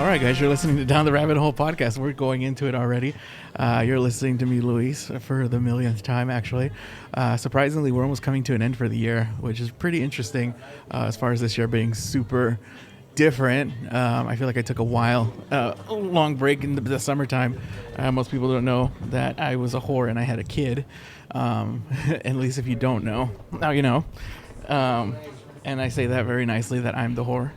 All right, guys, you're listening to Down the Rabbit Hole podcast. We're going into it already. You're listening to me, Luis, for the millionth time, actually. Surprisingly, we're almost coming to an end for the year, which is pretty interesting as far as this year being super different. I feel like I took a long break in the summertime. Most people don't know that I was a whore and I had a kid. At least if you don't know, now you know. And I say that very nicely, that I'm the whore.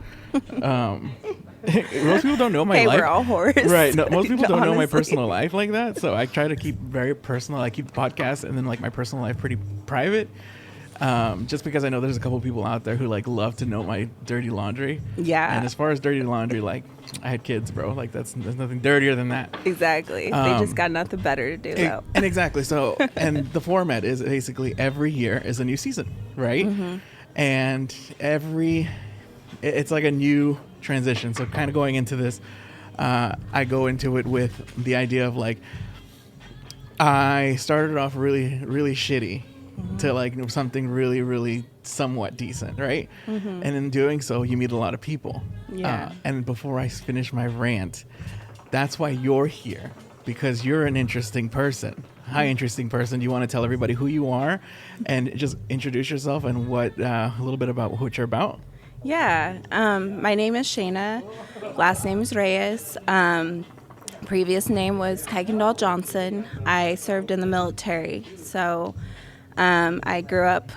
Most people don't know my life. We're all whores. Right. No, most people don't know my personal life like that. So I try to keep very personal. I keep the podcast and then like my personal life pretty private. Just because I know there's a couple people out there who like love to know my dirty laundry. Yeah. And as far as dirty laundry, like I had kids, bro. Like there's nothing dirtier than that. Exactly. They just got nothing better to do though. And exactly. So, and the format is basically every year is a new season, right? Mm-hmm. And it's like a new transition. So kind of going into this, I go into it with the idea of like, I started off really, really shitty to like something really, really somewhat decent, right? Mm-hmm. And in doing so, you meet a lot of people. Yeah. And before I finish my rant, that's why you're here, because you're an interesting person. Hi, interesting person. Do you want to tell everybody who you are and just introduce yourself and what a little bit about what you're about? Yeah. My name is Shaina. Last name is Reyes. Previous name was Kuykendall Johnson. I served in the military. So I grew up,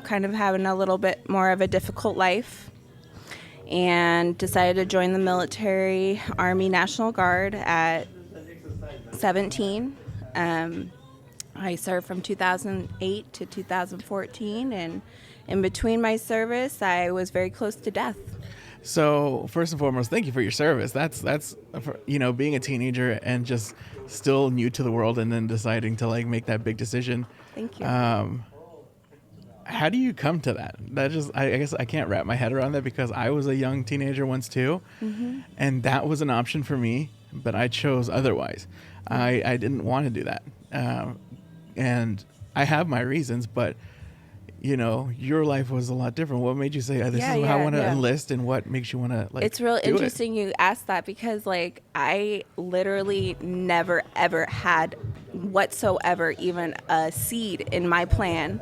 kind of having a little bit more of a difficult life and decided to join the military, Army National Guard at 17. I served from 2008 to 2014, and in between my service, I was very close to death. So first and foremost, thank you for your service. That's being a teenager and just still new to the world, and then deciding to like make that big decision. Thank you. How do you come to that? I guess I can't wrap my head around that, because I was a young teenager once too, mm-hmm. and that was an option for me, but I chose otherwise. I didn't want to do that, and I have my reasons, but your life was a lot different. What made you say, this is how I want to enlist, and what makes you want to like It's real interesting you asked that, because like I literally never ever had whatsoever even a seed in my plan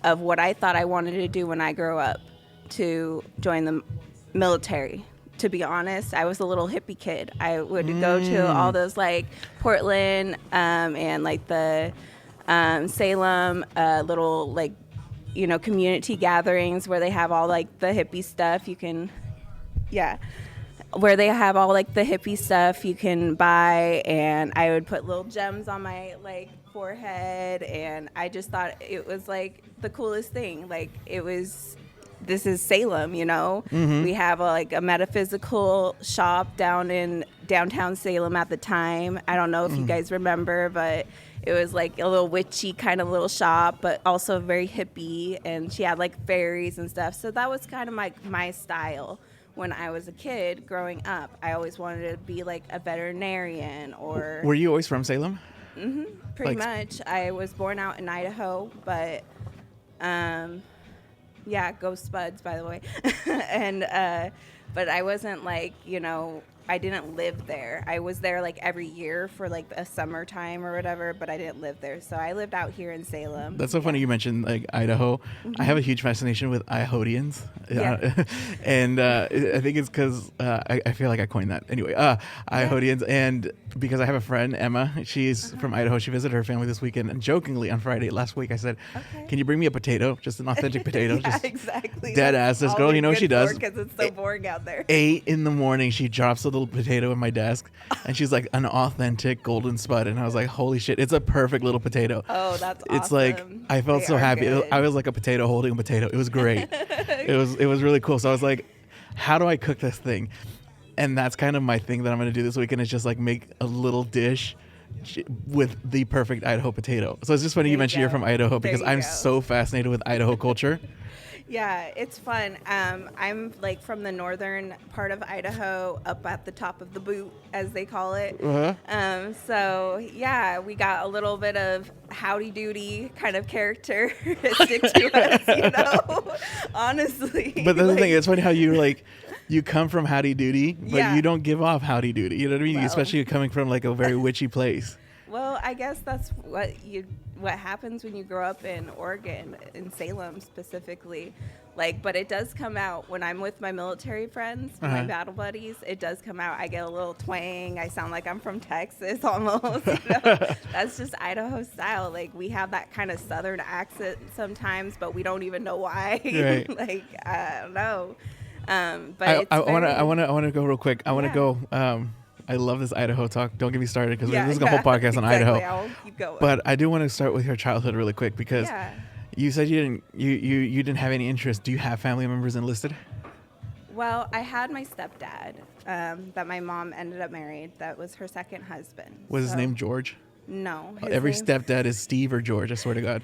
of what I thought I wanted to do when I grew up to join the military. To be honest, I was a little hippie kid. I would go to all those like Portland and like the Salem little like community gatherings where they have all like the hippie stuff you can buy, and I would put little gems on my like forehead, and I just thought it was like the coolest thing. Like this is Salem, Mm-hmm. We have a metaphysical shop down in downtown Salem at the time. I don't know if you guys remember, but it was like a little witchy kind of little shop, but also very hippie, and she had like fairies and stuff. So that was kind of my style when I was a kid growing up. I always wanted to be like a veterinarian or... Were you always from Salem? Mm-hmm, pretty much. I was born out in Idaho, but go Spuds, by the way. And but I wasn't like, I didn't live there. I was there like every year for like a summertime or whatever, but I didn't live there. So I lived out here in Salem. That's so funny you mentioned like Idaho. Mm-hmm. I have a huge fascination with Idahoans. Yeah. And I think it's because I feel like I coined that. Anyway, Idahoans. And because I have a friend, Emma, she's from Idaho. She visited her family this weekend. And jokingly on Friday last week, I said, can you bring me a potato? Just an authentic potato. Just exactly. Dead ass. This girl, she does. Because it's so boring out there. 8 a.m, she drops a little potato in my desk, and she's like, an authentic golden spud. And I was like, holy shit, it's a perfect little potato. Oh, that's awesome. It's like, I felt so happy. I was like a potato holding a potato. It was great. It was really cool. So I was like, how do I cook this thing? And that's kind of my thing that I'm going to do this weekend, is just like make a little dish with the perfect Idaho potato. So it's just funny you mentioned you're from Idaho, because I'm so fascinated with Idaho culture. Yeah, it's fun. I'm like from the northern part of Idaho, up at the top of the boot, as they call it. Uh-huh. So yeah, we got a little bit of howdy doody kind of characteristic to us, honestly. But that's the thing. It's funny how you like you come from howdy doody, but you don't give off howdy doody. You know what I mean? Well, Especially coming from like a very witchy place. Well, I guess that's what happens when you grow up in Oregon, in Salem specifically. Like, but it does come out when I'm with my military friends, my battle buddies. It does come out. I get a little twang. I sound like I'm from Texas almost. That's just Idaho style. Like, we have that kind of southern accent sometimes, but we don't even know why. Right. Like, I don't know. But I want to go real quick. I want to go. I love this Idaho talk. Don't get me started because this is a whole podcast on Idaho. I'll keep going. But I do want to start with your childhood really quick because you said you didn't have any interest. Do you have family members enlisted? Well, I had my stepdad that my mom ended up married. That was her second husband. Was his name George? No. Every stepdad is Steve or George. I swear to God.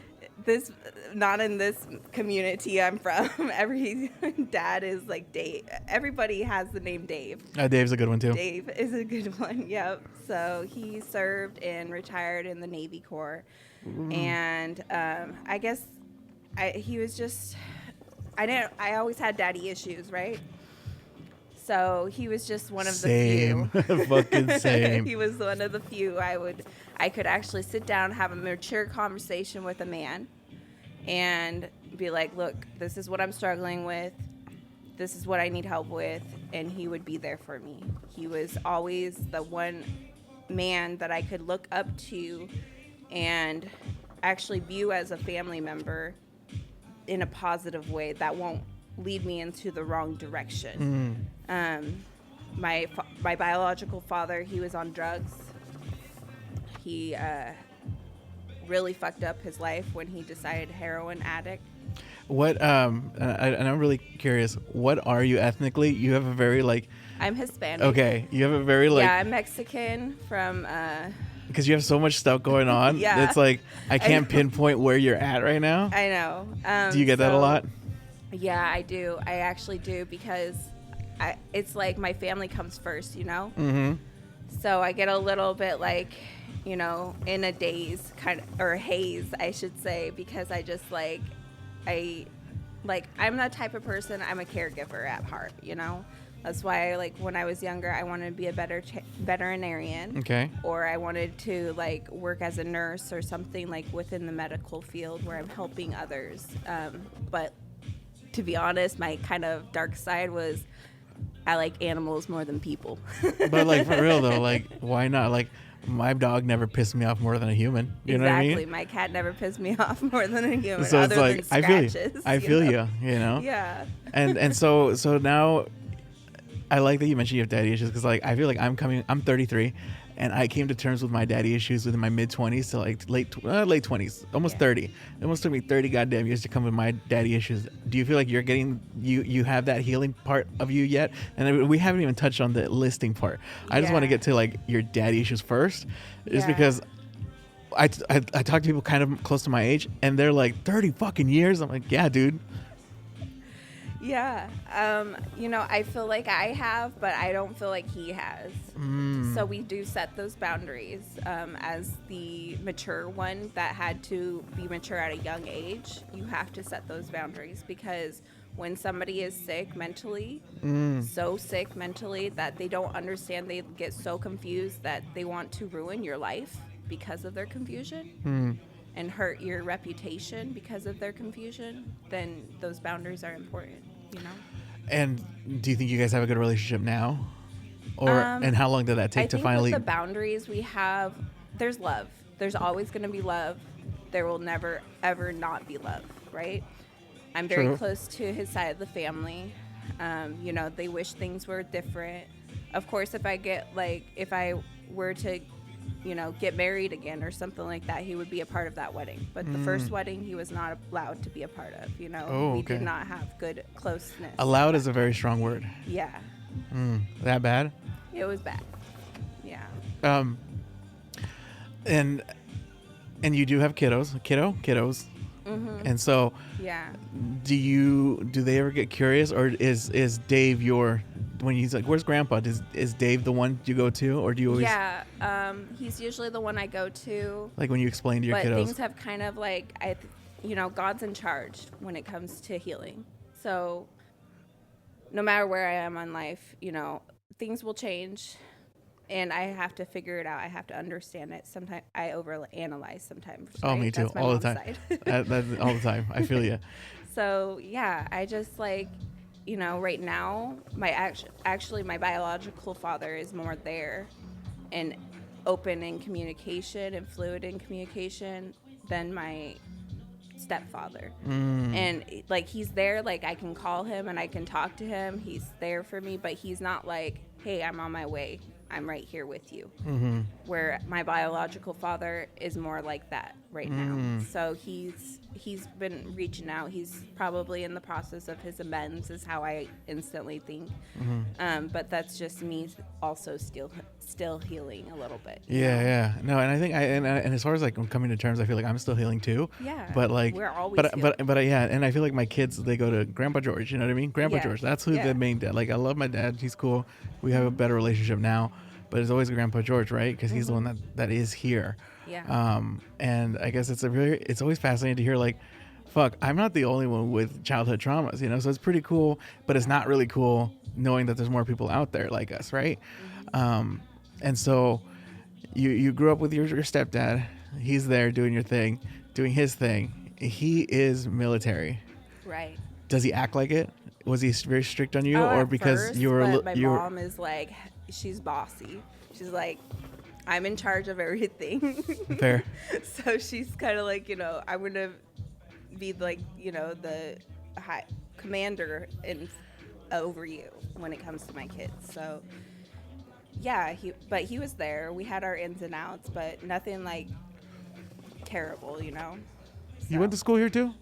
Not in this community I'm from. Every dad is like Dave. Everybody has the name Dave. Dave's a good one too. Dave is a good one. Yep. So he served and retired in the Navy Corps, and I guess he was just. I always had daddy issues, right? So he was just one of the few. Fucking same. He was one of the few I could actually sit down, have a mature conversation with a man and be like, look, this is what I'm struggling with. This is what I need help with. And he would be there for me. He was always the one man that I could look up to and actually view as a family member in a positive way that won't lead me into the wrong direction. My biological father, he was on drugs. He really fucked up his life when he decided heroin addict. What and I'm really curious, what are you ethnically? You have a very I'm Hispanic. Okay, you have a very I'm Mexican from because you have so much stuff going on. Yeah. It's like I can't pinpoint where you're at right now. I know. Do you get that a lot? Yeah, I do. I actually do because it's like my family comes first, you know? Mm-hmm. So I get a little bit in a daze or haze, I should say, because I just I'm the type of person, I'm a caregiver at heart, you know? That's why, when I was younger, I wanted to be a better veterinarian. Okay. Or I wanted to, work as a nurse or something, within the medical field where I'm helping others. But to be honest, my kind of dark side was I like animals more than people. But, for real, though, why not? My dog never pissed me off more than a human. You know what I mean? My cat never pissed me off more than a human. So other it's than scratches, I feel you, you know? Yeah. And so now I like that you mentioned you have daddy issues because I feel like I'm 33 and I came to terms with my daddy issues within my mid-20s to late 20s, almost 30. It almost took me 30 goddamn years to come with my daddy issues. Do you feel like you're getting you have that healing part of you yet? And we haven't even touched on the listing part. I just want to get to your daddy issues first, just because I talk to people kind of close to my age and they're like 30 fucking years. I'm like, yeah, dude. Yeah. I feel like I have, but I don't feel like he has. So we do set those boundaries as the mature one that had to be mature at a young age. You have to set those boundaries because when somebody is sick mentally, so sick mentally that they don't understand, they get so confused that they want to ruin your life because of their confusion. And hurt your reputation because of their confusion, then those boundaries are important, you know? And do you think you guys have a good relationship now? And how long did that take to finally... with the boundaries we have, there's love. There's always going to be love. There will never, ever not be love, right? I'm very close to his side of the family. They wish things were different. Of course, if I were to get married again or something like that, he would be a part of that wedding. But the first wedding, he was not allowed to be a part of, We did not have good closeness. Allowed is a very strong word. Yeah. That bad? It was bad. Yeah. And you do have kiddos. Mm-hmm. And so do they ever get curious, or is Dave when he's like, where's grandpa? Is Dave the one you go to, or do you always... Yeah, he's usually the one I go to. When you explain to your kiddos. But things have kind of God's in charge when it comes to healing. So no matter where I am in life, you know, things will change. And I have to figure it out. I have to understand it. Sometimes I overanalyze sometimes. Oh, right? me too. That's my All the mom's time. side. That's all the time. I feel you. So yeah, I just like, you know, right now, actually my biological father is more there and open in communication and fluid in communication than my stepfather. And like he's there, like I can call him and I can talk to him. He's there for me, but he's not like, hey, I'm on my way. I'm right here with you. Where my biological father is more like that right now. So he's been reaching out. He's probably in the process of his amends, is how I instantly think. But that's just me also still healing a little bit. Yeah. No, and I think and as far as like coming to terms, I feel like I'm still healing too. Yeah. But like, we're always but yeah, and I feel like my kids, they go to Grandpa George. You know what I mean? Grandpa Yeah. George. That's who the main dad. Like, I love my dad. He's cool. We have a better relationship now. But it's always Grandpa George, right? Because he's the one that is here. Yeah. And I guess it's always fascinating to hear like, fuck, I'm not the only one with childhood traumas, you know? So it's pretty cool, but it's not really cool knowing that there's more people out there like us, right? And so you grew up with your stepdad. He's there doing doing his thing. He is military. Right. Does he act like it? Was he very strict on you, or because first, you were? But my mom is like, she's bossy. She's like, I'm in charge of everything. Fair. So she's kind of like, you know, I'm gonna be like, you know, the high commander over you when it comes to my kids. So yeah, he was there. We had our ins and outs, but nothing like terrible, you know. So. You went to school here too?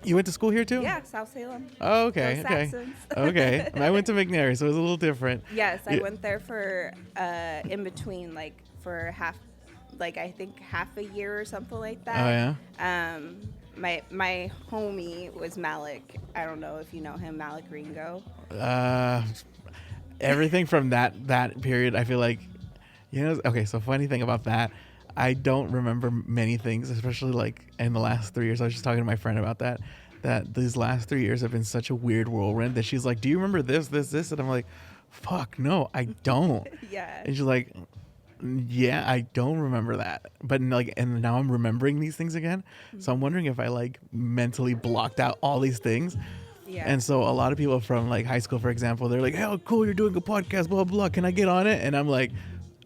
You went to school here too? Yeah, South Salem. Oh, okay. Go Okay. Saxons. Okay. And I went to McNary, so it was a little different. Yes, I went there for in between, like for I think half a year or something like that. Oh yeah. My homie was Malik. I don't know if you know him, Malik Ringo. Everything from that period, I feel like, you know. Okay, so funny thing about that, I don't remember many things, especially like in the last 3 years. I was just talking to my friend about that these last 3 years have been such a weird whirlwind that she's like, do you remember this? And I'm like, fuck, no, I don't. Yeah. And she's like, yeah, I don't remember that. But like, and now I'm remembering these things again. So I'm wondering if I like mentally blocked out all these things. Yeah. And so a lot of people from like high school, for example, they're like, hey, cool, you're doing a podcast, blah, blah, can I get on it? And I'm like,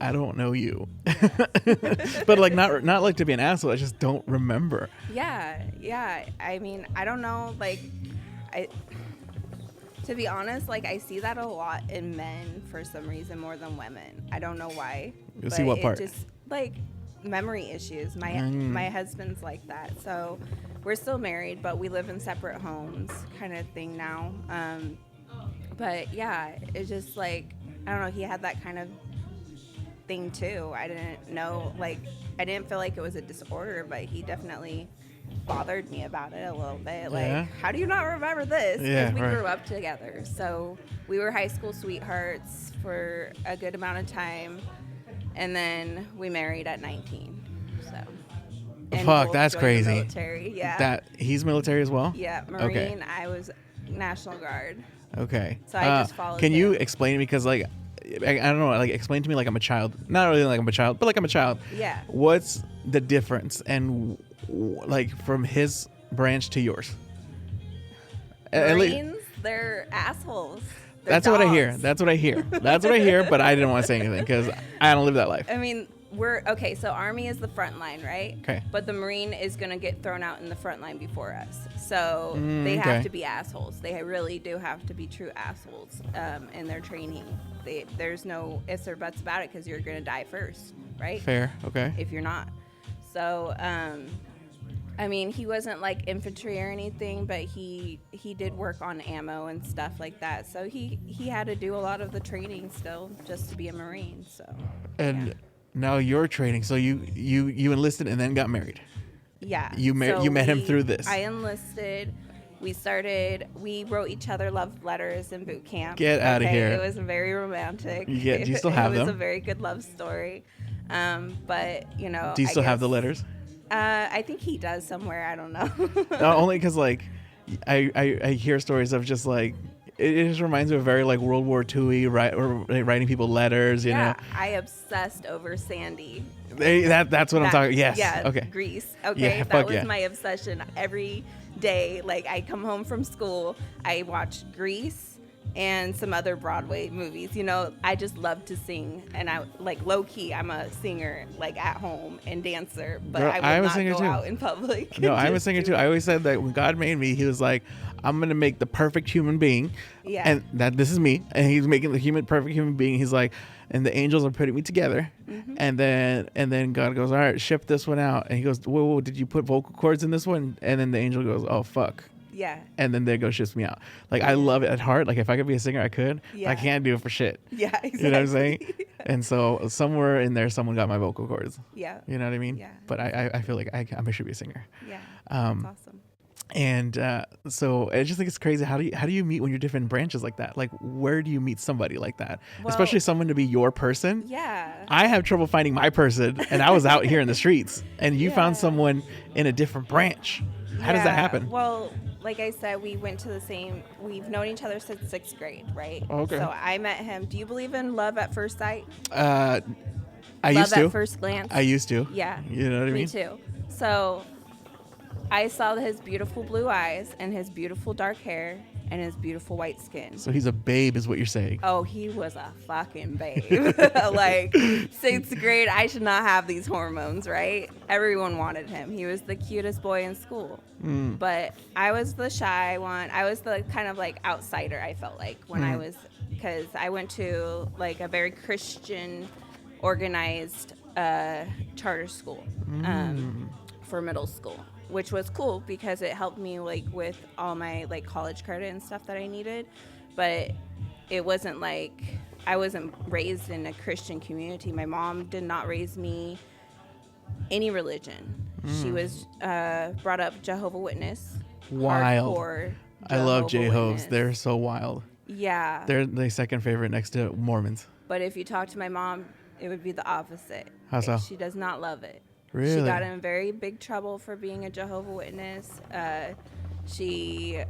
I don't know you. But like, not like to be an asshole, I just don't remember. Yeah. I mean, I don't know, like, to be honest, like, I see that a lot in men for some reason more than women. I don't know why. You'll see what part? Just like memory issues. My husband's like that. So we're still married, but we live in separate homes, kind of thing now. But yeah, it's just like, I don't know. He had that kind of thing too. I didn't know, like, I didn't feel like it was a disorder, but he definitely bothered me about it a little bit. Like, how do you not remember this? Because we grew up together. So we were high school sweethearts for a good amount of time. And then we married at 19. So. And fuck, that's crazy. Military, yeah. That he's military as well? Yeah, Marine. Okay. I was National Guard. Okay. So I just followed Can him. you explain, because like, I don't know, like explain to me like I'm a child. Not really like I'm a child, but like I'm a child. Yeah. What's the difference and like from his branch to yours? Marines, they're assholes. They're That's dogs. what I hear. That's what I hear, but I didn't want to say anything because I don't live that life. I mean, so Army is the front line, right? Okay. But the Marine is going to get thrown out in the front line before us. So they have to be assholes. They really do have to be true assholes in their training. There's no ifs or buts about it because you're going to die first, right? Fair. Okay. If you're not. So, I mean, he wasn't like infantry or anything, but he did work on ammo and stuff like that. So he had to do a lot of the training still just to be a Marine. So. And now you're training. So you enlisted and then got married. Yeah. You met him through this. I enlisted. We wrote each other love letters in boot camp. Get out of here. It was very romantic. Yeah, do you still have them? It was a very good love story. But, you know. Do you still have the letters? I think he does somewhere. I don't know. No, only because like I hear stories of just like it just reminds me of very like World War II-y, right? Or writing people letters, you know. I obsessed over Sandy. That's what I'm talking. Yes. Yeah. Okay. Grease. Okay. Yeah, That was my obsession every day. Like I come home from school, I watch Grease and some other Broadway movies. You know, I just love to sing, and I like low key. I'm a singer, like at home and dancer, but Girl, I will not go too. out in public. No, I'm a singer too. I always said that when God made me, He was like, "I'm gonna make the perfect human being," and that this is me, and He's making the perfect human being. He's like, and the angels are putting me together, and then God goes, "All right, ship this one out," and He goes, "Whoa, did you put vocal cords in this one?" And then the angel goes, "Oh fuck." Yeah. And then there goes ships me out. Like I love it at heart. Like if I could be a singer, I could. Yeah. I can't do it for shit. Yeah, exactly. You know what I'm saying? And so somewhere in there, someone got my vocal cords. Yeah. You know what I mean? Yeah. But I feel like I should be a singer. Yeah. That's awesome. And so I just think it's crazy. How do you meet when you're different branches like that? Like where do you meet somebody like that? Well, especially someone to be your person. Yeah. I have trouble finding my person, and I was out here in the streets, and you found someone in a different branch. How does that happen? Well, like I said, we've known each other since 6th grade, right? Okay. So I met him. Do you believe in love at first sight? I love used to. at first glance? I used to. Yeah. You know what I mean? Me too. So I saw his beautiful blue eyes and his beautiful dark hair and his beautiful white skin. So he's a babe is what you're saying. Oh, he was a fucking babe. Like 6th grade, I should not have these hormones, right? Everyone wanted him. He was the cutest boy in school. But I was the shy one. I was the kind of like outsider, I felt like, when I was, because I went to like a very Christian organized charter school for middle school, which was cool because it helped me like with all my like college credit and stuff that I needed. But it wasn't like I wasn't raised in a Christian community. My mom did not raise me any religion. She was brought up Jehovah's Witness. Wild. Hardcore I love Jehovah's. Witness. They're so wild. Yeah. They're the second favorite next to Mormons. But if you talk to my mom, it would be the opposite. How so? She does not love it. Really? She got in very big trouble for being a Jehovah's Witness. She,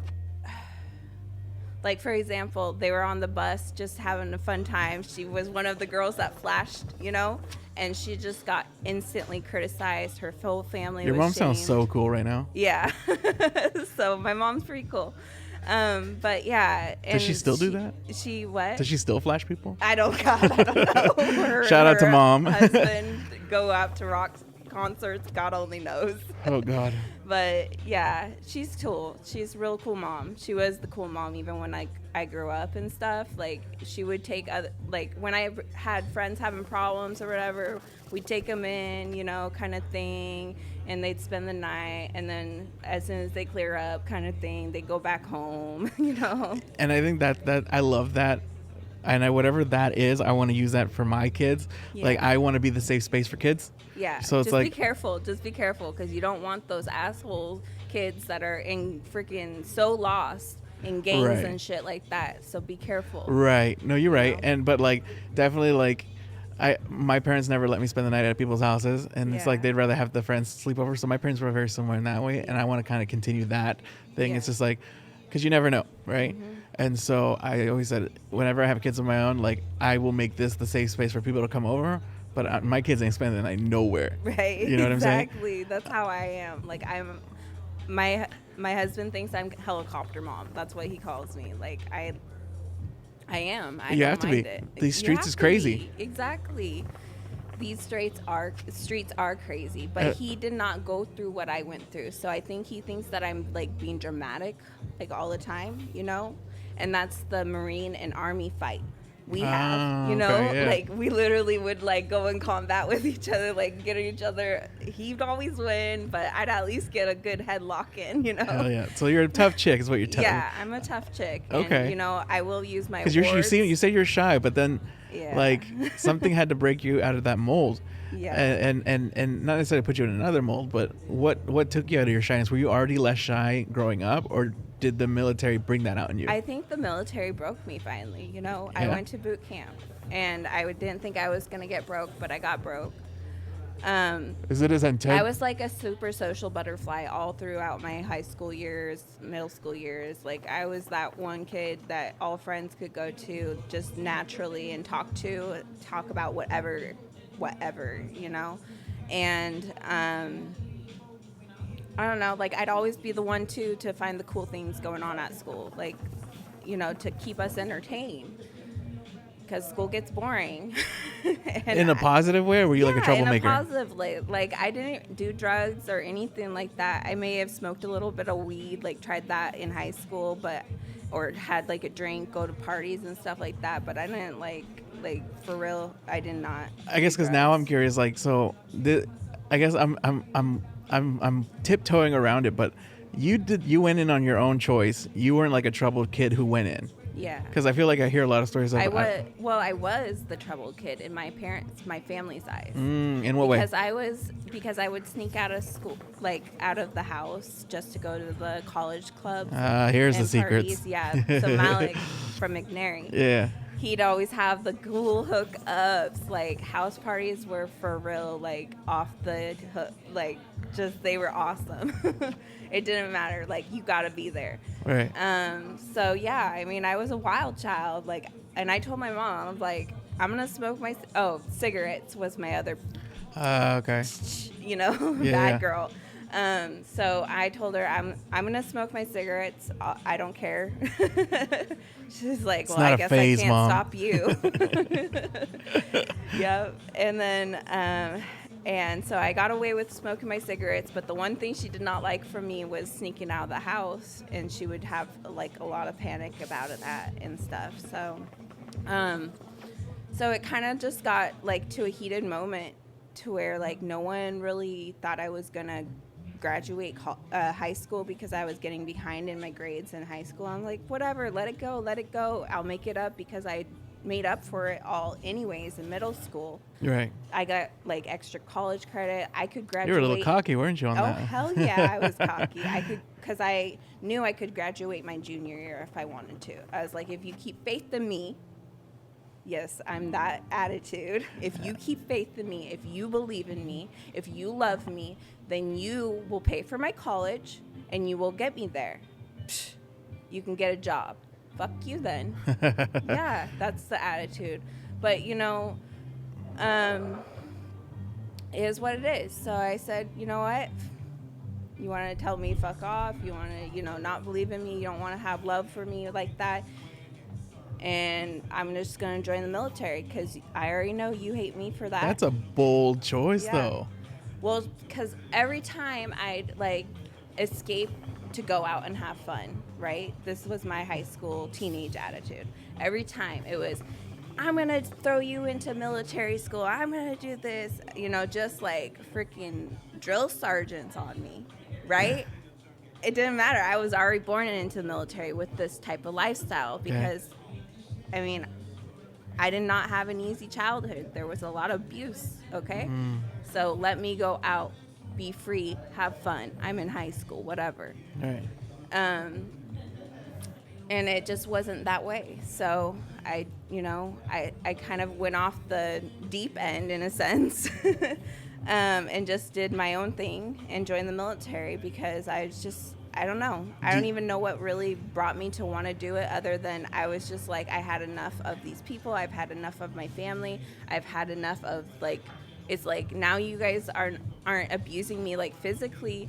like for example, they were on the bus just having a fun time. She was one of the girls that flashed, you know, and she just got instantly criticized. Her whole family Your was mom shamed. sounds so cool right now. Yeah. So my mom's pretty cool. But yeah. Does she still do that? She what? Does she still flash people? I don't know. Shout out to Mom. Husband go out to rock concerts. God only knows. Oh God. But yeah, she's cool. She's a real cool mom. She was the cool mom even when I grew up and stuff. Like she would take other, like when I had friends having problems or whatever, we'd take them in, you know, kind of thing, and they'd spend the night, and then as soon as they clear up, kind of thing, they go back home, you know. And I think that I love that. And whatever that is, I want to use that for my kids. Yeah. Like I want to be the safe space for kids. Yeah. So it's just like, be careful. Just be careful because you don't want those asshole kids that are in freaking so lost in gangs Right. and shit like that. So be careful. right. No, you're right. know? But like definitely like my parents never let me spend the night at people's houses, and it's like Yeah. they'd rather have the friends sleep over. So my parents were very similar in that way, and I want to kind of continue that thing. Yeah. It's just like, because you never know, right? And so I always said, whenever I have kids of my own, like I will make this the safe space for people to come over. But my kids ain't spending the night nowhere. Right. You know what I'm saying? Exactly. That's how I am. Like my husband thinks I'm helicopter mom. That's what he calls me. Like I am. I You don't have to mind be. it. These You streets have is to crazy. be. Exactly. These streets are crazy, but he did not go through what I went through. So I think he thinks that I'm like being dramatic, like all the time, you know? And that's the Marine and Army fight we have, you know? Okay, yeah. Like we literally would like go in combat with each other, like get each other. He'd always win, but I'd at least get a good headlock in, you know? Hell yeah. So you're a tough chick is what you're telling me. Yeah, I'm a tough chick. Okay. And, you know, I will use my Because words. you say you're shy, but then Yeah. like something had to break you out of that mold. Yeah. And not necessarily put you in another mold, but what took you out of your shyness? Were you already less shy growing up, or did the military bring that out in you? I think the military broke me finally. You know, Yeah. I went to boot camp, and I didn't think I was gonna get broke, but I got broke. Is it as intense? I was like a super social butterfly all throughout my high school years, middle school years. Like I was that one kid that all friends could go to just naturally and talk about whatever, you know? And I don't know, like I'd always be the one to find the cool things going on at school, like, you know, to keep us entertained. Because school gets boring. In a positive way, or were you like a troublemaker? In a positive way. Like, I didn't do drugs or anything like that. I may have smoked a little bit of weed, like tried that in high school, or had like a drink, go to parties and stuff like that. But I didn't like for real, I did not. I guess because now I'm curious, like, so I guess I'm tiptoeing around it, but you went in on your own choice. You weren't like a troubled kid who went in. Yeah. Because I feel like I hear a lot of stories of... I was the troubled kid in my family's eyes. In what way? Because I would sneak out of school, like out of the house, just to go to the college clubs. Here's the secrets. Parties. Yeah. So Malik from McNary. Yeah. He'd always have the cool hookups. Like house parties were for real, like off the hook, like just they were awesome. It didn't matter, like you gotta be there. Right. So yeah, I mean, I was a wild child, like, and I told my mom, I was like, I'm gonna smoke cigarettes was my other, okay. You know, bad girl. So I told her, I'm gonna smoke my cigarettes. I don't care. She's like, well, I guess I can't stop you. Yep. And then, and so I got away with smoking my cigarettes, but the one thing she did not like from me was sneaking out of the house, and she would have like a lot of panic about that and stuff. So, so it kind of just got like to a heated moment to where like no one really thought I was gonna graduate high school because I was getting behind in my grades in high school. I'm like, whatever, let it go. I'll make it up because I made up for it all anyways in middle school. Right. I got like extra college credit. I could graduate. You were a little cocky, weren't you, on that? Oh, hell yeah, I was cocky. Because I knew I could graduate my junior year if I wanted to. I was like, if you keep faith in me, yes, I'm that attitude. If you keep faith in me, if you believe in me, if you love me, then you will pay for my college and you will get me there. Psh, you can get a job. Fuck you then. Yeah, that's the attitude. But, you know, it is what it is. So I said, you know what? You want to tell me fuck off? You want to, you know, not believe in me? You don't want to have love for me like that? And I'm just going to join the military because I already know you hate me for that. That's a bold choice, though. Well, because every time I'd, like, escape to go out and have fun, right? This was my high school teenage attitude. Every time it was, I'm going to throw you into military school. I'm going to do this. You know, just like freaking drill sergeants on me, right? It didn't matter. I was already born into the military with this type of lifestyle because, I mean, I did not have an easy childhood. There was a lot of abuse, okay? So let me go out, be free, have fun. I'm in high school, whatever. Right. And it just wasn't that way. So I kind of went off the deep end in a sense and just did my own thing and joined the military because I don't know. I don't even know what really brought me to want to do it other than I was just like, I had enough of these people. I've had enough of my family. I've had enough of like, it's like now you guys aren't abusing me like physically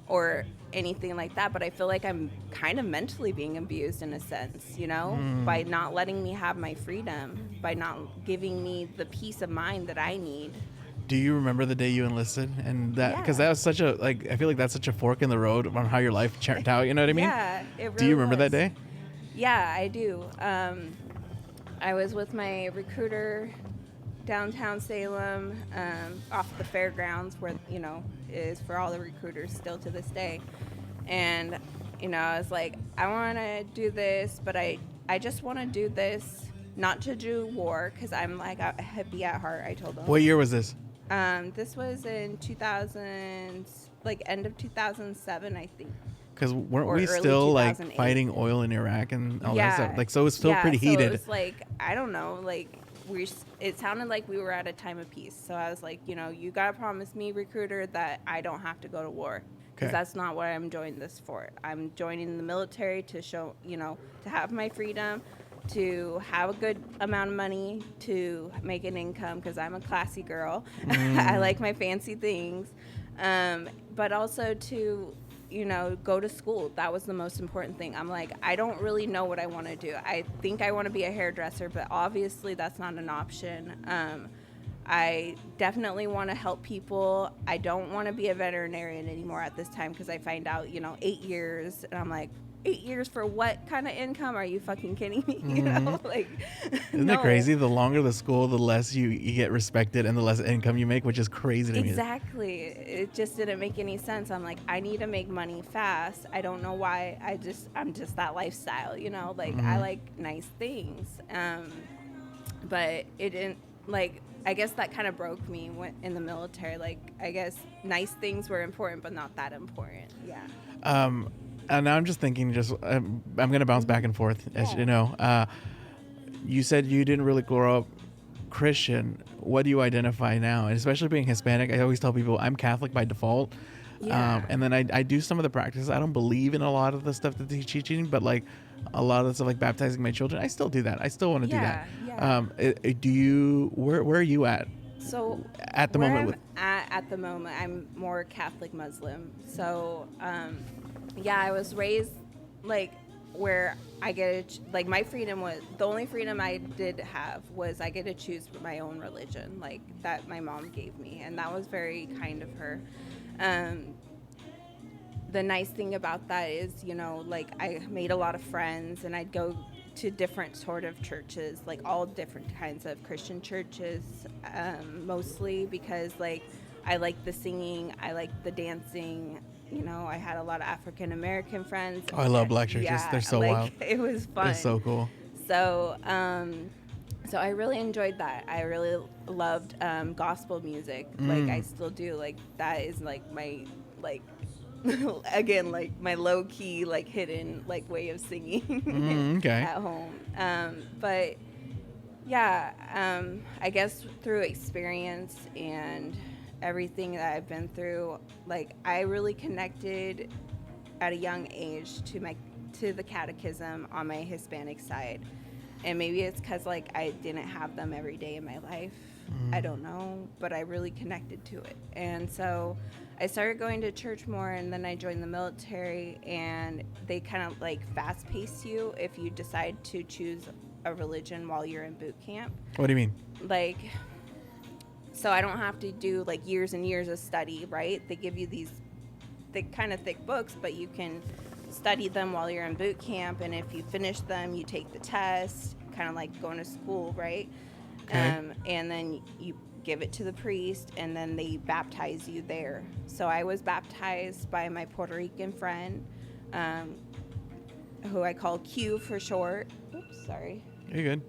or anything like that, but I feel like I'm kind of mentally being abused in a sense, you know, by not letting me have my freedom, by not giving me the peace of mind that I need. Do you remember the day you enlisted? And that, because that was such a, like, I feel like that's such a fork in the road on how your life turned out, you know what I mean? Yeah, it really Do you remember that day? Yeah, I do. I was with my recruiter downtown Salem, off the fairgrounds where, you know, is for all the recruiters still to this day. And, you know, I was like, I want to do this, but I just want to do this, not to do war, because I'm like a hippie at heart, I told them. What year was this? This was in 2000, like end of 2007, I think. Because weren't we still like fighting oil in Iraq and all that stuff? Like, so it was still pretty heated. So it was like, I don't know, like it sounded like we were at a time of peace. So I was like, you got to promise me, recruiter, that I don't have to go to war. Because that's not what I'm joining this for. I'm joining the military to show, to have my freedom, to have a good amount of money, to make an income, because I'm a classy girl. I like my fancy things. But also to, go to school. That was the most important thing. I'm like, I don't really know what I want to do. I think I want to be a hairdresser, but obviously that's not an option. I definitely want to help people. I don't want to be a veterinarian anymore at this time, because I find out, 8 years, and I'm like, 8 years for what kind of income? Are you fucking kidding me? Isn't it crazy? The longer the school, the less you get respected and the less income you make, which is crazy to me. Exactly. It just didn't make any sense. I'm like, I need to make money fast. I don't know why. I'm just that lifestyle, I like nice things. But it didn't, I guess that kind of broke me in the military. I guess nice things were important, but not that important. Yeah. And now I'm just thinking, I'm going to bounce back and forth, as you know. You said you didn't really grow up Christian. What do you identify now? And especially being Hispanic, I always tell people I'm Catholic by default. Yeah. And then I do some of the practices. I don't believe in a lot of the stuff that they're teaching, but a lot of the stuff like baptizing my children, I still do that. I still want to do that. Yeah. Where are you at? So at the moment, at the moment, I'm more Catholic Muslim. So, I was raised where I get my freedom was, the only freedom I did have was I get to choose my own religion, that my mom gave me, and that was very kind of her. The nice thing about that is, I made a lot of friends, and I'd go to different sort of churches, all different kinds of Christian churches, mostly because I like the singing, I like the dancing. I had a lot of African American friends. Oh, I love black churches. Yeah, they're so wild. It was fun. It's so cool. So, so I really enjoyed that. I really loved gospel music. I still do. That is my again, my low key, hidden, way of singing at home. But yeah, I guess through experience and everything that I've been through, I really connected at a young age to the catechism on my Hispanic side. And maybe it's because I didn't have them every day in my life. I don't know, but I really connected to it. And so I started going to church more, and then I joined the military, and they kind of fast pace you if you decide to choose a religion while you're in boot camp. What do you mean? So I don't have to do years and years of study, right? They give you these kind of thick books, but you can study them while you're in boot camp, and if you finish them, you take the test, kind of like going to school, right? Okay. And then you give it to the priest, and then they baptize you there. So I was baptized by my Puerto Rican friend, who I call Q for short. Oops, sorry. You're good.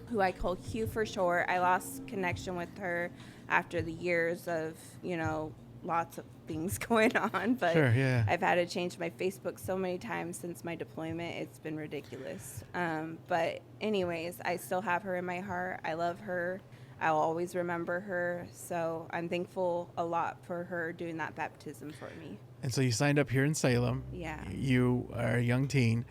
Who I call Q for short. I lost connection with her after the years of, lots of things going on. But sure, yeah. I've had to change my Facebook so many times since my deployment. It's been ridiculous. But anyways, I still have her in my heart. I love her. I'll always remember her. So I'm thankful a lot for her doing that baptism for me. And so you signed up here in Salem. Yeah. You are a young teen.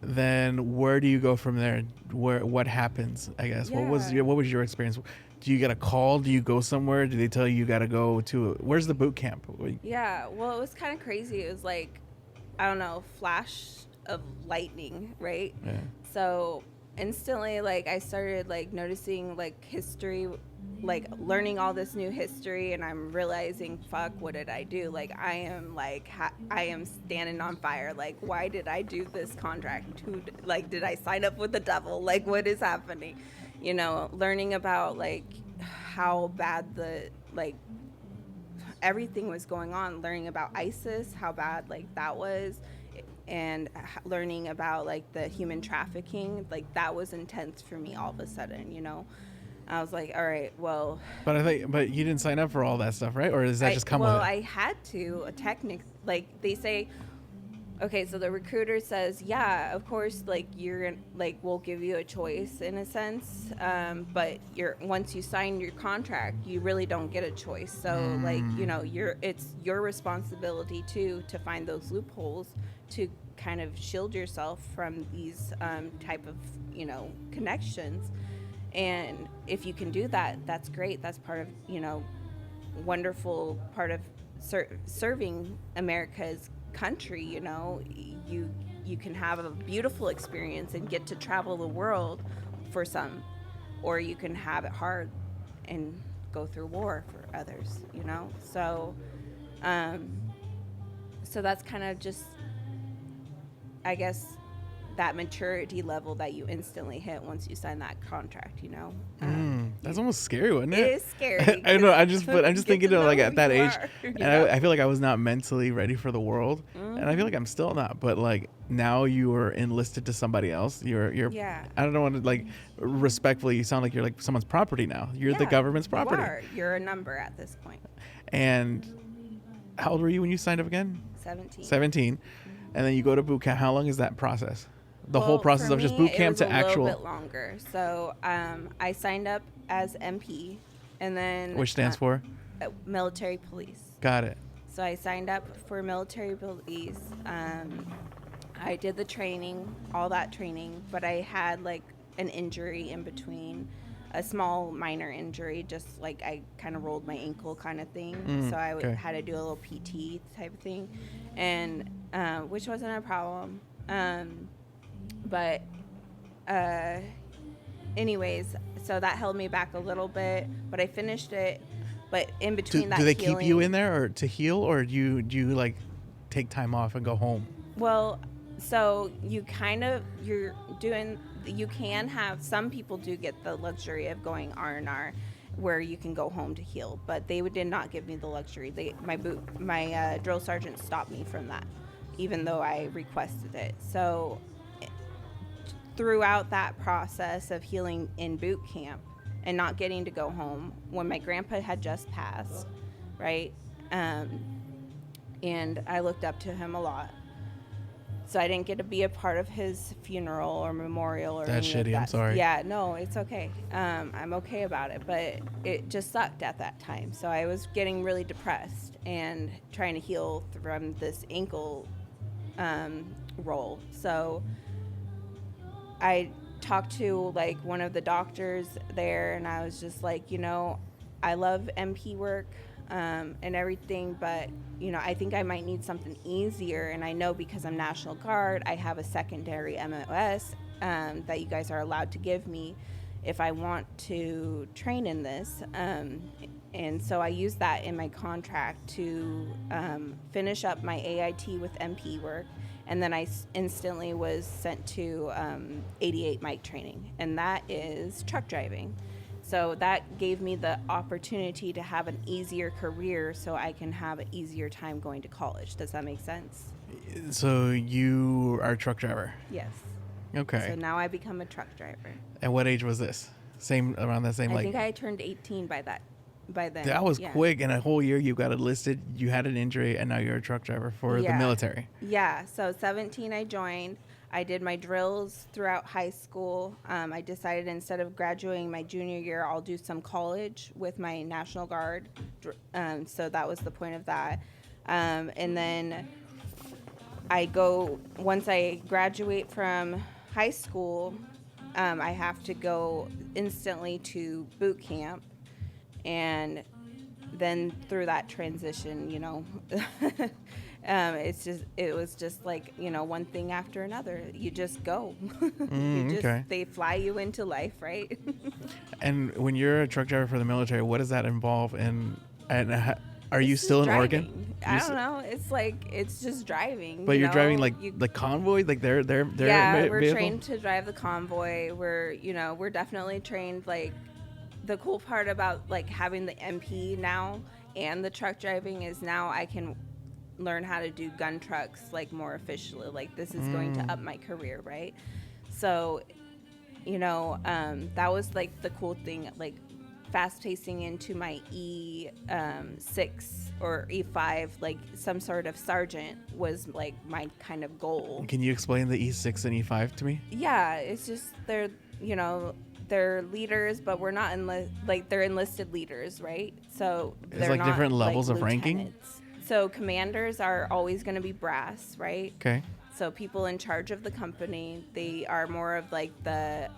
Then where do you go from there? What happens, I guess? Yeah. What was your experience? Do you get a call? Do you go somewhere? Do they tell you got to go to where's the boot camp? Yeah, well, it was kind of crazy. It was I don't know, flash of lightning, right? Yeah. So instantly, I started noticing history, learning all this new history, and I'm realizing, fuck, what did I do? I am standing on fire. Why did I do this contract? Did I sign up with the devil? What is happening? Learning about how bad the everything was going on, learning about ISIS, how bad that was, and learning about the human trafficking, that was intense for me all of a sudden. I was like, all right, well. But you didn't sign up for all that stuff, right? Or does that just come with it? Well, I had to. They say, okay, so the recruiter says, yeah, of course, like we'll give you a choice in a sense, but once you sign your contract, you really don't get a choice. So like, it's your responsibility too to find those loopholes to kind of shield yourself from these type of connections. And if you can do that, that's great. That's part of wonderful part of serving America's country. You can have a beautiful experience and get to travel the world for some, or you can have it hard and go through war for others. So so that's kind of just, I guess, that maturity level that you instantly hit once you sign that contract. That's almost scary, wasn't it? It is scary. I know. I'm just thinking of like at that age, and I I feel like I was not mentally ready for the world, and I feel like I'm still not. But like now, you are enlisted to somebody else. You're. Yeah. I don't want to like respectfully. You sound like you're like someone's property now. You're the government's property. You're a number at this point. And how old were you when you signed up again? 17. 17, and then you go to boot camp. How long is that process? The whole process of just boot camp to actual. A little bit longer. So I signed up as MP, and then which stands for military police. Got it. So I signed up for military police. I did the training, all that training, but I had like an injury in between, a small minor injury, just like I kind of rolled my ankle kind of thing. So I had to do a little PT type of thing, and which wasn't a problem. But anyways, so that held me back a little bit, but I finished it. But in between that, do they keep you in there or to heal, or do you like take time off and go home? Well, so you can have, some people do get the luxury of going R&R, where you can go home to heal, but they did not give me the luxury. My drill sergeant stopped me from that, even though I requested it. So throughout that process of healing in boot camp and not getting to go home, when my grandpa had just passed, right? And I looked up to him a lot. So I didn't get to be a part of his funeral or memorial or That's any of shitty. that. I'm sorry. Yeah, no, it's okay. I'm okay about it, but it just sucked at that time. So I was getting really depressed and trying to heal from this ankle roll. So I talked to like one of the doctors there, and I was just like, I love MP work and everything, but I think I might need something easier. And I know because I'm National Guard, I have a secondary MOS that you guys are allowed to give me if I want to train in this. And so I used that in my contract to finish up my AIT with MP work. And then I instantly was sent to 88 mic training, and that is truck driving. So that gave me the opportunity to have an easier career so I can have an easier time going to college. Does that make sense? So you are a truck driver? Yes. Okay. So now I become a truck driver. At what age was this? Around that same I think I turned 18 by then. That was quick. In a whole year, you got enlisted, you had an injury, and now you're a truck driver for the military. Yeah. So 17, I joined. I did my drills throughout high school. I decided instead of graduating my junior year, I'll do some college with my National Guard. So that was the point of that. And then once I graduate from high school, I have to go instantly to boot camp. And then through that transition, it was just like, one thing after another. You just go. They fly you into life, right? And when you're a truck driver for the military, what does that involve? And are you still in Oregon? I don't know. It's just driving. But you're driving like the convoy, like they're we're vehicle? trained to drive the convoy. We're definitely trained. Like, the cool part about like having the MP now and the truck driving is now I can learn how to do gun trucks like more officially. Like, this is going to up my career, right? So, that was like the cool thing, like fast pacing into my E6 or E5, like some sort of sergeant was like my kind of goal. Can you explain the E6 and E5 to me? Yeah, it's just they're leaders, but we're not they're enlisted leaders, right? So There's they're like different not, levels like, of ranking. lieutenants. So commanders are always going to be brass, right? Okay. So people in charge of the company, they are more of like the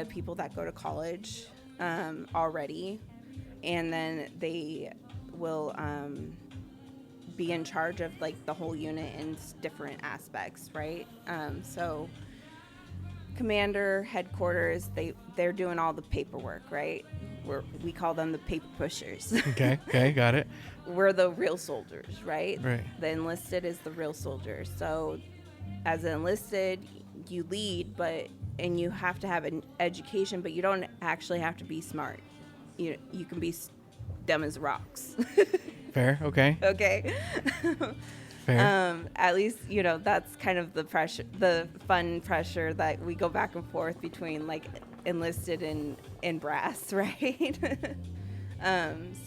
people that go to college already, and then they will be in charge of like the whole unit in different aspects, right? So commander, headquarters, they're doing all the paperwork, right? We call them the paper pushers. Okay, got it. We're the real soldiers, right? Right. The enlisted is the real soldier. So as an enlisted, you lead, and you have to have an education, but you don't actually have to be smart. You can be dumb as rocks. Fair. Okay. Okay. Fair. At least, that's kind of the pressure, the fun pressure that we go back and forth between like enlisted and brass, right?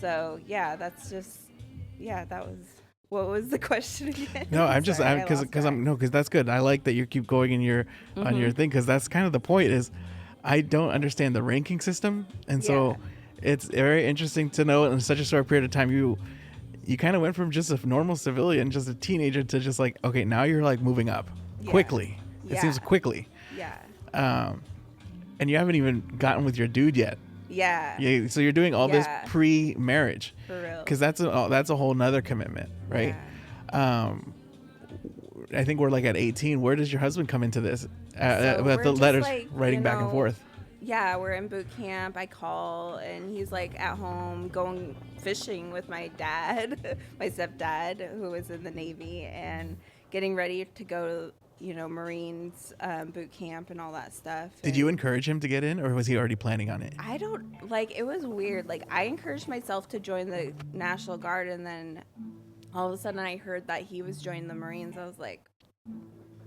So yeah, that's just, that was, what was the question again? No, because that's good. I like that you keep going in your on your thing, because that's kind of the point. Is I don't understand the ranking system, and so it's very interesting to know in such a short period of time you kind of went from just a normal civilian, just a teenager, to just like, okay, now you're like moving up quickly. It seems quickly. Yeah. And you haven't even gotten with your dude yet. Yeah. So you're doing all this pre-marriage. For real. Because that's a whole nother commitment, right? Yeah. I think we're like at 18. Where does your husband come into this? With the just letters like, writing back and forth. Yeah, we're in boot camp. I call, and he's like at home going fishing with my dad, my stepdad, who was in the Navy, and getting ready to go, Marines boot camp and all that stuff. Did you encourage him to get in, or was he already planning on it? I don't, it was weird. Like, I encouraged myself to join the National Guard, and then all of a sudden I heard that he was joining the Marines. I was like,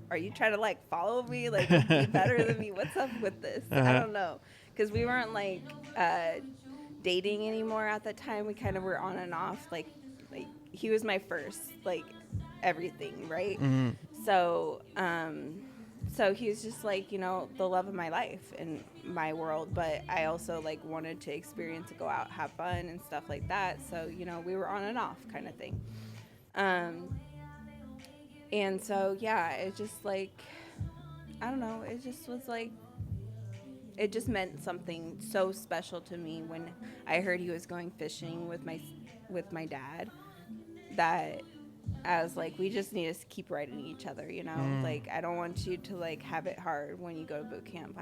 are you trying to like follow me, like be better than me? What's up with this? I don't know, because we weren't like dating anymore at that time. We kind of were on and off. Like he was my first like everything, right? Mm-hmm. So he was just like, the love of my life in my world, but I also like wanted to experience, to go out, have fun and stuff like that. So we were on and off kind of thing. And so, it just like, I don't know, it just was like, it just meant something so special to me when I heard he was going fishing with my dad, that I was like, we just need to keep writing each other, like, I don't want you to like have it hard when you go to boot camp.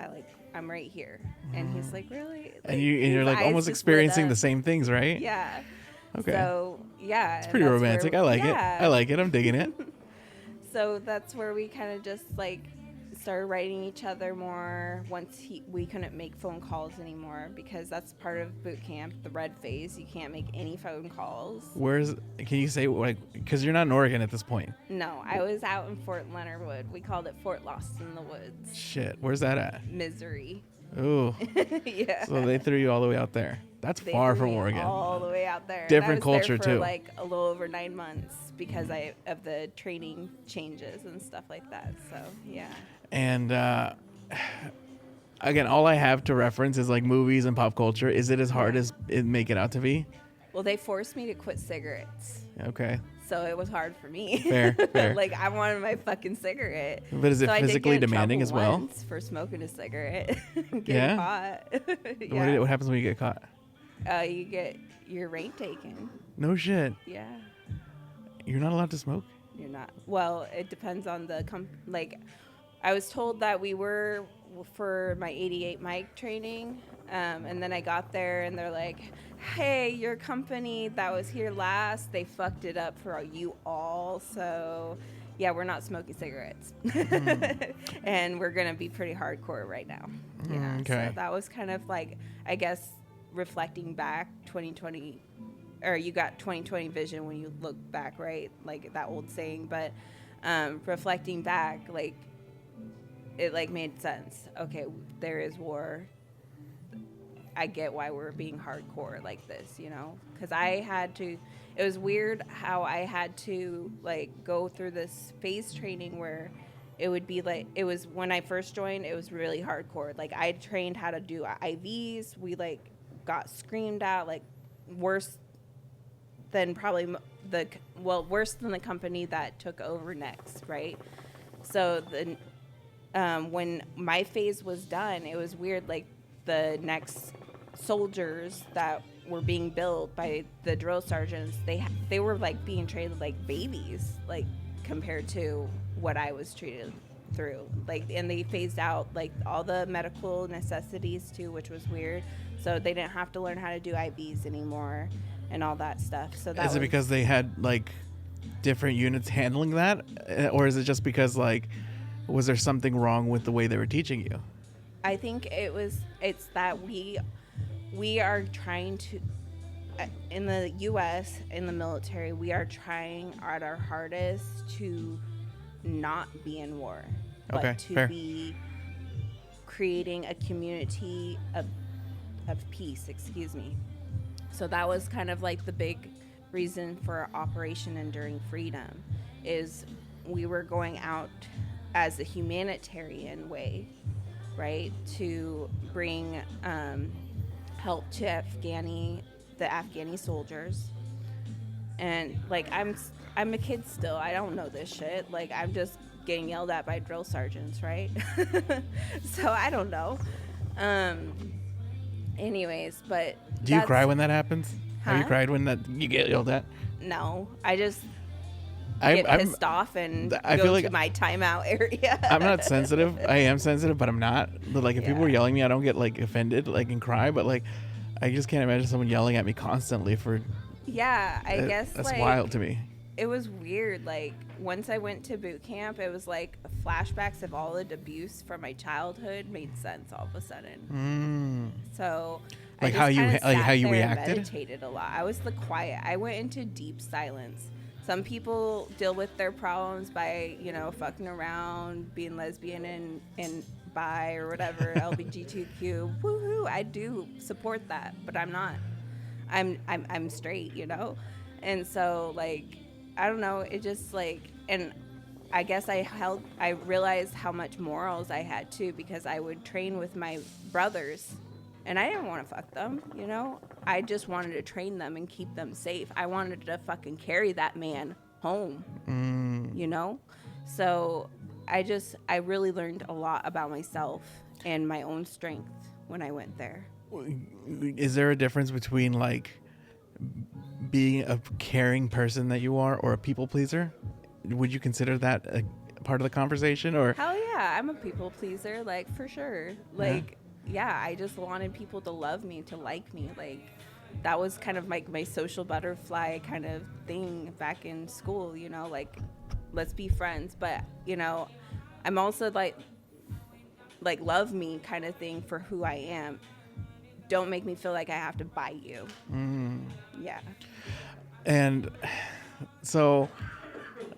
I'm right here. And he's like, really? Like, and you're like almost experiencing the same things, right? Yeah. Okay. So, it's pretty romantic. I like it. I like it. I'm digging it. So that's where we kind of just like started writing each other more once we couldn't make phone calls anymore, because that's part of boot camp, the red phase. You can't make any phone calls. Can you say, like, because you're not in Oregon at this point? No, I was out in Fort Leonard Wood. We called it Fort Lost in the Woods. Shit, where's that at? Missouri. Ooh. Yeah. So they threw you all the way out there. That's far from Oregon. All the way out there. Different culture there for too. Like a little over 9 months because of the training changes and stuff like that. So yeah. And again, all I have to reference is like movies and pop culture. Is it as hard as it make it out to be? Well, they forced me to quit cigarettes. Okay. So it was hard for me. Fair. Like, I wanted my fucking cigarette. But is it physically demanding as well? Once for smoking a cigarette. Getting caught. Yeah. What happens when you get caught? You get your rank taken. No shit. Yeah. You're not allowed to smoke? You're not. Well, it depends on the like, I was told that we were for my 88 mic training, and then I got there and they're like, hey, your company that was here last, they fucked it up for you all, so yeah, we're not smoking cigarettes. And we're gonna be pretty hardcore right now. Yeah. Okay. So that was kind of like, I guess, reflecting back 2020, or you got 2020 vision when you look back, right? Like that old saying, but reflecting back, like, it like made sense. Okay, there is war. I get why we're being hardcore like this, you know, because I had to. It was weird how I had to like go through this phase training where it would be like, it was when I first joined, it was really hardcore. Like I trained how to do IVs. We like got screamed at, like worse than probably worse than the company that took over next, right? So the when my phase was done, it was weird. Like the next soldiers that were being built by the drill sergeants, they were like being treated like babies, like compared to what I was treated through. Like, and they phased out like all the medical necessities too, which was weird. So they didn't have to learn how to do IVs anymore and all that stuff. So that is it because they had like different units handling that, or is it just because like was there something wrong with the way they were teaching you? I think it's that we are trying to, in the U.S., in the military, we are trying at our hardest to not be in war, but to fair. be creating a community of peace, excuse me. So that was kind of like the big reason for Operation Enduring Freedom, is we were going out as a humanitarian way, right, to bring help to the Afghani soldiers. And like I'm a kid still. I don't know this shit. Like I'm just getting yelled at by drill sergeants, right? So I don't know. Anyways, but do you cry when that happens? Have you Huh? cried when that you get yelled at? No, I just I'm get pissed off and I go feel like to my timeout area. I'm not sensitive. I am sensitive, but I'm not. But like if people Yeah. are yelling at me, I don't get like offended, like and cry. But like I just can't imagine someone yelling at me constantly for. Yeah, I guess That's like wild to me. it was weird. Like once I went to boot camp, it was like flashbacks of all the abuse from my childhood made sense all of a sudden. So I Like just how you kinda like sat how you there and reacted. meditated a lot. I was the quiet. I went into deep silence. Some people deal with their problems by, you know, fucking around, being lesbian and bi or whatever, LGBTQ. Woohoo! I do support that, but I'm not. I'm straight, you know, and so like I don't know. It just like, and I guess I realized how much morals I had too, because I would train with my brothers and I didn't want to fuck them, you know? I just wanted to train them and keep them safe. I wanted to fucking carry that man home, you know? So I really learned a lot about myself and my own strength when I went there. Is there a difference between like being a caring person that you are or a people pleaser? Would you consider that a part of the conversation, or? Hell yeah, I'm a people pleaser, like for sure. Like, yeah, I just wanted people to love me, to like me. Like, that was kind of like my social butterfly kind of thing back in school, you know, like, let's be friends. But, you know, I'm also like love me kind of thing for who I am. Don't make me feel like I have to bite you. Yeah. And so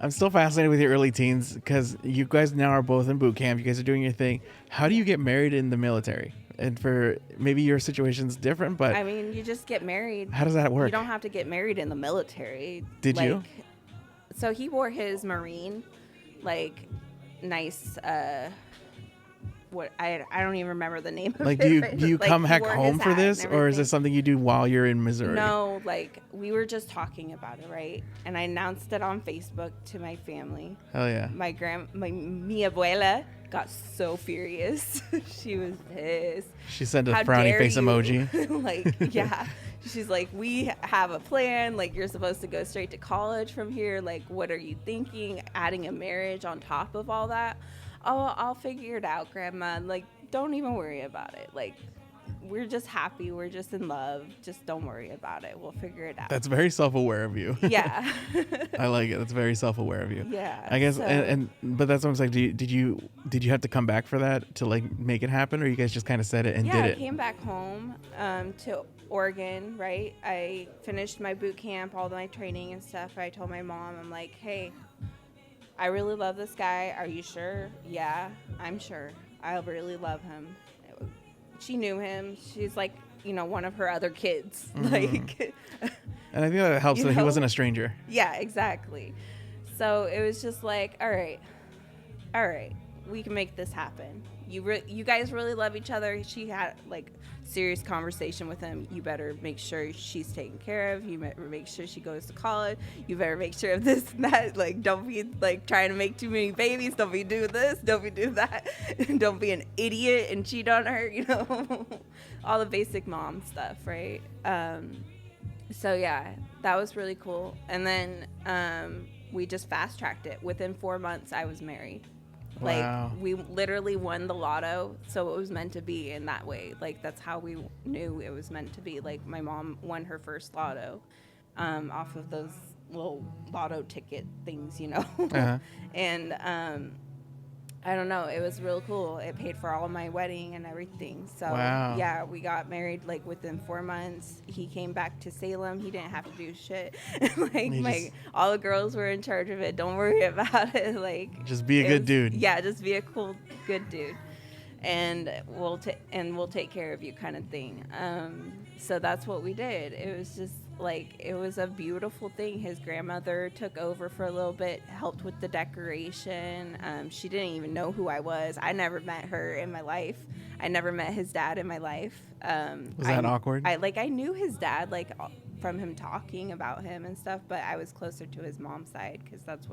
I'm still fascinated with your early teens because you guys now are both in boot camp. You guys are doing your thing. How do you get married in the military? And for maybe your situation's different, but I mean, you just get married. how does that work? You don't have to get married in the military. Did you? So he wore his Marine, like, nice, what I don't even remember the name of Like, it. do you Like, come he back wore home his for hat this, and or is everything. this something you do while you're in Missouri? No, like, we were just talking about it, right? And I announced it on Facebook to my family. Hell yeah. My mi abuela got so furious. She was pissed. She sent a How frowny dare face you? emoji. Like, yeah. She's like, we have a plan. Like, you're supposed to go straight to college from here. Like, what are you thinking? Adding a marriage on top of all that? Oh, I'll figure it out, Grandma. Like, don't even worry about it. Like, we're just happy. We're just in love. Just don't worry about it. We'll figure it out. That's very self-aware of you. Yeah. I like it. That's very self-aware of you. Yeah. I guess, so- but that's what I'm saying. Did you have to come back for that to like make it happen, or you guys just kind of said it and yeah, did I it? came back home to Oregon, right? I finished my boot camp, all my training and stuff. I told my mom, I'm like, hey, I really love this guy. Are you sure? Yeah, I'm sure. I really love him. She knew him. She's like, one of her other kids. Like, and I think that helps that he wasn't a stranger. Yeah, exactly. So it was just like, all right, we can make this happen. You guys really love each other. She had like serious conversation with him. You better make sure she's taken care of. You better make sure she goes to college. You better make sure of this and that. Like, don't be like trying to make too many babies. Don't be doing this. Don't be doing that. Don't be an idiot and cheat on her. All the basic mom stuff, right? So yeah, that was really cool. And then we just fast tracked it. Within 4 months, I was married. Like, wow. We literally won the lotto, so it was meant to be in that way. Like, that's how we knew it was meant to be. Like, my mom won her first lotto off of those little lotto ticket things, Uh-huh. And I don't know, it was real cool. It paid for all my wedding and everything. So wow. Yeah, we got married like within 4 months. He came back to Salem. He didn't have to do shit. All the girls were in charge of it. Don't worry about it. Like, just be a good dude. Yeah, just be a cool, good dude, and we'll take care of you, kind of thing. So that's what we did. It was just like, it was a beautiful thing. His grandmother took over for a little bit, helped with the decoration. She didn't even know who I was. I never met her in my life. I never met his dad in my life. Was that awkward? I knew his dad, like, from him talking about him and stuff, but I was closer to his mom's side because that's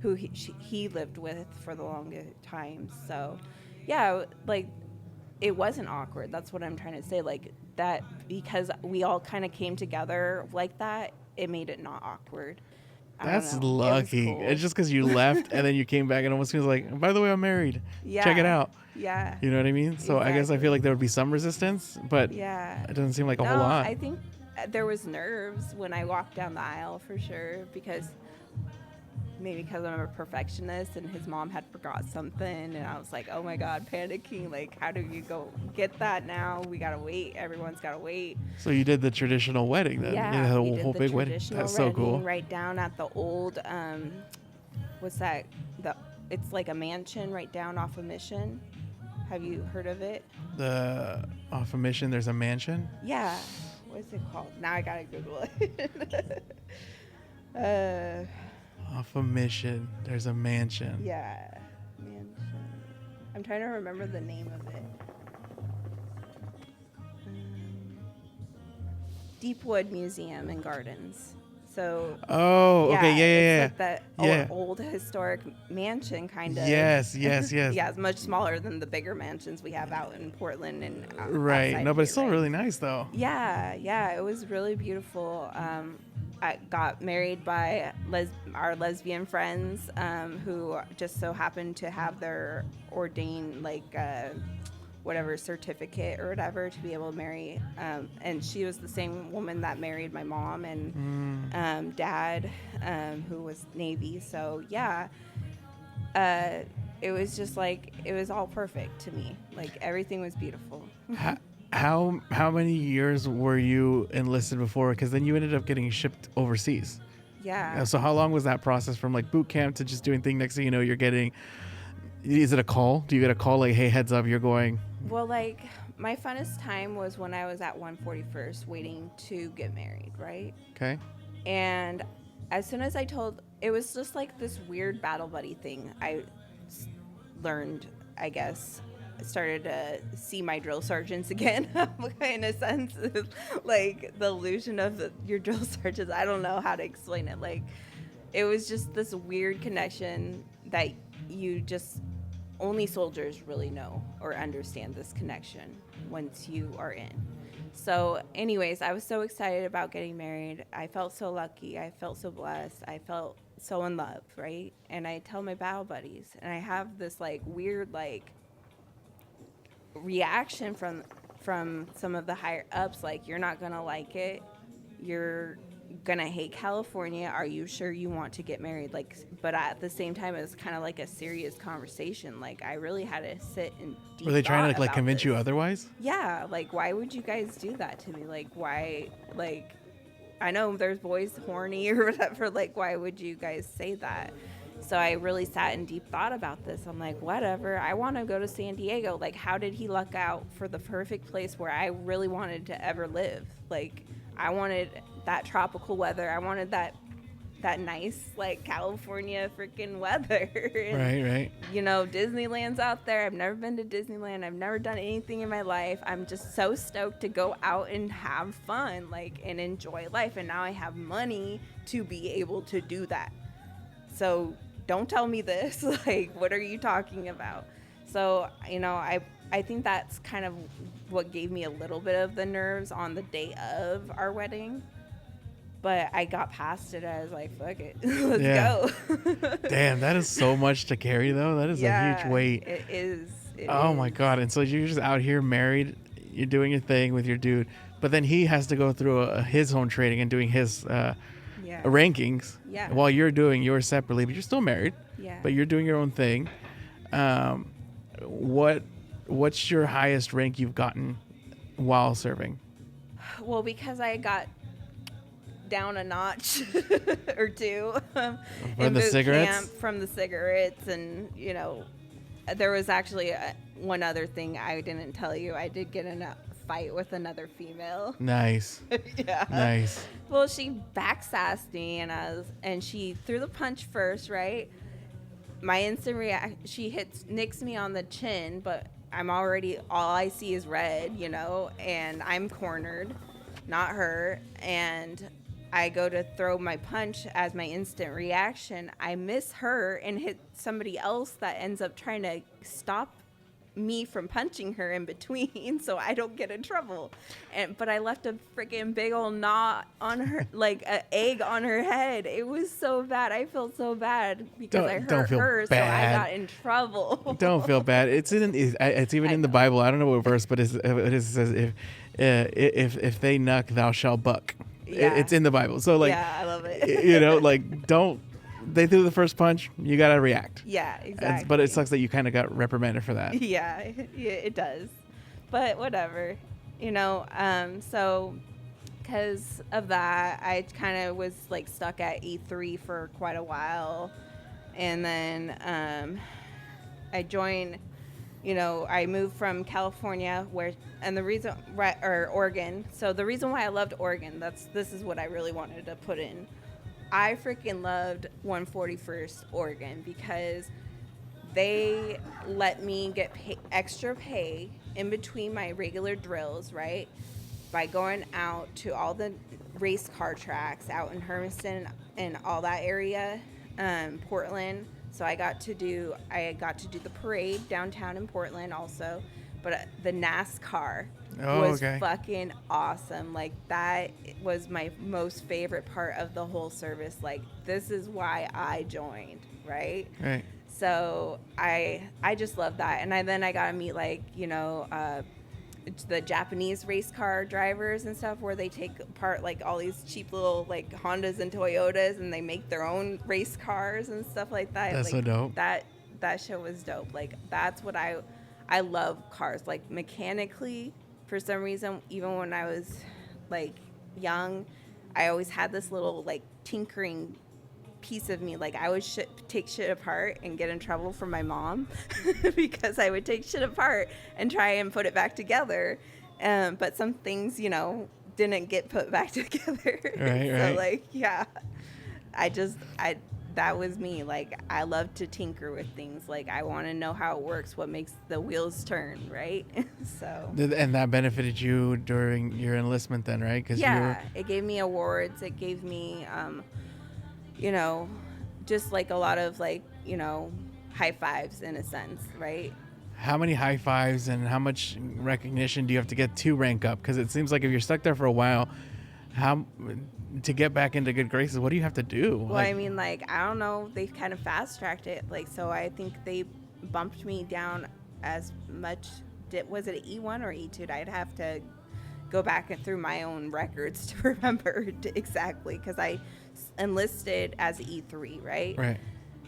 who he lived with for the longest time. So yeah, like, it wasn't awkward. That's what I'm trying to say. Like, that, because we all kind of came together like that, it made it not awkward. That's lucky. It's just because you left and then you came back and almost feels like, by the way, I'm married. Yeah. Check it out. Yeah. You know what I mean? So exactly. I guess I feel like there would be some resistance, but yeah, it doesn't seem like a whole lot. I think there was nerves when I walked down the aisle, for sure, because I'm a perfectionist and his mom had forgot something, and I was like, oh my God, panicking. Like, how do you go get that now? We gotta wait. Everyone's gotta wait. So you did the traditional wedding then? Yeah, we did the whole big wedding. That's so cool. Right down at the old, what's that? It's like a mansion right down off of Mission. Have you heard of it? Off of Mission, there's a mansion? Yeah. What is it called? Now I gotta Google it. Off of Mission, there's a mansion. Yeah, mansion. I'm trying to remember the name of it. Deepwood Museum and Gardens. So. Oh, okay, yeah. It's like that old historic mansion, kind of. Yes. Yeah, it's much smaller than the bigger mansions we have out in Portland and. Right. No, but it's still really nice, though. Yeah. It was really beautiful. I got married by our lesbian friends, who just so happened to have their ordained, whatever certificate or whatever to be able to marry. And she was the same woman that married my mom and dad, who was Navy. So yeah, it was just like, it was all perfect to me. Like, everything was beautiful. How many years were you enlisted before? Because then you ended up getting shipped overseas. Yeah. So how long was that process from like boot camp to just doing things? Next thing you know, you're getting. Is it a call? Do you get a call like, hey, heads up, you're going? Well, like, my funnest time was when I was at 141st waiting to get married, right? Okay. And as soon as it was just like this weird battle buddy thing I learned, I guess. Started to see my drill sergeants again, in a sense, like the illusion of your drill sergeants. I don't know how to explain it. Like, it was just this weird connection that only soldiers really know or understand this connection once you are in. So anyways, I was so excited about getting married. I felt so lucky. I felt so blessed. I felt so in love, right? And I tell my battle buddies, and I have this like weird reaction from some of the higher ups, like, you're not gonna like it, you're gonna hate California, are you sure you want to get married? Like, but at the same time, it was kind of like a serious conversation. Like, I really had to sit and were they trying to like convince you otherwise? Yeah, like, why would you guys do that to me? Like, why? Like, I know there's boys horny or whatever, like, why would you guys say that? So I really sat in deep thought about this. I'm like, whatever, I want to go to San Diego. Like, how did he luck out for the perfect place where I really wanted to ever live? Like, I wanted that tropical weather. I wanted that nice, like, California freaking weather. And, Right. you know, Disneyland's out there. I've never been to Disneyland. I've never done anything in my life. I'm just so stoked to go out and have fun, like, and enjoy life. And now I have money to be able to do that. So don't tell me this. Like, what are you talking about? So, you know, I think that's kind of what gave me a little bit of the nerves on the day of our wedding. But I got past it. I was like, fuck it. Let's go. Damn, that is so much to carry, though. That is a huge weight. It is. Oh, my God. And so you're just out here married. You're doing your thing with your dude. But then he has to go through his own training and doing his rankings while you're doing yours separately. But you're still married. Yeah. But you're doing your own thing. What's your highest rank you've gotten while serving? Well, because I got down a notch or two From in the boot cigarettes? camp from the cigarettes, and you know, there was actually one other thing I didn't tell you. I did get in a fight with another female. Nice. Yeah. Nice. Well, she backsassed me, and she threw the punch first, right? My instant reaction, she nicks me on the chin, but I'm already, all I see is red, you know, and I'm cornered, not her. And I go to throw my punch as my instant reaction. I miss her and hit somebody else that ends up trying to stop me from punching her in between so I don't get in trouble. But I left a freaking big old knot on her, like an egg on her head. It was so bad. I felt so bad because I hurt her, so I got in trouble. Don't feel bad. It's even in the Bible. I don't know what verse, but it says if they nuck, thou shalt buck. Yeah. It's in the Bible. So like, yeah, I love it. You know, like don't. They threw the first punch. You gotta react. Yeah, exactly. But it sucks that you kind of got reprimanded for that. Yeah, it does. But whatever, you know. So because of that, I kind of was like stuck at E3 for quite a while, and then I joined. You know, I moved from California, Oregon. So the reason why I loved Oregon, this is what I really wanted to put in. I freaking loved 141st Oregon because they let me get extra pay in between my regular drills, right? By going out to all the race car tracks out in Hermiston and all that area, Portland. So I got to do the parade downtown in Portland also, but the NASCAR was fucking awesome. Like, that was my most favorite part of the whole service. Like, this is why I joined, right? Right. So I just love that. And then I got to meet, like, you know, the Japanese race car drivers and stuff, where they take apart like all these cheap little like Hondas and Toyotas and they make their own race cars and stuff like that. That's like, so dope. That show was dope. Like, that's what I love cars, like mechanically. For some reason, even when I was like young, I always had this little like tinkering piece of me. Like, I would take shit apart and get in trouble from my mom because I would take shit apart and try and put it back together. But some things, you know, didn't get put back together. Right, so right. like, yeah, that was me. Like, I love to tinker with things. Like, I want to know how it works, what makes the wheels turn, right? So. And that benefited you during your enlistment then, right? It gave me awards. It gave me, you know, just like a lot of like, you know, high fives in a sense, right? How many high fives and how much recognition do you have to get to rank up? Because it seems like if you're stuck there for a while, to get back into good graces, what do you have to do? Well, I mean, like, I don't know. They kind of fast-tracked it. Like, so I think they bumped me down as much. Was it an E1 or E2? I'd have to go back through my own records to remember exactly, because I enlisted as E3, right? Right.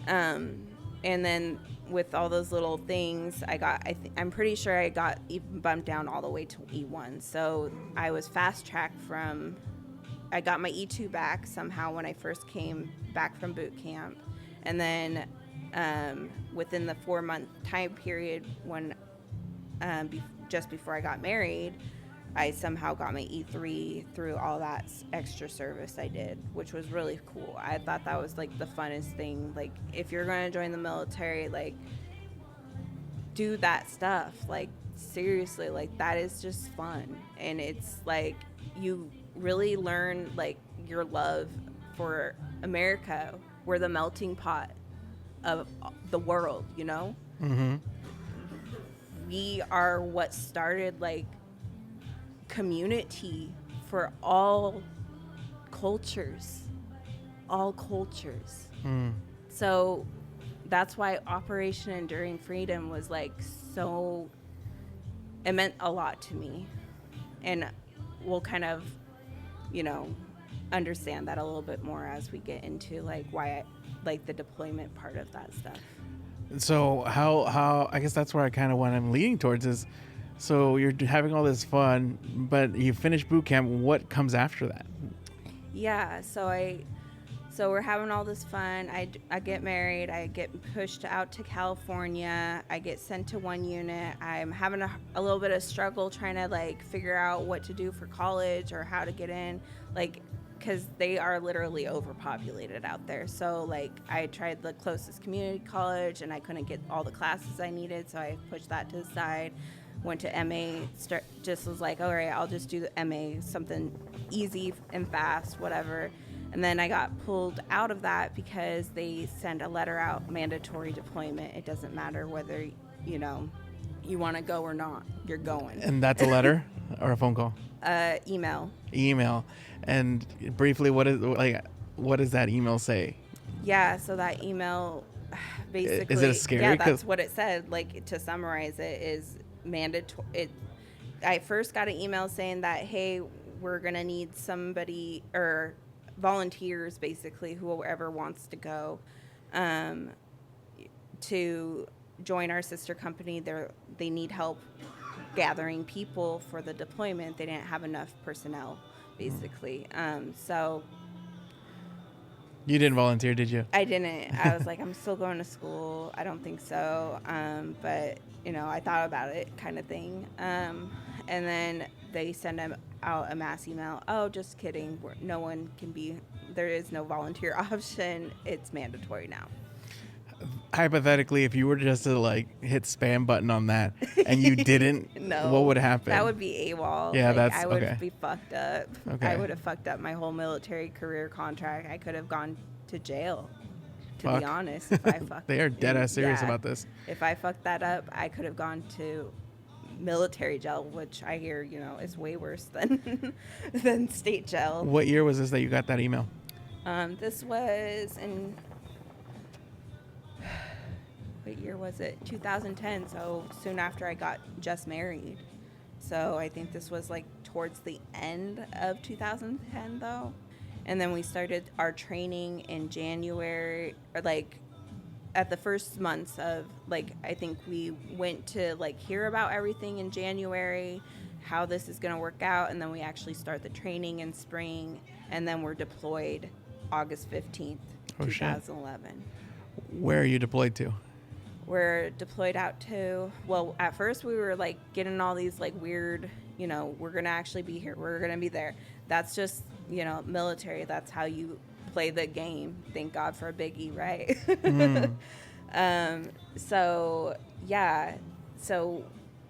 And then with all those little things, I'm pretty sure I got bumped down all the way to E1. So I was fast-tracked I got my E2 back somehow when I first came back from boot camp. And then within the 4-month time period when just before I got married, I somehow got my E3 through all that extra service I did, which was really cool. I thought that was like the funnest thing. Like, if you're going to join the military, like, do that stuff. Like, seriously, like, that is just fun. And it's like you really learn like your love for America. We're the melting pot of the world, you know? Mm-hmm. We are what started like community for all cultures. So that's why Operation Enduring Freedom was like so, it meant a lot to me. And we'll kind of, you know, understand that a little bit more as we get into like why I like the deployment part of that stuff. So how I guess that's where I kind of what I'm leaning towards is, so you're having all this fun, but you finish boot camp. What comes after that? Yeah, so we're having all this fun. I get married. I get pushed out to California. I get sent to one unit. I'm having a little bit of struggle trying to like figure out what to do for college or how to get in, like, because they are literally overpopulated out there. So like I tried the closest community college and I couldn't get all the classes I needed, so I pushed that to the side. Went to MA, just was like, all right, I'll just do the MA, something easy and fast, whatever. And then I got pulled out of that because they send a letter out, mandatory deployment. It doesn't matter whether, you know, you want to go or not, you're going. And that's a letter or a phone call? Email. Email. And briefly, what does that email say? Yeah, so that email basically, is it a scary? Yeah, that's what it said. Like, to summarize it, is mandatory. I first got an email saying that, hey, we're gonna need somebody or volunteers, basically, whoever wants to go, to join our sister company. They need help gathering people for the deployment. They didn't have enough personnel, basically. So you didn't volunteer, did you? I didn't. I was like, I'm still going to school. I don't think so. But, you know, I thought about it, kind of thing. And then they send out a mass email. Oh, just kidding. No one can be. There is no volunteer option. It's mandatory now. Hypothetically, if you were just to like hit spam button on that and you didn't, No, what would happen? That would be AWOL. Yeah, like, I would okay. be fucked up. Okay. I would have fucked up my whole military career contract. I could have gone to jail, to Fuck. be honest. If I fucked, They are dead ass serious about this. If I fucked that up, I could have gone to military jail, which I hear, you know, is way worse than than state jail. What year was this that you got that email? This was in, what year was it? 2010. So soon after I got just married. So I think this was like towards the end of 2010 though. And then we started our training in January, or like at the first months of, like, I think we went to like hear about everything in January, how this is going to work out. And then we actually start the training in spring. And then we're deployed August 15th, 2011. Shit. Where are you deployed to? We're deployed out to, well, at first we were like getting all these like weird, you know, we're going to actually be here. We're going to be there. That's just, you know, military. That's how you play the game. Thank God for a biggie, right? So, yeah. So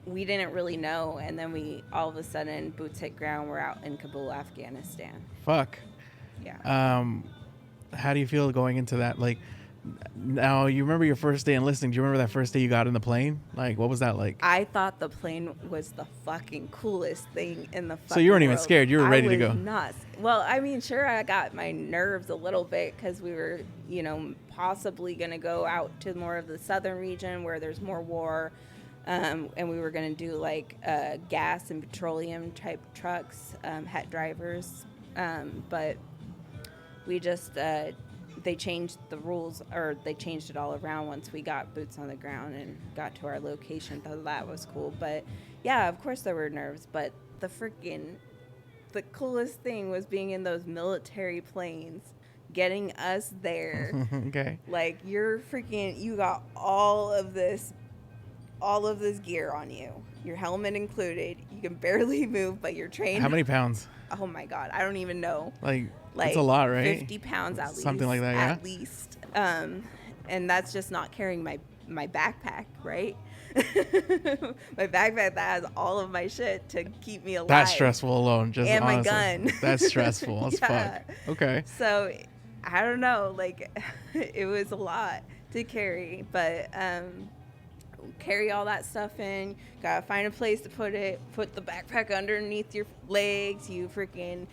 we didn't really know. And then we, all of a sudden, boots hit ground. We're out in Kabul, Afghanistan. Fuck. Yeah. How do you feel going into that? Like, now, you remember your first day enlisting. Do you remember that first day you got in the plane? Like, what was that like? I thought the plane was the fucking coolest thing in the fucking So you weren't even world. scared. You were ready to go. Not. Well, I mean, sure, I got my nerves a little bit because we were, you know, possibly going to go out to more of the southern region where there's more war. And we were going to do like gas and petroleum type trucks, het drivers. But we just... they changed the rules, or they changed it all around once we got boots on the ground and got to our location. So that was cool. But yeah, of course there were nerves, but the coolest thing was being in those military planes, getting us there. Okay. Like, you got all of this gear on you, your helmet included. You can barely move, but you're trained. How many pounds? Oh my God, I don't even know. Like it's a lot, right? 50 pounds at least. Something like that, yeah. At least. And that's just not carrying my backpack, right? My backpack that has all of my shit to keep me alive. That's stressful alone, just and honestly. my gun. That's stressful as fuck. Okay. So I don't know, like it was a lot to carry, but carry all that stuff in. Gotta find a place to put it. Put the backpack underneath your legs. You freaking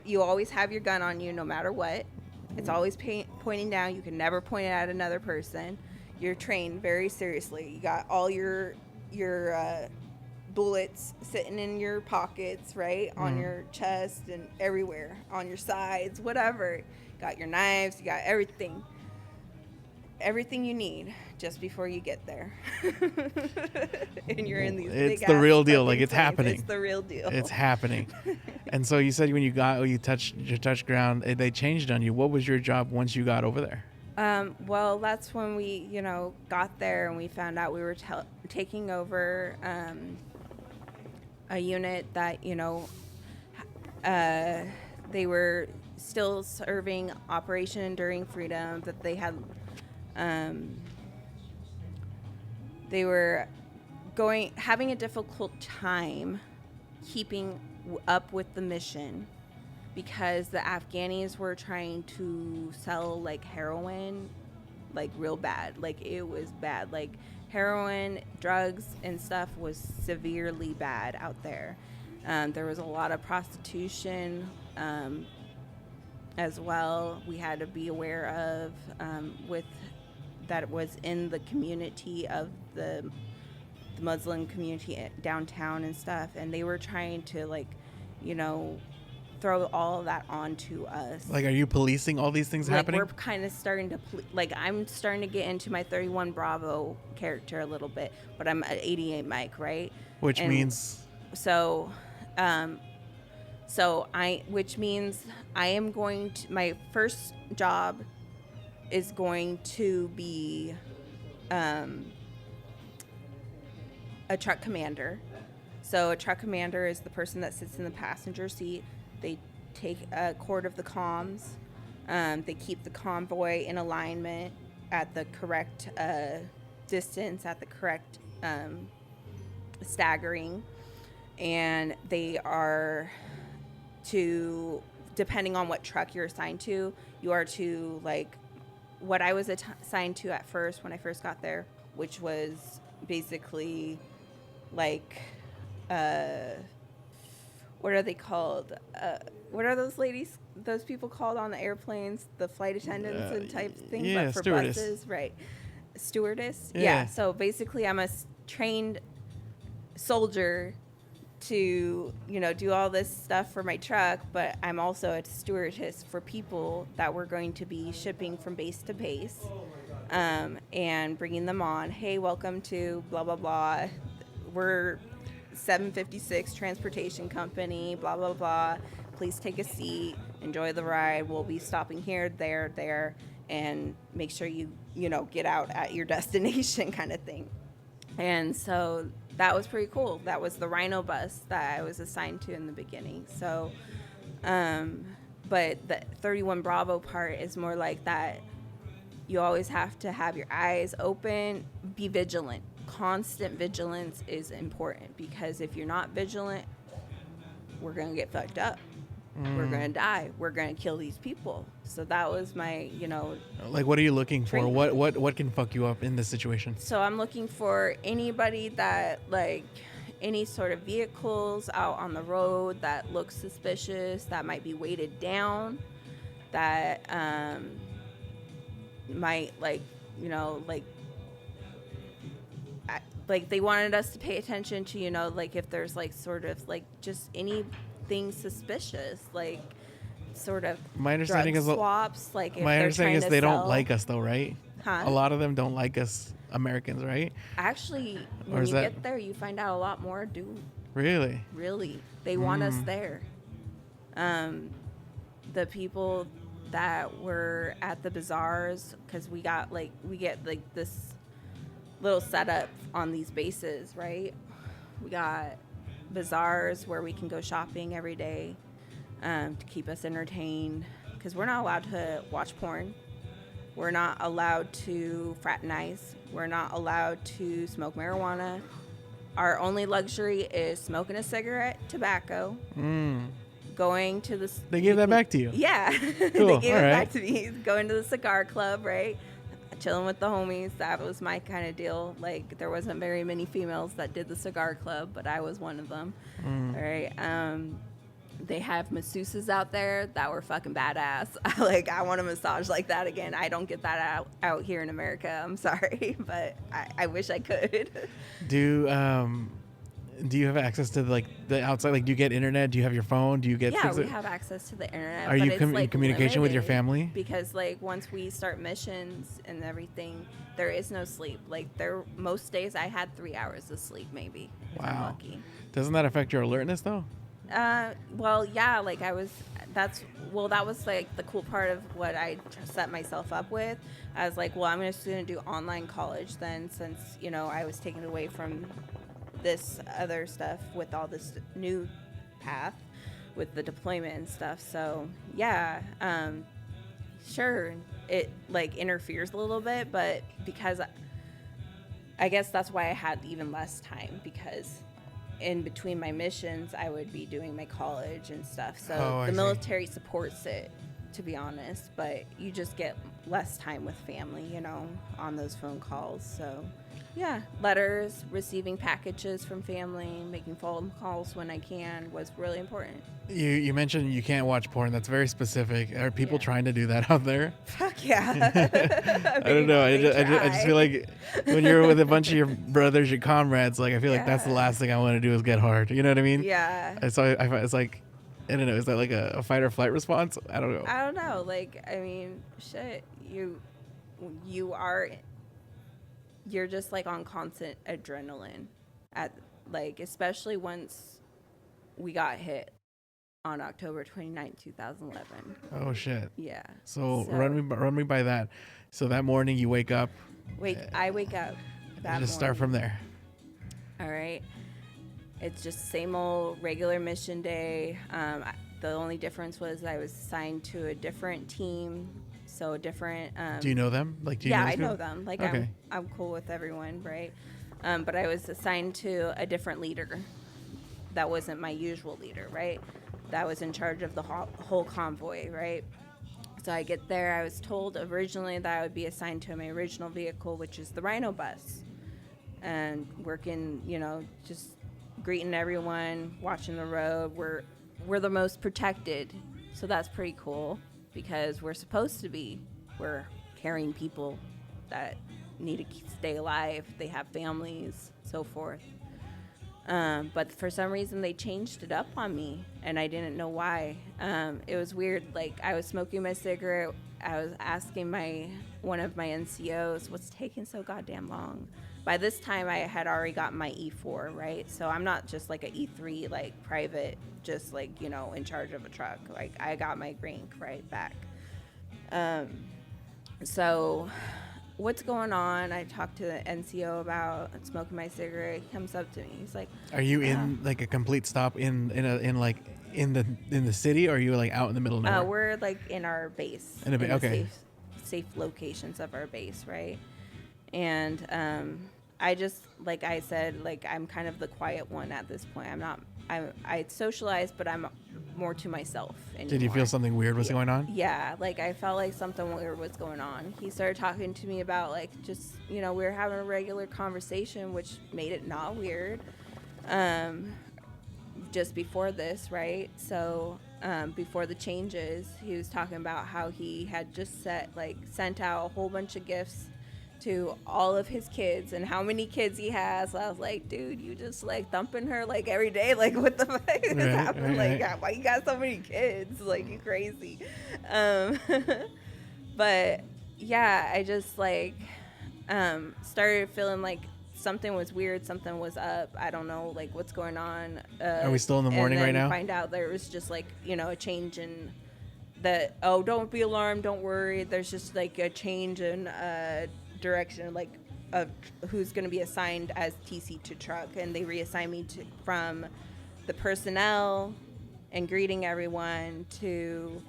you always have your gun on you no matter what. It's always pointing down. You can never point it at another person. You're trained very seriously. You got all your bullets sitting in your pockets, right? On your chest and everywhere. On your sides, whatever. Got your knives. You got everything. Everything you need just before you get there. And you're in these it's the real deal. Like, it's happening. It's the real deal. It's happening. And so you said when you touched ground, they changed on you. What was your job once you got over there? Well, that's when we, got there and we found out we were taking over a unit that, they were still serving Operation Enduring Freedom, that they had, they were having a difficult time keeping up with the mission, because the Afghanis were trying to sell like heroin, like real bad. Like, it was bad. Like, heroin, drugs, and stuff was severely bad out there. There was a lot of prostitution as well. We had to be aware of with that it was in the community of the Muslim community downtown and stuff, and they were trying to throw all of that onto us. Like, are you policing all these things happening? We're kind of starting to I'm starting to get into my 31 Bravo character a little bit, but I'm at 88 Mike, right? Which means I am going to, my first job is going to be a truck commander. So a truck commander is the person that sits in the passenger seat. They take a cord of the comms. They keep the convoy in alignment at the correct distance, at the correct staggering. And they are to, depending on what truck you're assigned to, you are to, what I was assigned to at first when I first got there, which was basically what are they called? What are those people called on the airplanes? The flight attendants and type thing, yeah, but for stewardess. buses, right? Stewardess? Yeah. So basically I'm a trained soldier to, do all this stuff for my truck, but I'm also a stewardess for people that we're going to be shipping from base to base, and bringing them on. Hey, welcome to blah, blah, blah. We're 756 Transportation Company, blah, blah, blah. Please take a seat, enjoy the ride. We'll be stopping here, there, and make sure you get out at your destination kind of thing. And so that was pretty cool. That was the Rhino bus that I was assigned to in the beginning. So, but the 31 Bravo part is more like that. You always have to have your eyes open, be vigilant. Constant vigilance is important, because if you're not vigilant, we're going to get fucked up. We're going to die. We're going to kill these people. So that was my, what are you looking for? training. What can fuck you up in this situation? So I'm looking for anybody that, any sort of vehicles out on the road that looks suspicious, that might be weighted down, that might, they wanted us to pay attention to, if there's, just anything suspicious, sort of my understanding drug is swaps, if my understanding is they don't sell. like us though, right? Huh? A lot of them don't like us Americans, right? Actually, when you get there, you find out a lot more do. Really? Really. They want us there. The people that were at the bazaars, because we get like this little setup on these bases, right? We got bazaars where we can go shopping every day to keep us entertained, because we're not allowed to watch porn. We're not allowed to fraternize. We're not allowed to smoke marijuana. Our only luxury is smoking a cigarette, tobacco, going to the... They gave that back to you? Yeah. Cool. They gave All it right. back to me. Going to the cigar club, right? Chilling with the homies. That was my kind of deal. Like, there wasn't very many females that did the cigar club, but I was one of them. All right. They have masseuses out there that were fucking badass. Like, I want a massage like that again. I don't get that out here in America. I'm sorry, but I wish I could. Do you have access to like the outside? Like, do you get internet? Do you have your phone? Do you get? Yeah, we have access to the internet. Are you it's, in communication with your family? Because like once we start missions and everything, there is no sleep. Like most days I had 3 hours of sleep, maybe. If I'm lucky. Doesn't that affect your alertness though? Well, yeah, like that was like the cool part of what I set myself up with. I was like, well, I'm just going to do online college then, since, you know, I was taken away from this other stuff with all this new path with the deployment and stuff. So yeah, sure, it like interferes a little bit, but because I guess that's why I had even less time, because in between my missions, I would be doing my college and stuff. So the military supports it, to be honest, but you just get less time with family, you know, on those phone calls. So yeah, letters, receiving packages from family, making phone calls when I can was really important. You mentioned you can't watch porn. That's very specific. Are people trying to do that out there? Fuck yeah. I don't know. I just feel like when you're with a bunch of your brothers, your comrades, like I feel like that's the last thing I want to do is get hard. You know what I mean? Yeah. And so I find it's like, I don't know. Is that like a fight or flight response? I don't know. I don't know. Like, I mean, shit. You're just like on constant adrenaline especially once we got hit on October 29, 2011. Oh shit. Yeah. So run me by that. So that morning you wake up. I wake up that Just start from there. All right. It's just same old regular mission day. The only difference was I was assigned to a different team. So a different. Do you know them? Like, do you know I people? know them. Like, okay. I'm cool with everyone, right? But I was assigned to a different leader. That wasn't my usual leader, right? That was in charge of the whole convoy, right? So I get there. I was told originally that I would be assigned to my original vehicle, which is the Rhino bus, and working, you know, just greeting everyone, watching the road. We're the most protected, so that's pretty cool. Because we're supposed to be. We're carrying people that need to stay alive. They have families, so forth. But for some reason, they changed it up on me, and I didn't know why. It was weird. Like, I was smoking my cigarette. I was asking one of my NCOs, what's taking so goddamn long? By this time, I had already gotten my E4, right? So I'm not just like an E3, like private, just like, you know, in charge of a truck. Like, I got my rank right back. So what's going on? I talked to the NCO about smoking my cigarette. He comes up to me. He's like, "Are you in like a complete stop in the city, or are you like out in the middle of nowhere?" We're like in our base. In a base, okay. Safe locations of our base, right? And I just, like I said, like I'm kind of the quiet one at this point. I socialize, but I'm more to myself anymore. Did you feel something weird was going on? Yeah, like I felt like something weird was going on. He started talking to me about like just, you know, we were having a regular conversation, which made it not weird. Just before this, right? So before the changes, he was talking about how he had just sent out a whole bunch of gifts to all of his kids and how many kids he has. So I was like, dude, you just like thumping her like every day, like what the fuck is happening? Like, why you got so many kids? Like, you crazy. But yeah, I just like started feeling like something was weird, something was up. I don't know, like what's going on. Are we still in the morning right now? Find out there was just like, you know, a change in don't be alarmed, don't worry. There's just like a change in direction, like of who's going to be assigned as TC to truck, and they reassign me from the personnel and greeting everyone to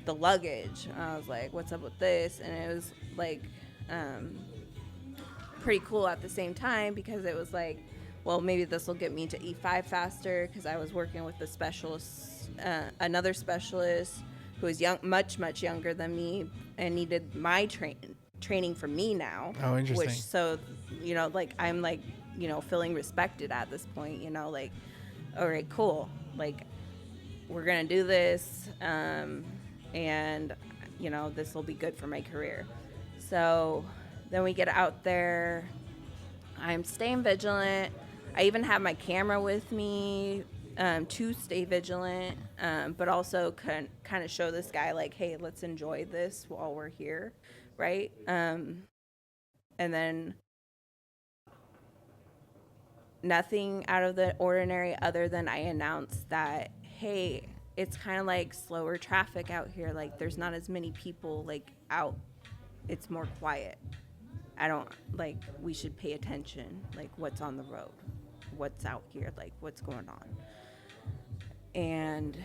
the luggage. And I was like, what's up with this? And it was like pretty cool at the same time, because it was like, well, maybe this will get me to E5 faster, because I was working with a specialist, another specialist who was much younger than me, and needed my training from me now. Oh, interesting. Which, so, like, I'm like, feeling respected at this point, like, all right, cool. Like, we're going to do this, and, this will be good for my career. So then we get out there. I'm staying vigilant. I even have my camera with me to stay vigilant, but also kind of show this guy, like, hey, let's enjoy this while we're here, right? And then nothing out of the ordinary other than I announced that, hey, it's kind of like slower traffic out here. Like, there's not as many people, like, out. It's more quiet. We should pay attention, like, what's on the road, what's out here, like, what's going on. And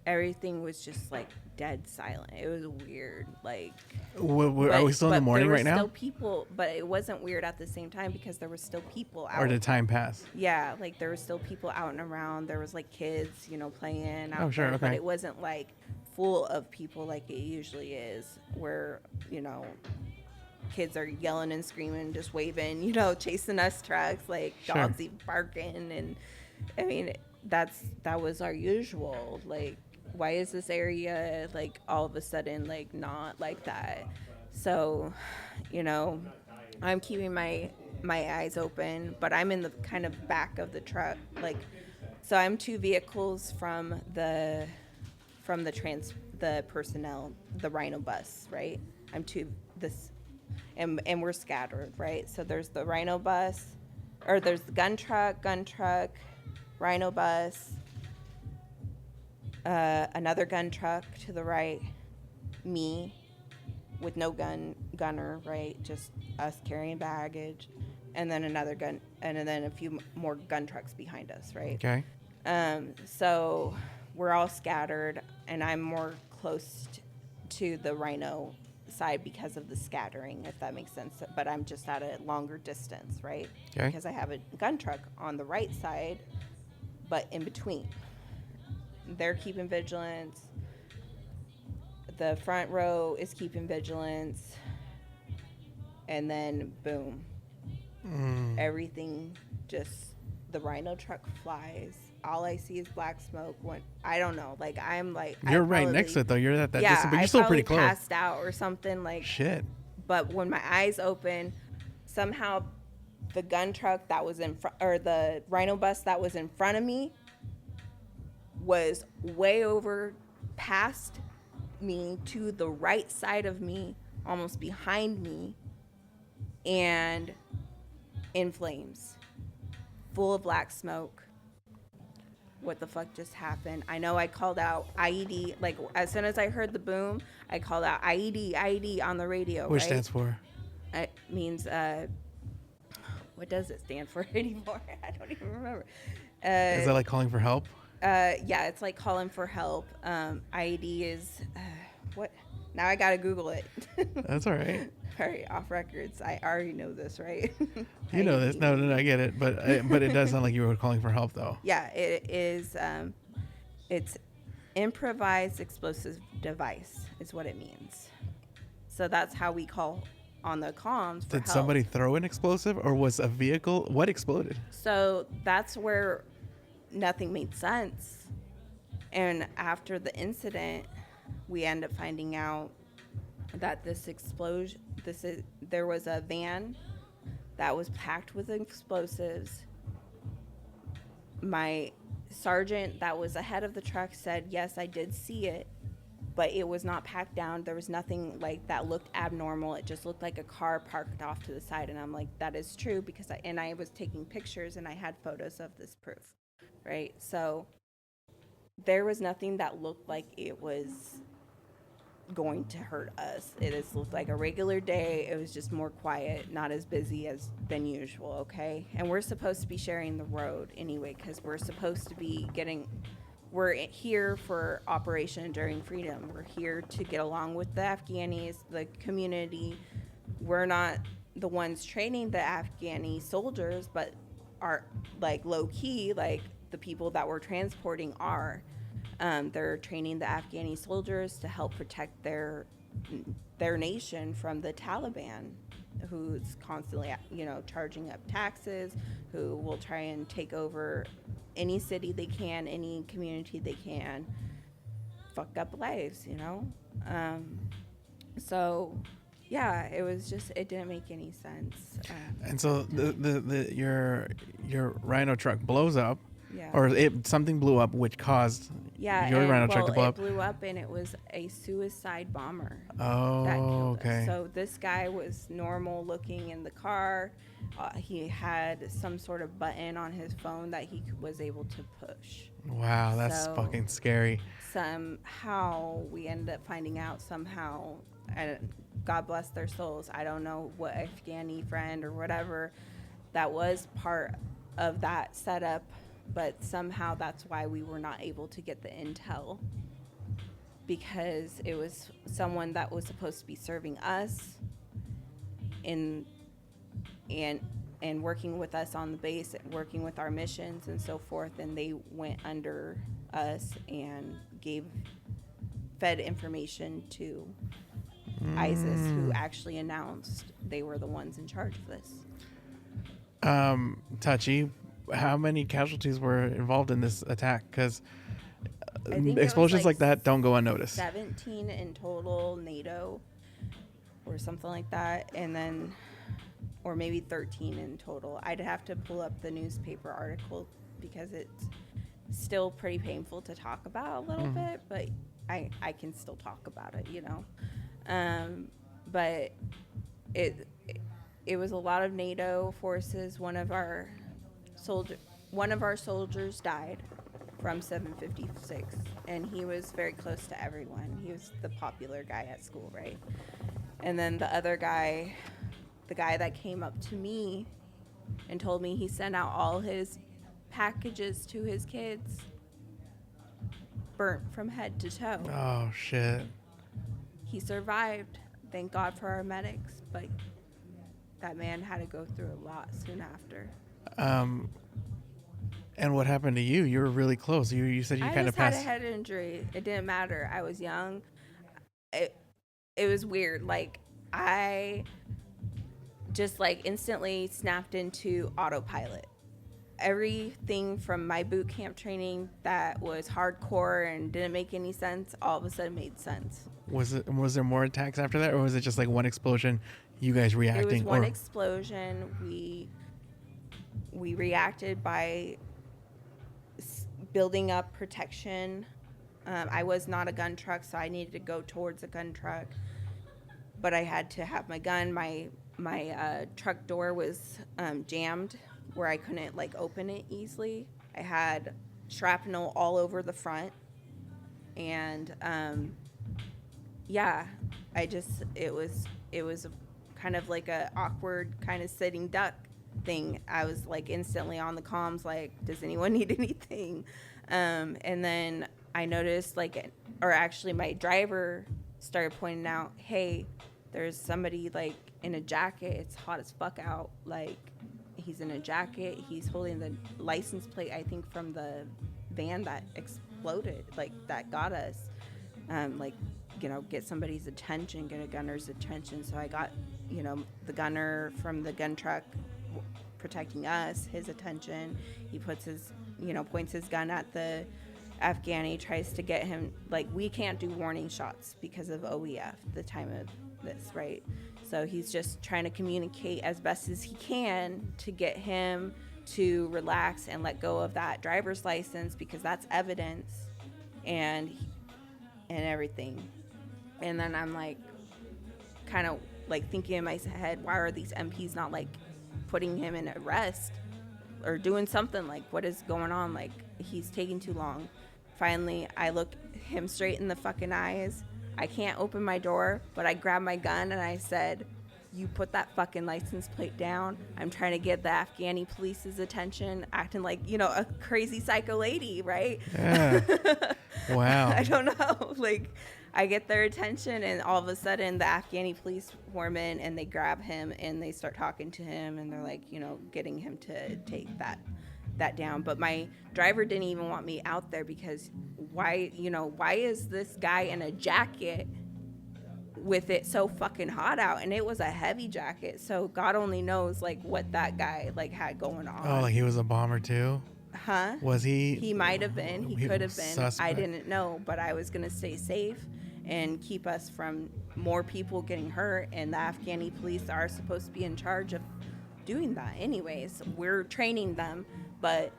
everything was just, like, dead silent. It was weird, like. Are we still in the morning right now? There were still people, but it wasn't weird at the same time, because there were still people out. Or did time pass? Yeah, like, there were still people out and around. There was, like, kids, playing out Oh, sure, there, okay. but it wasn't, like, full of people like it usually is, where, kids are yelling and screaming, just waving, chasing us trucks, like, dogs even barking. And I mean, that was our usual. Like, why is this area, like, all of a sudden, like, not like that? So, I'm keeping my eyes open, but I'm in the kind of back of the truck, like, so I'm 2 vehicles from the personnel, the Rhino bus, right? And we're scattered, right? So there's the Rhino bus, or there's the gun truck, Rhino bus, another gun truck to the right, me with no gunner, right? Just us carrying baggage, and then another gun, and then a few more gun trucks behind us, right? Okay. So we're all scattered, and I'm more close to the Rhino side because of the scattering, if that makes sense. But I'm just at a longer distance, right? Okay. Because I have a gun truck on the right side, but in between. They're keeping vigilance. The front row is keeping vigilance. And then, boom. Everything just, the Rhino truck flies. All I see is black smoke. I don't know. Like, I'm like, you're right next to it though. You're at that distance, but you're still pretty close. Passed out or something, like. Shit. But when my eyes open, somehow the gun truck that was in front, or the Rhino bus that was in front of me, was way over past me to the right side of me, almost behind me, and in flames, full of black smoke. What the fuck just happened? I know I called out IED, like, as soon as I heard the boom, I called out IED on the radio. Which right? stands for? It means, what does it stand for anymore? I don't even remember. Is that like calling for help? Yeah, it's like calling for help. IED is, what? Now I gotta Google it. That's all right. All right, off records. I already know this, right? You know this. No, I get it. But it does sound like you were calling for help, though. Yeah, it is. It's improvised explosive device is what it means. So that's how we call on the comms for help. Did somebody throw an explosive, or was a vehicle? What exploded? So that's where nothing made sense. And after the incident, we end up finding out that this explosion, there was a van that was packed with explosives. My sergeant that was ahead of the truck said, yes, I did see it, but it was not packed down. There was nothing like that looked abnormal. It just looked like a car parked off to the side. And I'm like, that is true, because I was taking pictures and I had photos of this proof, right? So there was nothing that looked like it was going to hurt us. It is looked like a regular day. It was just more quiet, not as busy as than usual, okay? And we're supposed to be sharing the road anyway, because we're supposed to be we're here for Operation Enduring Freedom. We're here to get along with the Afghanis, the community. We're not the ones training the Afghani soldiers, but are like low key, like the people that we're transporting are. They're training the Afghani soldiers to help protect their nation from the Taliban, who's constantly, charging up taxes, who will try and take over any city they can, any community they can, fuck up lives, So, yeah, it was just, it didn't make any sense. And so your Rhino truck blows up. Yeah. Or something blew up, which caused your Rhino truck to blow up. It blew up, and it was a suicide bomber. Oh, that killed okay. us. So this guy was normal looking in the car. He had some sort of button on his phone that he was able to push. Wow, that's fucking scary. Somehow we ended up finding out and God bless their souls. I don't know what Afghani friend or whatever that was part of that setup. But somehow that's why we were not able to get the intel, because it was someone that was supposed to be serving us and working with us on the base, working with our missions and so forth, and they went under us and fed information to ISIS, who actually announced they were the ones in charge of this. Touchy. How many casualties were involved in this attack? Because explosions like that don't go unnoticed. 17 in total NATO, or something like that, and then, or maybe 13 in total. I'd have to pull up the newspaper article because it's still pretty painful to talk about a little bit, but I can still talk about it, But it was a lot of NATO forces. One of our soldiers died from 756, and he was very close to everyone. He was the popular guy at school, right? And then the other guy, the guy that came up to me and told me he sent out all his packages to his kids, burnt from head to toe. Oh, shit. He survived. Thank God for our medics, but that man had to go through a lot soon after. And what happened to you? You were really close. You said you kind of passed. I just had a head injury. It didn't matter. I was young. It was weird. Like, I just instantly snapped into autopilot. Everything from my boot camp training that was hardcore and didn't make any sense, all of a sudden made sense. Was there more attacks after that, or was it just like one explosion, you guys reacting? It was one explosion. We reacted by building up protection. I was not a gun truck, so I needed to go towards a gun truck, but I had to have my gun. My truck door was jammed where I couldn't open it easily. I had shrapnel all over the front, and it was kind of like a awkward kind of sitting duck thing. I was instantly on the comms, does anyone need anything? And then I noticed my driver started pointing out, hey, there's somebody in a jacket. It's hot as fuck out. He's in a jacket. He's holding the license plate, I think, from the van that exploded, that got us. Get somebody's attention, get a gunner's attention. So I got, the gunner from the gun truck protecting us, his attention. He puts his, points his gun at the Afghani, tries to get him, we can't do warning shots because of OEF, the time of this, right? So he's just trying to communicate as best as he can to get him to relax and let go of that driver's license, because that's evidence and everything. And then I'm kind of thinking in my head, why are these MPs not putting him in arrest or doing something? What is going on? He's taking too long. Finally, I look him straight in the fucking eyes. I can't open my door, but I grabbed my gun and I said, you put that fucking license plate down. I'm trying to get the Afghani police's attention, acting like, a crazy psycho lady, right? Yeah. Wow. I don't know. Like, I get their attention, and all of a sudden the Afghani police form in and they grab him and they start talking to him, and they're like, getting him to take that down. But my driver didn't even want me out there because why is this guy in a jacket with it so fucking hot out? And it was a heavy jacket, so God only knows like what that guy like had going on. Oh, like he was a bomber too? Huh? Was he? He might have been. He could have been. Suspect. I didn't know, but I was gonna stay safe and keep us from more people getting hurt, and the Afghani police are supposed to be in charge of doing that anyways. We're training them, but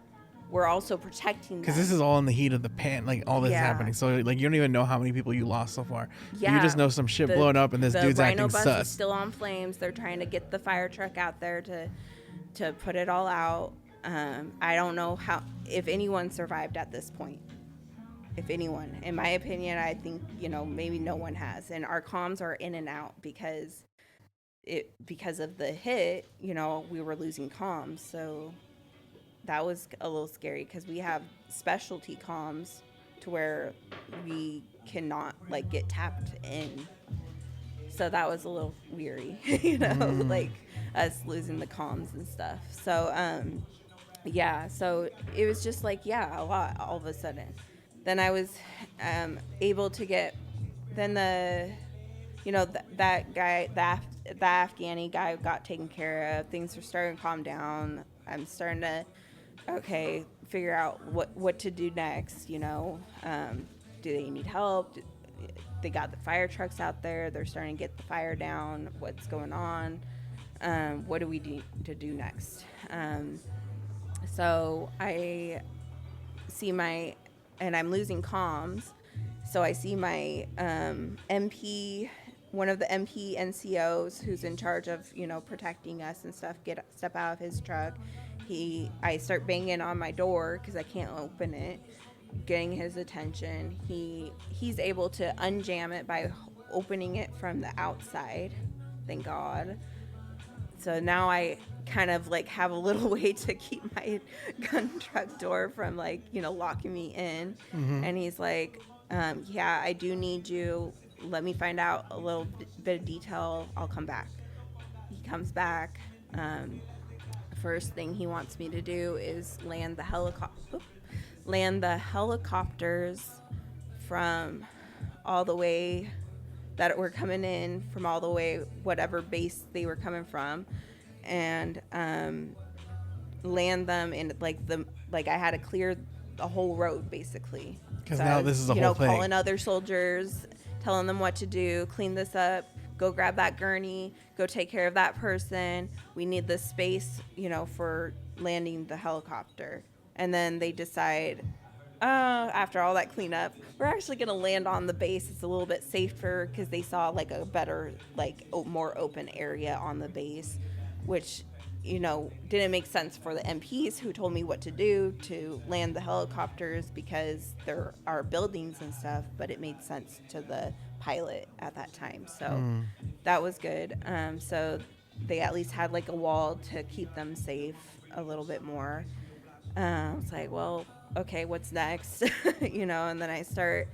we're also protecting them. Because this is all in the heat of the pan, like all this is Yeah. happening. So like you don't even know how many people you lost so far. Yeah. You just know some shit blowing up and this dude's the acting Rhino bus sus. is still on flames. They're trying to get the fire truck out there to put it all out. I don't know if anyone survived at this point. If anyone, in my opinion, I think maybe no one has. And our comms are in and out because of the hit. We were losing comms, so that was a little scary because we have specialty comms to where we cannot like get tapped in. So that was a little weary, like us losing the comms and stuff. So so it was just like a lot all of a sudden. Then I was able to get that guy, the Afghani guy got taken care of. Things were starting to calm down. I'm starting to figure out what to do next. Do they need help? They got the fire trucks out there. They're starting to get the fire down. What's going on? What do we need to do next? So I see and I'm losing comms. So I see my MP, one of the MP NCOs who's in charge of, protecting us and stuff, step out of his truck. I start banging on my door because I can't open it, getting his attention. He's able to unjam it by opening it from the outside, thank God. So now I kind of like have a little way to keep my gun truck door from locking me in. Mm-hmm. And he's like, I do need you. Let me find out a little bit of detail. I'll come back. He comes back. First thing he wants me to do is land the helicopters from all the way that were coming in from all the way whatever base they were coming from, and land them in I had to clear the whole road basically. Because now this is a whole thing. Calling other soldiers, telling them what to do, clean this up, go grab that gurney, go take care of that person. We need this space, for landing the helicopter. And then they decide, after all that cleanup, we're actually going to land on the base. It's a little bit safer because they saw a better, more open area on the base, which, didn't make sense for the MPs who told me what to do to land the helicopters because there are buildings and stuff, but it made sense to the pilot at that time. So that was good. So they at least had a wall to keep them safe a little bit more. I was like, well, okay, what's next? And then I start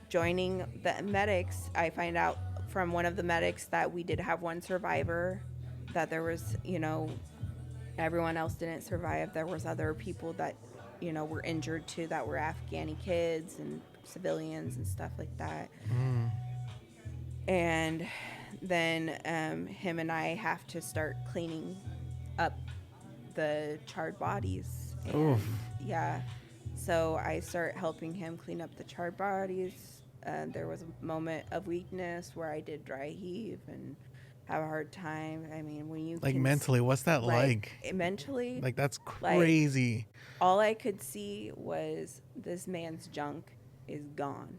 joining the medics. I find out from one of the medics that we did have one survivor, that there was, everyone else didn't survive. There was other people that, were injured too, that were Afghani kids and civilians and stuff like that. And then him and I have to start cleaning up the charred bodies. And, so I start helping him clean up the charred bodies. There was a moment of weakness where I did dry heave and have a hard time. I mean, when you mentally, what's that like? Mentally, that's crazy. All I could see was this man's junk is gone.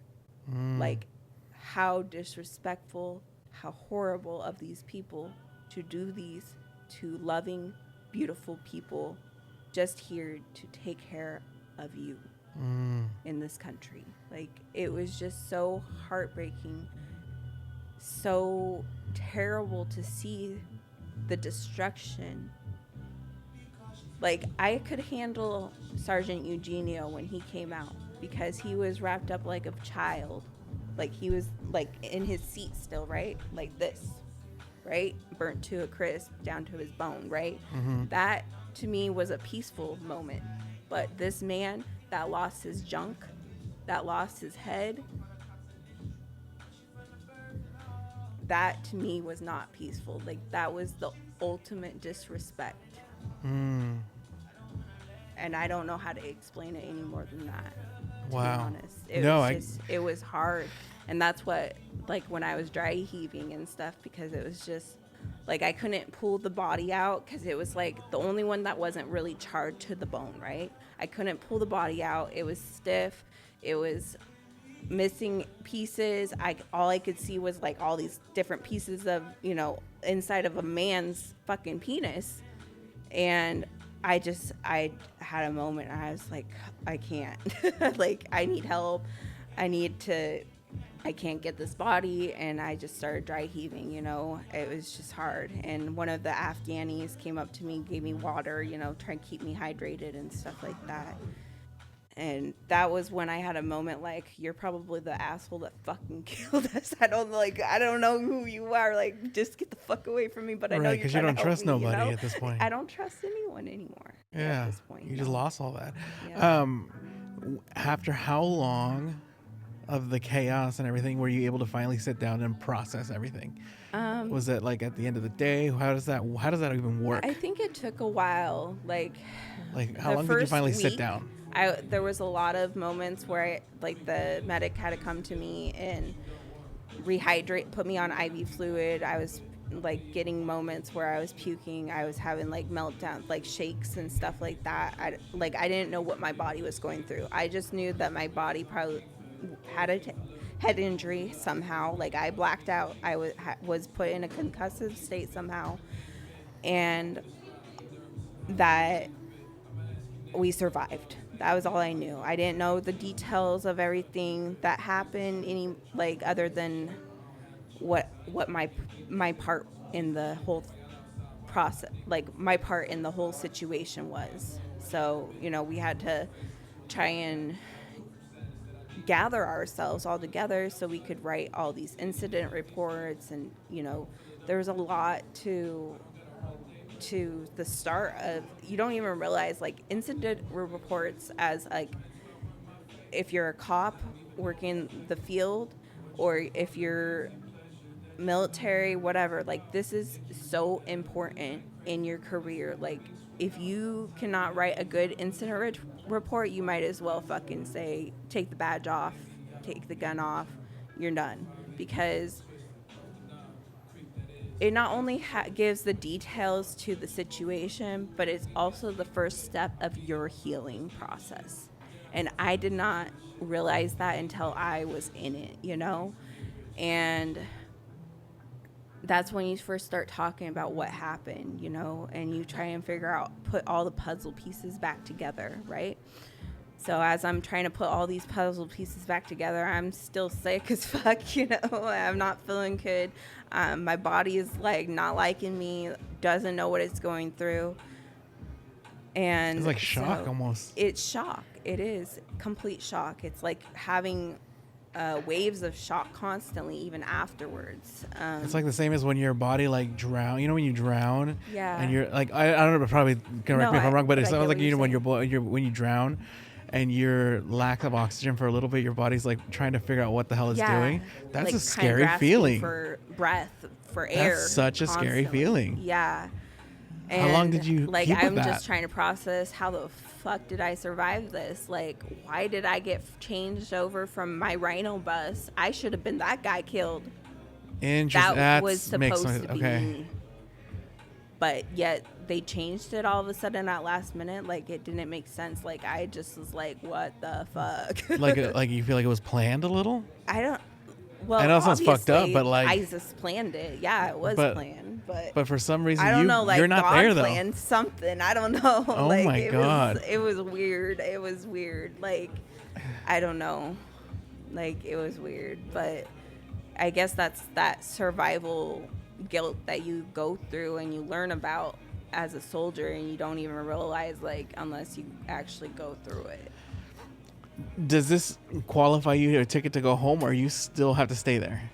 How disrespectful, how horrible of these people to do these to loving, beautiful people just here to take care of you. in this country. Like, it was just so heartbreaking, so terrible to see the destruction. Like, I could handle Sergeant Eugenio when he came out because he was wrapped up like a child. Like, he was like in his seat still, right? Like this, right? Burnt to a crisp down to his bone, right? That to me was a peaceful moment. But this man that lost his junk, that lost his head, that to me was not peaceful. Like, that was the ultimate disrespect. And I don't know how to explain it any more than that, to be honest. It was hard. And that's what, like, when I was dry heaving and stuff, because it was just, like, I couldn't pull the body out because it was, like, the only one that wasn't really charred to the bone, right? I couldn't pull the body out. It was stiff. It was missing pieces. All I could see was, like, all these different pieces of, you know, inside of a man's fucking penis. And I had a moment. I was like, I can't. Like, I need help. I can't get this body. And I just started dry heaving, you know. It was just hard. And one of the Afghanis came up to me, gave me water, you know, trying to keep me hydrated and stuff like that. And that was when I had a moment like, you're probably the asshole that fucking killed us. I don't know who you are. Like, just get the fuck away from me. But I know you're trying to help me. Because you don't trust nobody, you know? At this point. I don't trust anyone anymore. Yeah. At this point, you just lost all that. Yeah. After how long of the chaos and everything were you able to finally sit down and process everything? Was it like at the end of the day? How does that even work? I think it took a while. Like how long did you finally sit down? There was a lot of moments where the medic had to come to me and rehydrate, put me on IV fluid. I was like getting moments where I was puking. I was having like meltdowns, like shakes and stuff like that. I didn't know what my body was going through. I just knew that my body probably had a head injury somehow. Like, I blacked out. I was put in a concussive state somehow, and that we survived. That was all I knew. I didn't know the details of everything that happened, other than what my part in the whole process, like my part in the whole situation was. So, you know, we had to try and gather ourselves all together so we could write all these incident reports. And, you know, there was a lot to the start of, you don't even realize, like, incident reports, as like if you're a cop working the field or if you're military, whatever, like, this is so important in your career. Like, if you cannot write a good incident report, you might as well fucking say, take the badge off, take the gun off, you're done. Because it not only gives the details to the situation, but it's also the first step of your healing process. And I did not realize that until I was in it, you know? And that's when you first start talking about what happened, you know, and you try and figure out, put all the puzzle pieces back together, right? So as I'm trying to put all these puzzle pieces back together, I'm still sick as fuck, you know. I'm not feeling good. My body is, like, not liking me, doesn't know what it's going through. And it's like shock, almost. It's shock. It is complete shock. It's like having waves of shock constantly, even afterwards. It's like the same as when your body, like, drown. You know, when you drown, yeah, and you're like, I don't know, probably correct me if I'm wrong, but it sounds like, you know, when you drown and your lack of oxygen for a little bit, your body's like trying to figure out what the hell it's doing. That's like a scary feeling. For breath, for air. That's such a scary feeling. Yeah. And how long did you like keep with I'm that? just trying to process, how the fuck did I survive this? Like, why did I get changed over from my Rhino bus? I should have been that guy killed. Interesting. That was supposed to be okay. me. But yet they changed it all of a sudden at last minute. Like, it didn't make sense. Like, I just was like, what the fuck? like you feel like it was planned a little? I don't. Well, I know it sounds fucked up, but like I just planned it. Yeah, it was planned. But for some reason, I don't know, like you're not God there though. planned something. I don't know. Oh like, my God. It was weird. It was weird. Like, I don't know. Like, it was weird. But I guess that's that survival guilt that you go through and you learn about as a soldier, and you don't even realize, like, unless you actually go through it. Does this qualify you a ticket to go home, or you still have to stay there?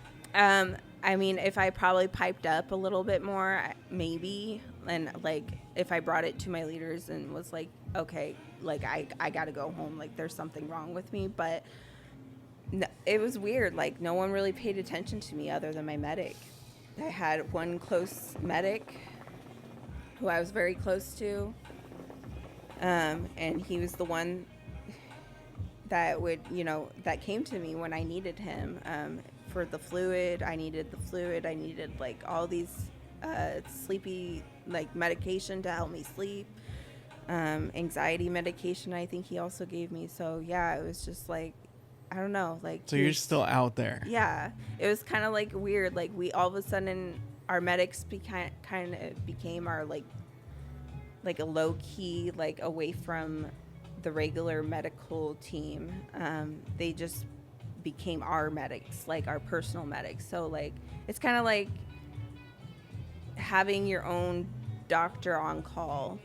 I mean, if I probably piped up a little bit more, maybe, and like if I brought it to my leaders and was like, okay, like I gotta go home, like there's something wrong with me. But no, it was weird. Like no one really paid attention to me other than my medic. I had one close medic who I was very close to, and he was the one that would, that came to me when I needed him. For the fluid, I needed the fluid. I needed like all these sleepy like medication to help me sleep. Anxiety medication I think he also gave me. So yeah, it was just like, I don't know, like. So you're still out there. Yeah, it was kind of like weird. Like we all of a sudden our medics kind of became our like a low key, like away from the regular medical team. They just became our medics, like our personal medics. So like it's kind of like having your own doctor on call.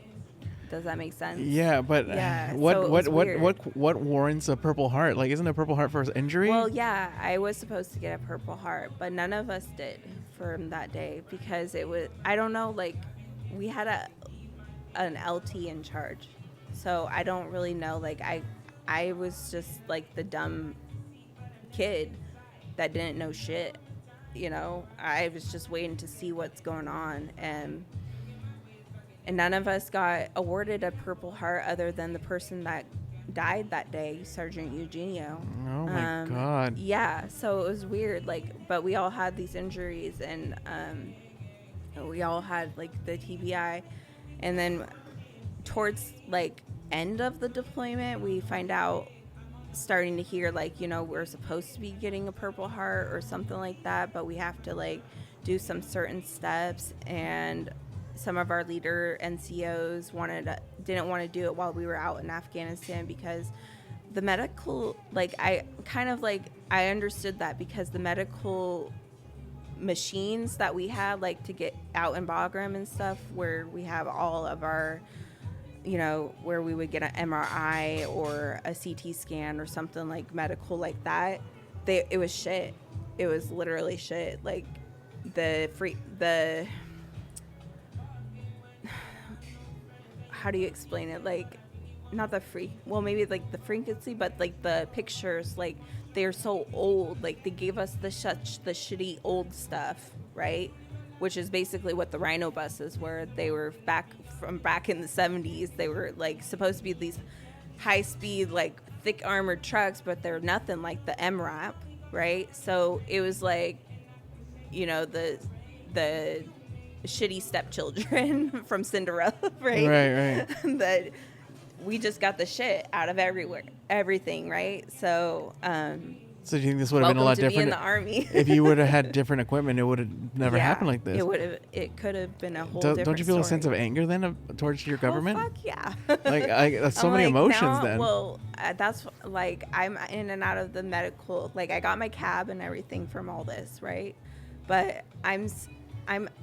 Does that make sense? Yeah, but yeah, what warrants a Purple Heart? Like, isn't a Purple Heart for injury? Well, yeah, I was supposed to get a Purple Heart, but none of us did from that day because it was, I don't know, like we had an LT in charge. So I don't really know, like I was just like the dumb kid that didn't know shit, I was just waiting to see what's going on, and none of us got awarded a Purple Heart other than the person that died that day, Sergeant Eugenio. Oh my God. Yeah, so it was weird, like, but we all had these injuries, and we all had like the TBI, and then towards like end of the deployment we find out, starting to hear like, we're supposed to be getting a Purple Heart or something like that, but we have to like do some certain steps, and some of our leader NCOs didn't want to do it while we were out in Afghanistan because the medical, like I understood that because the medical machines that we had, like to get out in Bagram and stuff, where we have all of our, where we would get an MRI or a CT scan or something like medical like that, it was shit. It was literally shit. Like how do you explain it? Like, not maybe like the frequency, but like the pictures, like they're so old. Like they gave us the shitty old stuff, right? Which is basically what the Rhino buses were. They were back in the 70s. They were like supposed to be these high speed, like thick armored trucks, but they're nothing like the MRAP, right? So it was like, the shitty stepchildren from Cinderella, right? Right. That we just got the shit out of everything, right? So, so do you think this would have been a lot different? In the Army. If you would have had different equipment, it would have never happened like this. It could have been a whole different Don't you feel story. a sense of anger then towards your government? Fuck yeah. Like so many emotions now, then. Well, that's like I'm in and out of the medical. Like I got my cab and everything from all this, right? But I'm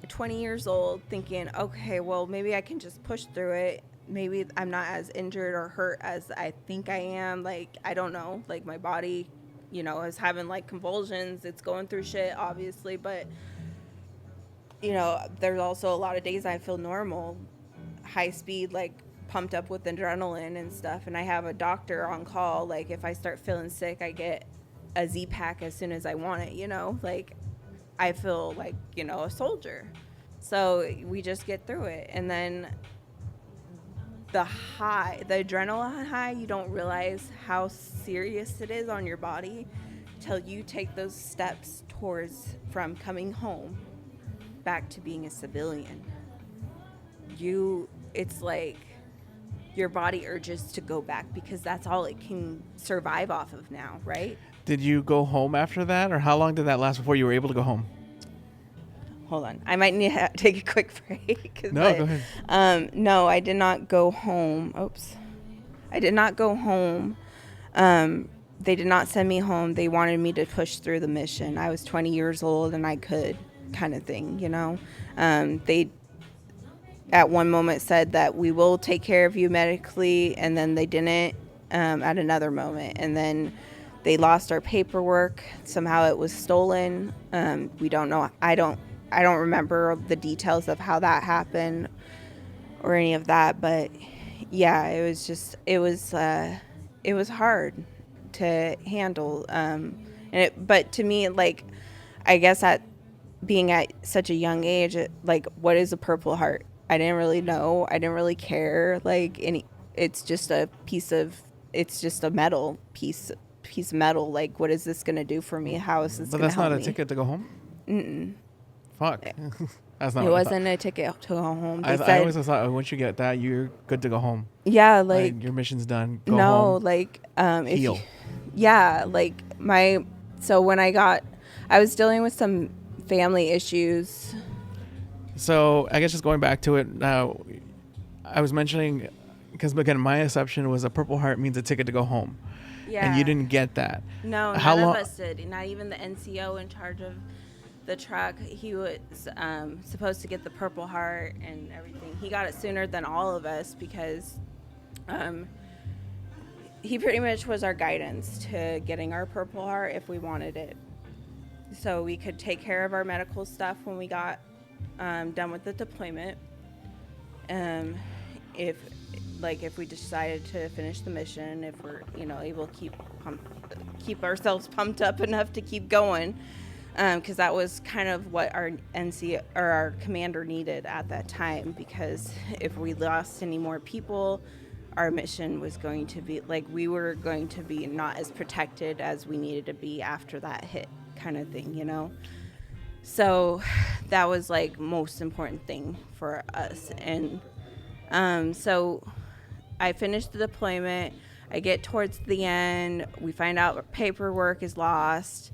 20 years old thinking, okay, well maybe I can just push through it. Maybe I'm not as injured or hurt as I think I am. Like I don't know. Like my body, is having like convulsions. It's going through shit, obviously, but there's also a lot of days I feel normal, high speed, like pumped up with adrenaline and stuff. And I have a doctor on call. Like if I start feeling sick, I get a Z-Pack as soon as I want it, like I feel like, a soldier. So we just get through it. And then the adrenaline high, you don't realize how serious it is on your body till you take those steps from coming home back to being a civilian. It's like your body urges to go back because that's all it can survive off of now, right? Did you go home after that, or how long did that last before you were able to go home? hold on. I might need to take a quick break. No, go ahead. No, I did not go home. Oops. I did not go home. They did not send me home. They wanted me to push through the mission. I was 20 years old and I could, kind of thing, you know. They at one moment said that we will take care of you medically, and then they didn't at another moment. And then they lost our paperwork. Somehow it was stolen. We don't know. I don't remember the details of how that happened or any of that. But yeah, it was hard to handle. But to me, like, I guess being at such a young age, like, what is a Purple Heart? I didn't really know. I didn't really care. Like, it's just a metal piece of metal. Like, what is this going to do for me? How is this going to help me? But that's not a ticket to go home? Mm-mm. Fuck. That's not it wasn't a ticket to go home. I always thought once you get that, you're good to go home. Yeah, like your mission's done. Go home. Like heal. So when I was dealing with some family issues. So I guess just going back to it now, I was mentioning, because again, my assumption was a Purple Heart means a ticket to go home. Yeah. And you didn't get that. No, none of us did. Not even the NCO in charge of the truck. He was supposed to get the Purple Heart and everything. He got it sooner than all of us because he pretty much was our guidance to getting our Purple Heart if we wanted it. So we could take care of our medical stuff when we got done with the deployment. If we decided to finish the mission, if we're able to keep ourselves pumped up enough to keep going, because that was kind of what our NC or our commander needed at that time. Because if we lost any more people, our mission was going to be we were going to be not as protected as we needed to be after that hit, kind of thing, So that was most important thing for us. And so I finished the deployment. I get towards the end. We find out our paperwork is lost.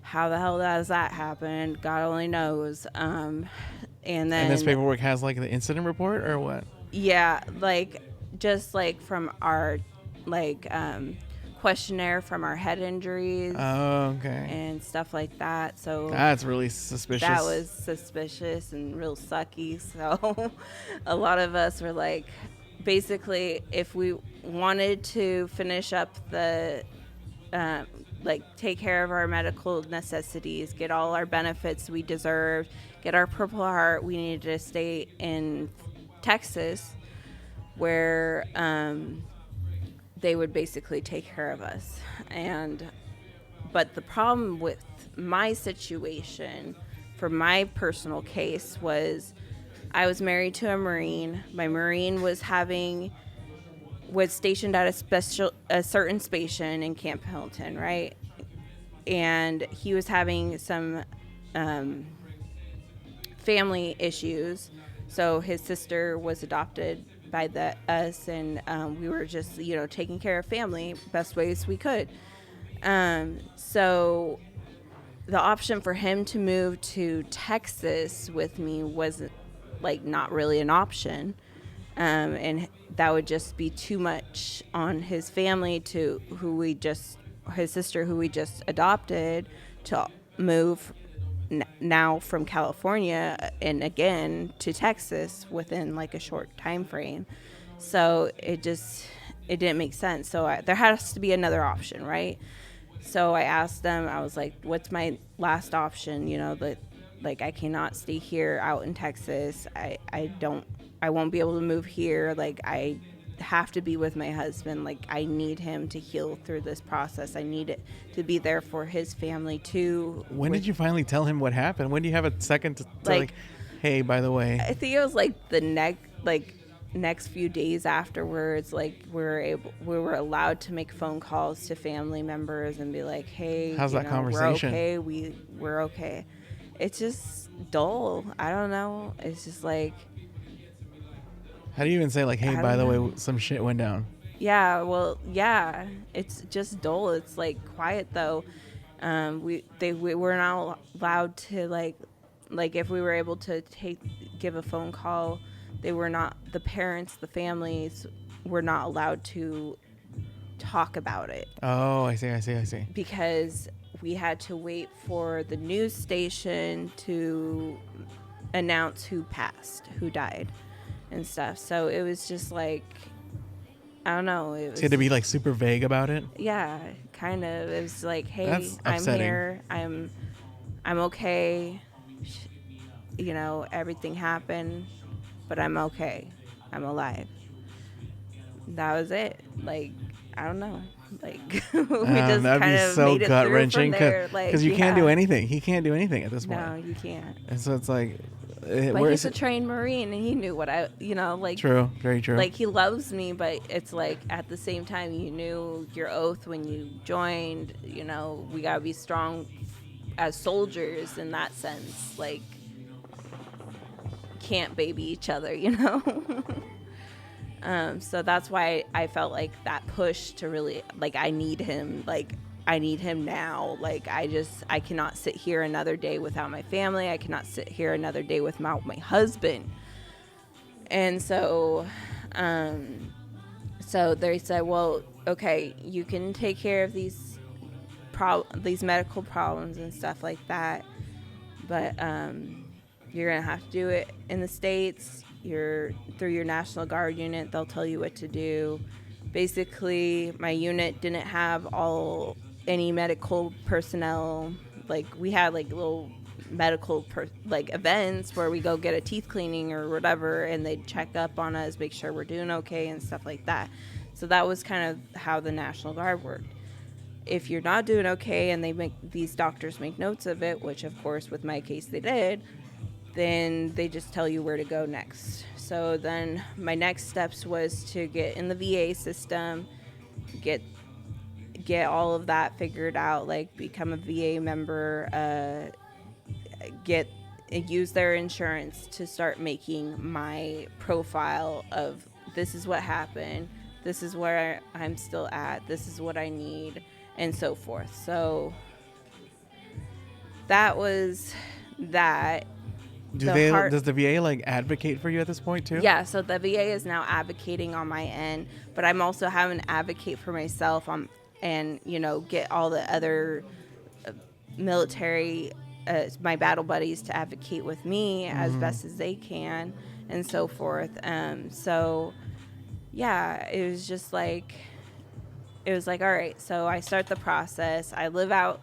How the hell does that happen? God only knows. And this paperwork has the incident report or what? Yeah, just from our questionnaire from our head injuries. Oh, okay. And stuff like that. So that's really suspicious. That was suspicious and real sucky. So a lot of us were basically, if we wanted to finish up the take care of our medical necessities, get all our benefits we deserved, get our Purple Heart, we needed to stay in Texas, where they would basically take care of us. But the problem with my situation, for my personal case, was I was married to a Marine. My Marine was stationed at a certain station in Camp Pendleton, right? And he was having some family issues. So his sister was adopted by us, and we were just taking care of family best ways we could. So the option for him to move to Texas with me wasn't not really an option, and that would just be too much on his family to his sister who we just adopted to move now from California and again to Texas within a short time frame. So it didn't make sense. So there has to be another option, right? So I asked them, I was like, what's my last option? I cannot stay here out in Texas. I won't be able to move here. I have to be with my husband. I need him to heal through this process. I need it to be there for his family too. When did you finally tell him what happened? When do you have a second to hey, by the way? I think it was the next few days afterwards. We were allowed to make phone calls to family members and be like, hey, how's that conversation? We're okay. We're okay. It's just dull. I don't know. It's just how do you even say hey, by the way, some shit went down? Yeah, well, yeah, it's just dull. It's quiet though. We were not allowed to like if we were able to give a phone call, they were not, the parents, the families were not allowed to talk about it. Oh, I see. Because we had to wait for the news station to announce who passed, who died and stuff. So it was just like, I don't know. It was, so you had to be like super vague about it? yeah, kind of. It was like, hey, That's I'm upsetting. here. I'm okay. You know, everything happened, but I'm okay. I'm alive. That was it. Like, I don't know. Like, we just that'd kind be of so made it gut through wrenching from there. because you can't do anything. He can't do anything at this point. No, you can't. And so it's like, But he's a trained Marine, and he knew what I, you know, like. True, very true. Like, he loves me, but it's like at the same time, you knew your oath when you joined. You know, we gotta be strong as soldiers in that sense. Like, can't baby each other, you know. So that's why I felt like that push to really, like, I need him. Like, I need him now. Like, I cannot sit here another day without my family. I cannot sit here another day without my husband. And so, so they said, well, okay, you can take care of these medical problems and stuff like that, but you're gonna have to do it in the States. You're through your National Guard unit. They'll tell you what to do. Basically, my unit didn't have any medical personnel. Like, we had like little medical events where we go get a teeth cleaning or whatever, and they'd check up on us, make sure we're doing okay and stuff like that. So that was kind of how the National Guard worked. If you're not doing okay, and these doctors make notes of it, which of course with my case they did, then they just tell you where to go next. So then my next steps was to get in the VA system, get all of that figured out, like become a VA member, use their insurance to start making my profile of this is what happened, this is where I'm still at, this is what I need, and so forth. So that was that. Does the VA like advocate for you at this point too? Yeah, so the VA is now advocating on my end, but I'm also having to advocate for myself and, you know, get all the other military, my battle buddies to advocate with me as best as they can and so forth. So, yeah, it was like, all right, so I start the process. I live out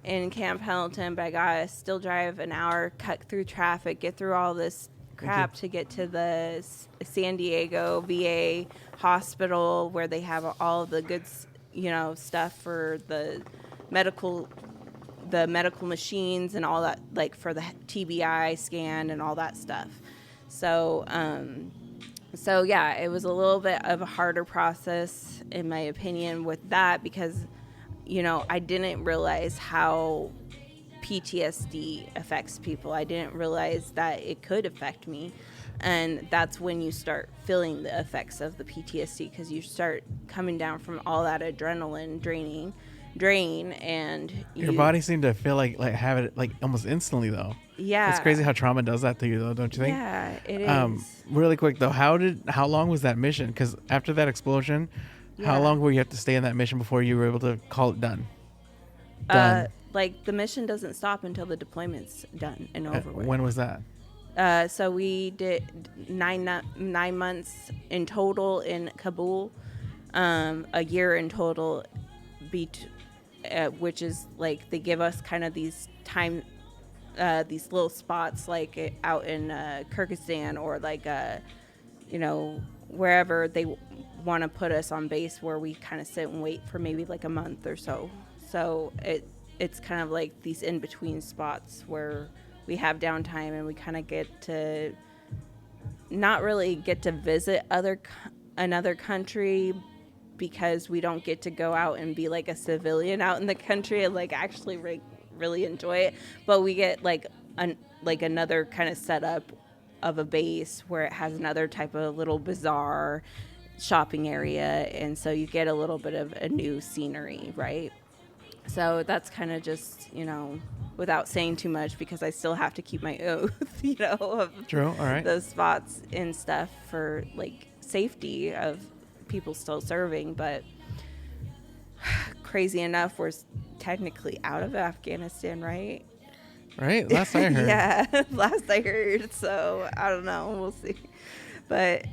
in Camp Pendleton, but I gotta still drive an hour, cut through traffic, get through all this crap to get to the San Diego VA hospital where they have all the good, you know, stuff for the medical machines and all that, like for the TBI scan and all that stuff. So, so yeah, it was a little bit of a harder process in my opinion with that because, you know, I didn't realize how PTSD affects people. I didn't realize that it could affect me. And that's when you start feeling the effects of the PTSD because you start coming down from all that adrenaline drain and your body seemed to feel like have it like almost instantly though. Yeah. It's crazy how trauma does that to you though, don't you think? Yeah, it is. Really quick though, how long was that mission? Because after that explosion, how long were you have to stay in that mission before you were able to call it done? Like the mission doesn't stop until the deployment's done and over with. When was that? So we did 9 months in total in Kabul, a year in total, which is like they give us kind of these these little spots like out in Kyrgyzstan or like you know, wherever they want to put us on base where we kind of sit and wait for maybe like a month or so. So it's kind of like these in between spots where we have downtime and we kind of get to not really get to visit another country because we don't get to go out and be like a civilian out in the country and like actually really enjoy it. But we get like another kind of setup of a base where it has another type of little bazaar shopping area, and so you get a little bit of a new scenery, right? So that's kind of just, without saying too much, because I still have to keep my oath, of True. All right. those spots and stuff for like safety of people still serving. But crazy enough, we're technically out of Afghanistan, right? Right. Last I heard. Yeah, last I heard. So I don't know. We'll see. But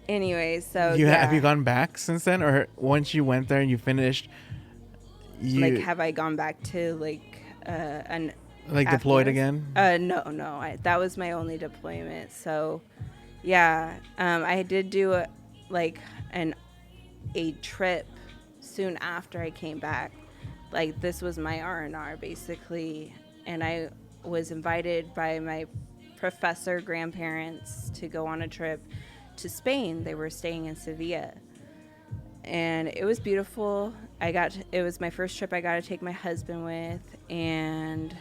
anyway, so Have you gone back since then, or once you went there and you finished? Like, have I gone back to an deployed again? No. That was my only deployment. So yeah, I did do a trip soon after I came back. Like, this was my R&R basically, and I was invited by my professor grandparents to go on a trip to Spain. They were staying in Sevilla, and it was beautiful. It was my first trip I got to take my husband with, and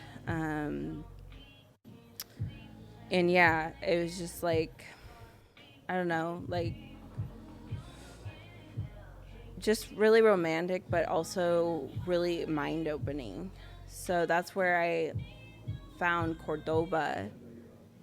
yeah, it was just like, I don't know, like, just really romantic, but also really mind-opening. So that's where I found Cordoba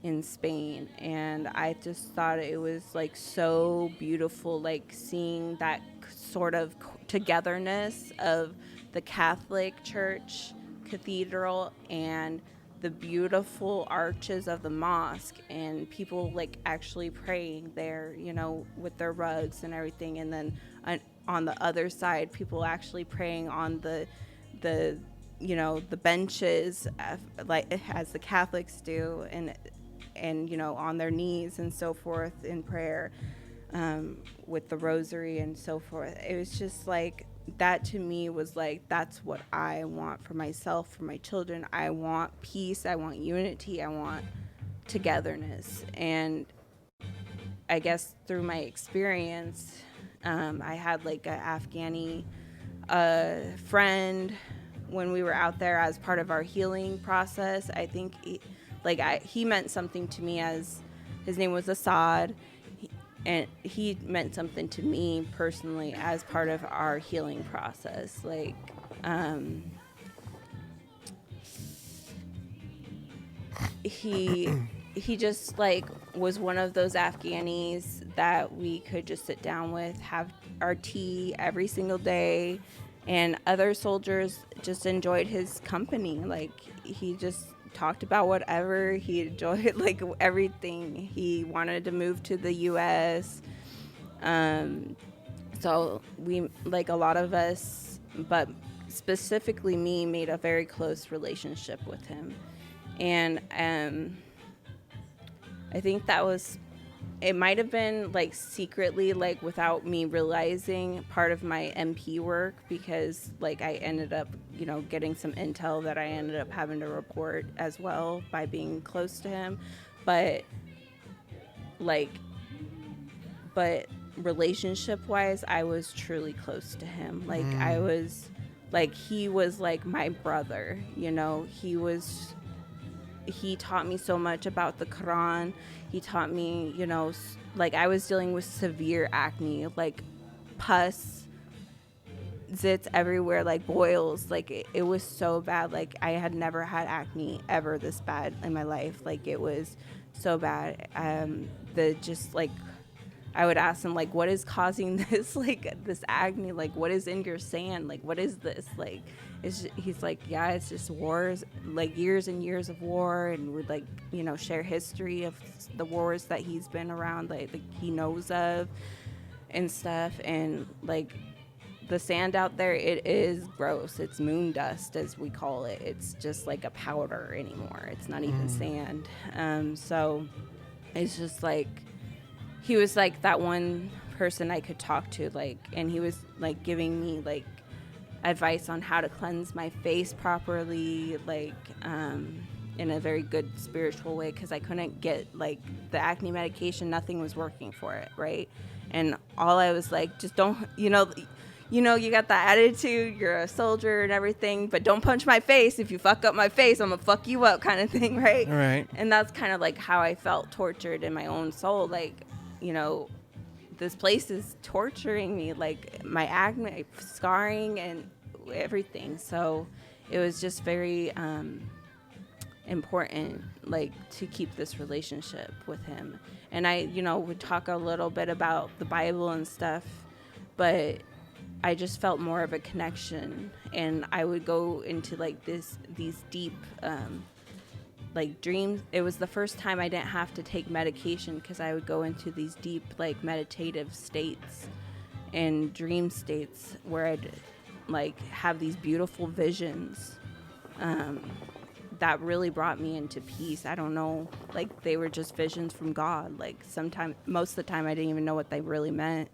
in Spain, and I just thought it was like so beautiful, like seeing that sort of togetherness of the Catholic Church cathedral and the beautiful arches of the mosque, and people like actually praying there, with their rugs and everything, and then on the other side, people actually praying on the benches, like as the Catholics do, and on their knees and so forth in prayer, with the rosary and so forth. It was just like, that to me was like, that's what I want for myself, for my children. I want peace, I want unity, I want togetherness. And I guess through my experience, I had like an Afghani friend when we were out there as part of our healing process. I think he meant something to me, as his name was Assad, and he meant something to me personally as part of our healing process. Like, he just like was one of those Afghanis that we could just sit down with, have our tea every single day, and other soldiers just enjoyed his company. Like, he just talked about whatever he enjoyed, like everything. He wanted to move to the US. So we, like, a lot of us, but specifically me, made a very close relationship with him. And I think that was, it might have been like secretly, like without me realizing, part of my MP work, because like I ended up, getting some intel that I ended up having to report as well by being close to him. But relationship wise, I was truly close to him. Like, I was like, he was like my brother, he taught me so much about the Quran. He taught me, like, I was dealing with severe acne, like pus, zits everywhere, like boils. Like, it was so bad. Like, I had never had acne ever this bad in my life. Like, it was so bad. I would ask him, like, what is causing this, like, this acne? Like, what is in your sand? Like, what is this? Like, he's like, yeah, it's just wars, like years and years of war. And we'd like, share history of the wars that he's been around, like he knows of and stuff. And like, the sand out there, it is gross. It's moon dust, as we call it. It's just like a powder anymore. It's not even sand. So it's just like, he was like that one person I could talk to, like, and he was like giving me like advice on how to cleanse my face properly, like, in a very good spiritual way, because I couldn't get like the acne medication. Nothing was working for it, right? And all I was like, just don't, you got that attitude, you're a soldier and everything, but don't punch my face. If you fuck up my face, I'm gonna fuck you up, kind of thing, right? Right. And that's kind of like how I felt tortured in my own soul. Like, this place is torturing me, like my acne, scarring, and everything. So it was just very important, like, to keep this relationship with him. And I, would talk a little bit about the Bible and stuff, but I just felt more of a connection, and I would go into like these deep like dreams. It was the first time I didn't have to take medication, because I would go into these deep like meditative states and dream states where I'd like have these beautiful visions that really brought me into peace. I don't know, like they were just visions from God. Like most of the time I didn't even know what they really meant.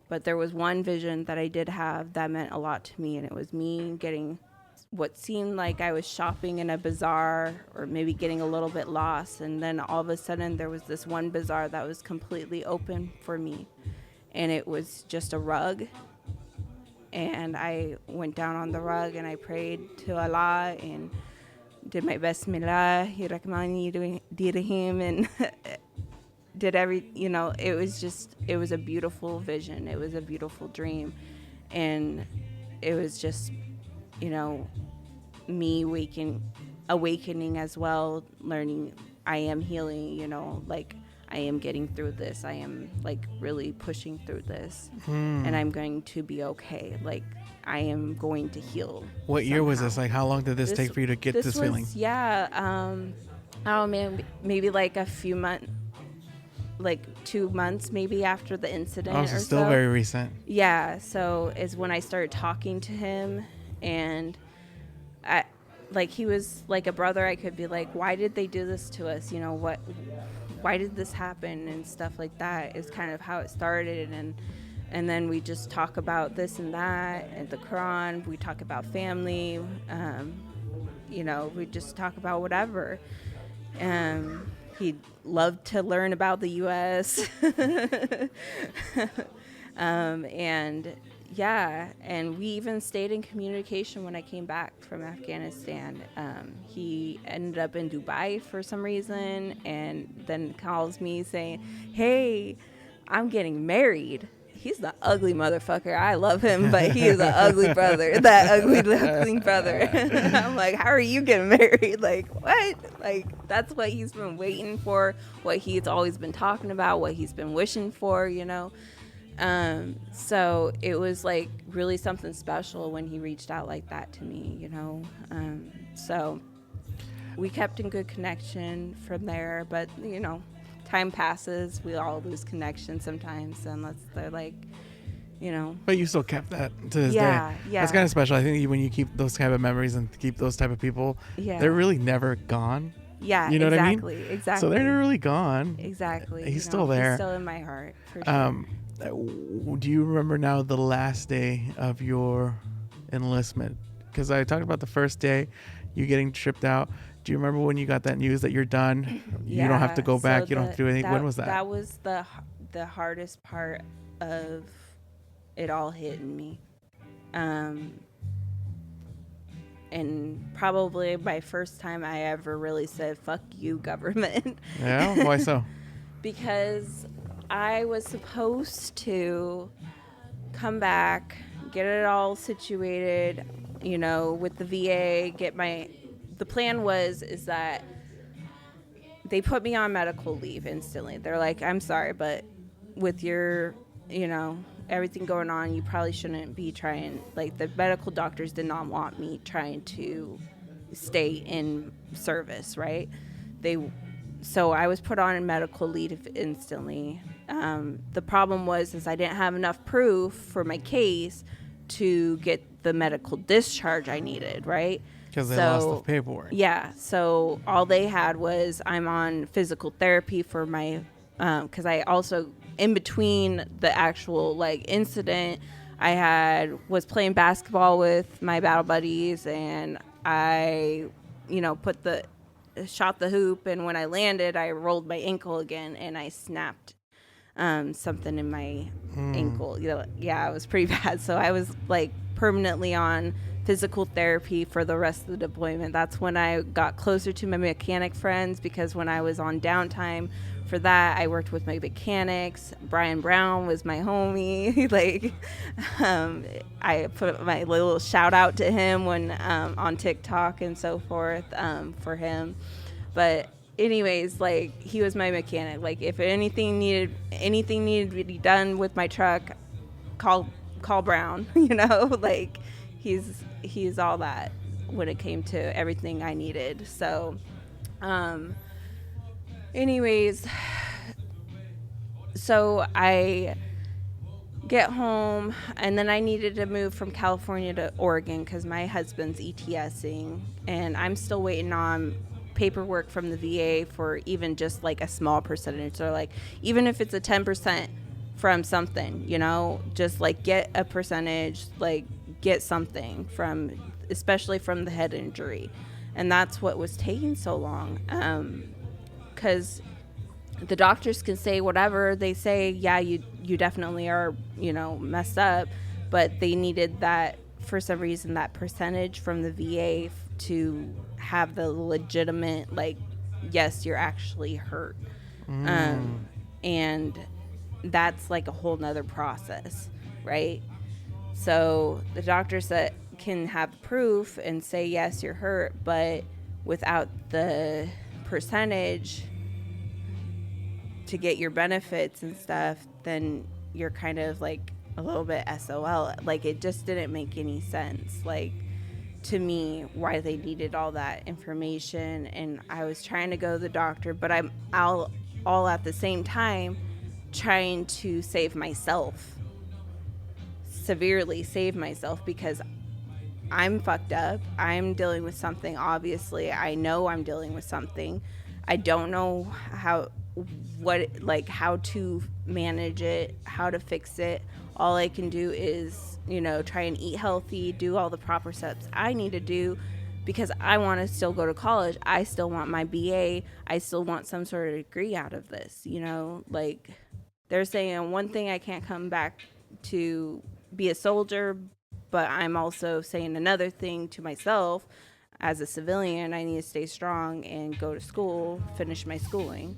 But there was one vision that I did have that meant a lot to me, and it was me getting what seemed like I was shopping in a bazaar, or maybe getting a little bit lost, and then all of a sudden there was this one bazaar that was completely open for me, and it was just a rug, and I went down on the rug and I prayed to Allah and did my Bismillah, Rahmani Dirhim, and did it was a beautiful vision. It was a beautiful dream. And it was just, me awakening as well, learning I am healing, like I am getting through this. I am like really pushing through this, and I'm going to be okay. Like I am going to heal. What year was this? Like how long did this take for you to get this feeling? Yeah. Oh man, maybe like a few months. Like 2 months maybe after the incident. Oh, so still very recent. Yeah, so is when I started talking to him, and he was like a brother. I could be like, why did they do this to us? Why did this happen and stuff like that is kind of how it started. And then we just talk about this and that and the Quran. We talk about family. We just talk about whatever. He loved to learn about the U.S. And we even stayed in communication when I came back from Afghanistan. He ended up in Dubai for some reason, and then calls me saying, hey, I'm getting married. He's the ugly motherfucker. I love him, but he is an ugly brother. That ugly brother. I'm like, how are you getting married? Like, what? Like, that's what he's been waiting for, what he's always been talking about, what he's been wishing for, So it was like really something special when he reached out like that to me, So we kept in good connection from there, but, time passes, we all lose connection sometimes, unless they're like, But you still kept that to this day. Yeah. That's kind of special. I think when you keep those type of memories and keep those type of people, they're really never gone. Yeah, you know what I mean? Exactly. So they're never really gone. Exactly. He's still there. He's still in my heart, for sure. Do you remember now the last day of your enlistment? Because I talked about the first day, you getting tripped out. Do you remember when you got that news that you're done? You don't have to go back. You don't have to do anything. When was that? That was the hardest part of it all hitting me. And probably my first time I ever really said, fuck you, government. Yeah? Why so? Because I was supposed to come back, get it all situated, with the VA, the plan is that they put me on medical leave instantly. They're like, I'm sorry, but with your, everything going on, you probably shouldn't be trying, like the medical doctors did not want me trying to stay in service, right? So I was put on medical leave instantly. The problem was I didn't have enough proof for my case to get the medical discharge I needed, right? Because they lost the paperwork. Yeah. So all they had was I'm on physical therapy for my, because I also, in between the actual like incident, I was playing basketball with my battle buddies, and I, shot the hoop, and when I landed, I rolled my ankle again, and I snapped something in my ankle. Yeah, it was pretty bad. So I was like permanently on physical therapy for the rest of the deployment. That's when I got closer to my mechanic friends, because when I was on downtime for that, I worked with my mechanics. Brian Brown was my homie. Like, I put my little shout out to him when on TikTok and so forth for him. But anyways, like, he was my mechanic. Like, if anything needed to be done with my truck, call Brown. You know, like, he's all that when it came to everything I needed. So, anyways, so I get home, and then I needed to move from California to Oregon because my husband's ETSing, and I'm still waiting on paperwork from the VA for even just like a small percentage. So like, even if it's a 10% from something, you know, just like get a percentage, like get something from, especially from the head injury. And that's what was taking so long. Because the doctors can say whatever they say, yeah, you definitely are, you know, messed up, but they needed that, for some reason, that percentage from the VA to have the legitimate, like, yes, you're actually hurt. And that's like a whole nother process, right? So the doctors that can have proof and say, yes, you're hurt, but without the percentage to get your benefits and stuff, then you're kind of like a little bit SOL. Like, it just didn't make any sense, like, to me, why they needed all that information. And I was trying to go to the doctor, but I'm all at the same time trying to save myself, severely save myself, because I'm fucked up. I'm dealing with something, obviously. I know I'm dealing with something. I don't know how to manage it, how to fix it. All I can do is, you know, try and eat healthy, do all the proper steps I need to do, because I want to still go to college. I still want my BA. I still want some sort of degree out of this, you know? Like, they're saying one thing, I can't come back to be a soldier, but I'm also saying another thing to myself. As a civilian, I need to stay strong and go to school, finish my schooling.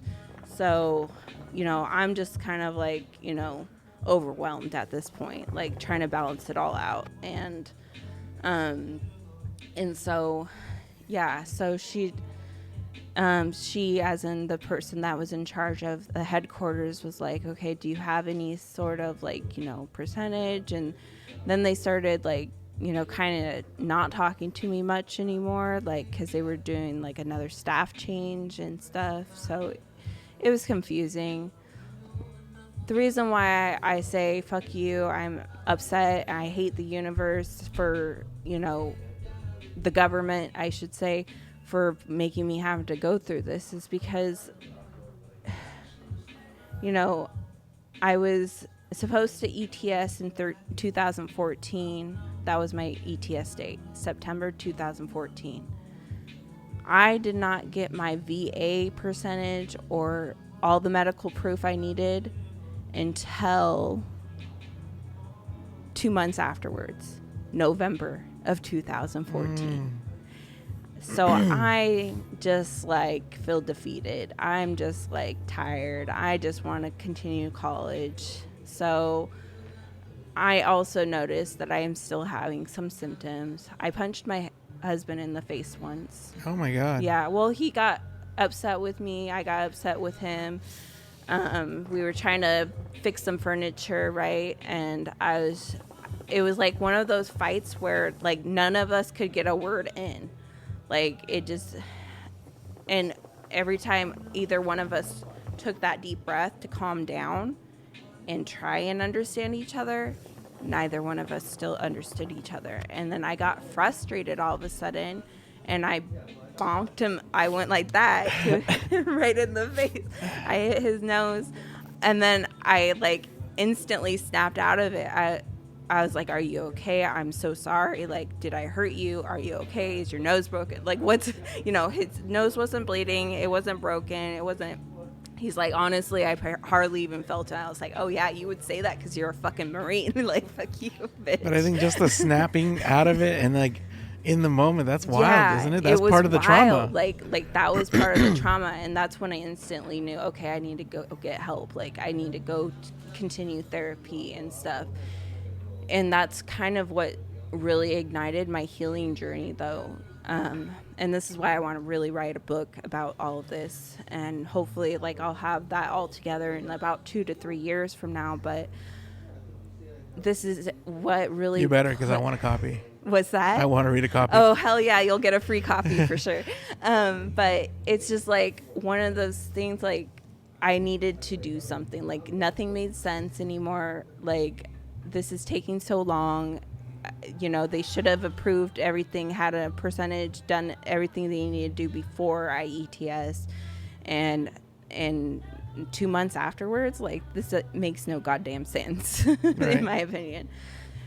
So, you know, I'm just kind of like, you know, overwhelmed at this point, like trying to balance it all out. And so, yeah, so she, as in the person that was in charge of the headquarters, was like, okay, do you have any sort of like, you know, percentage? And then they started like, you know, kind of not talking to me much anymore, like, because they were doing like another staff change and stuff. So it was confusing. The reason why I say fuck you, I'm upset, I hate the universe for, you know, the government, I should say, for making me have to go through this, is because, you know, I was supposed to ETS in 2014. That was my ETS date, September 2014. I did not get my VA percentage or all the medical proof I needed until 2 months afterwards, November of 2014. So I just like feel defeated. I'm just like tired. I just want to continue college. So I also noticed that I am still having some symptoms. I punched my husband in the face once. Oh my God. Yeah, well, he got upset with me. I got upset with him. We were trying to fix some furniture, right? And it was like one of those fights where like none of us could get a word in. Like, it just, and every time either one of us took that deep breath to calm down and try and understand each other, neither one of us still understood each other. And then I got frustrated all of a sudden, and I bonked him. I went like that right in the face. I hit his nose, and then I like instantly snapped out of it. I was like, are you okay? I'm so sorry. Like, did I hurt you? Are you okay? Is your nose broken? Like, what's, you know, his nose wasn't bleeding. It wasn't broken. It wasn't. He's like, honestly, I hardly even felt it. I was like, oh, yeah, you would say that because you're a fucking Marine. Like, fuck you, bitch. But I think just the snapping out of it and, like, in the moment. That's wild, yeah, isn't it? That's was part of the wild. trauma. Like that was part of the trauma, and that's when I instantly knew, okay, I need to go get help. Like I need to go continue therapy and stuff. And that's kind of what really ignited my healing journey, though. And this is why I want to really write a book about all of this, and hopefully, like, I'll have that all together in about 2 to 3 years from now. But this is what really You better, because I want a copy. What's that? I want to read a copy. Oh, hell yeah, you'll get a free copy for sure. But it's just like one of those things, like, I needed to do something. Like, nothing made sense anymore. Like, this is taking so long. You know, they should have approved everything, had a percentage, done everything they needed to do before IETS. And 2 months afterwards, like, this makes no goddamn sense, Right. in my opinion.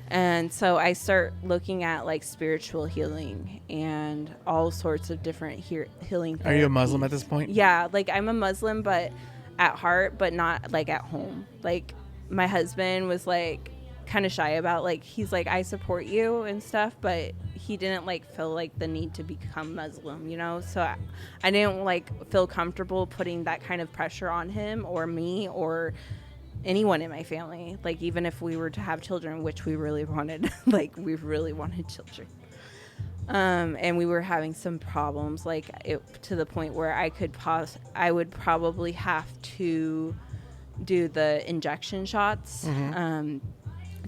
And so I start looking at, like, spiritual healing and all sorts of different healing therapies. Are you a Muslim at this point? Yeah, like, I'm a Muslim, but at heart, but not, like, at home. Like, my husband was, like, kind of shy about, like, he's like, I support you and stuff, but he didn't, like, feel like the need to become Muslim, you know? So I didn't, like, feel comfortable putting that kind of pressure on him or me or anyone in my family. Like, even if we were to have children, which we really wanted, like, we really wanted children. And we were having some problems, like, to the point where I would probably have to do the injection shots,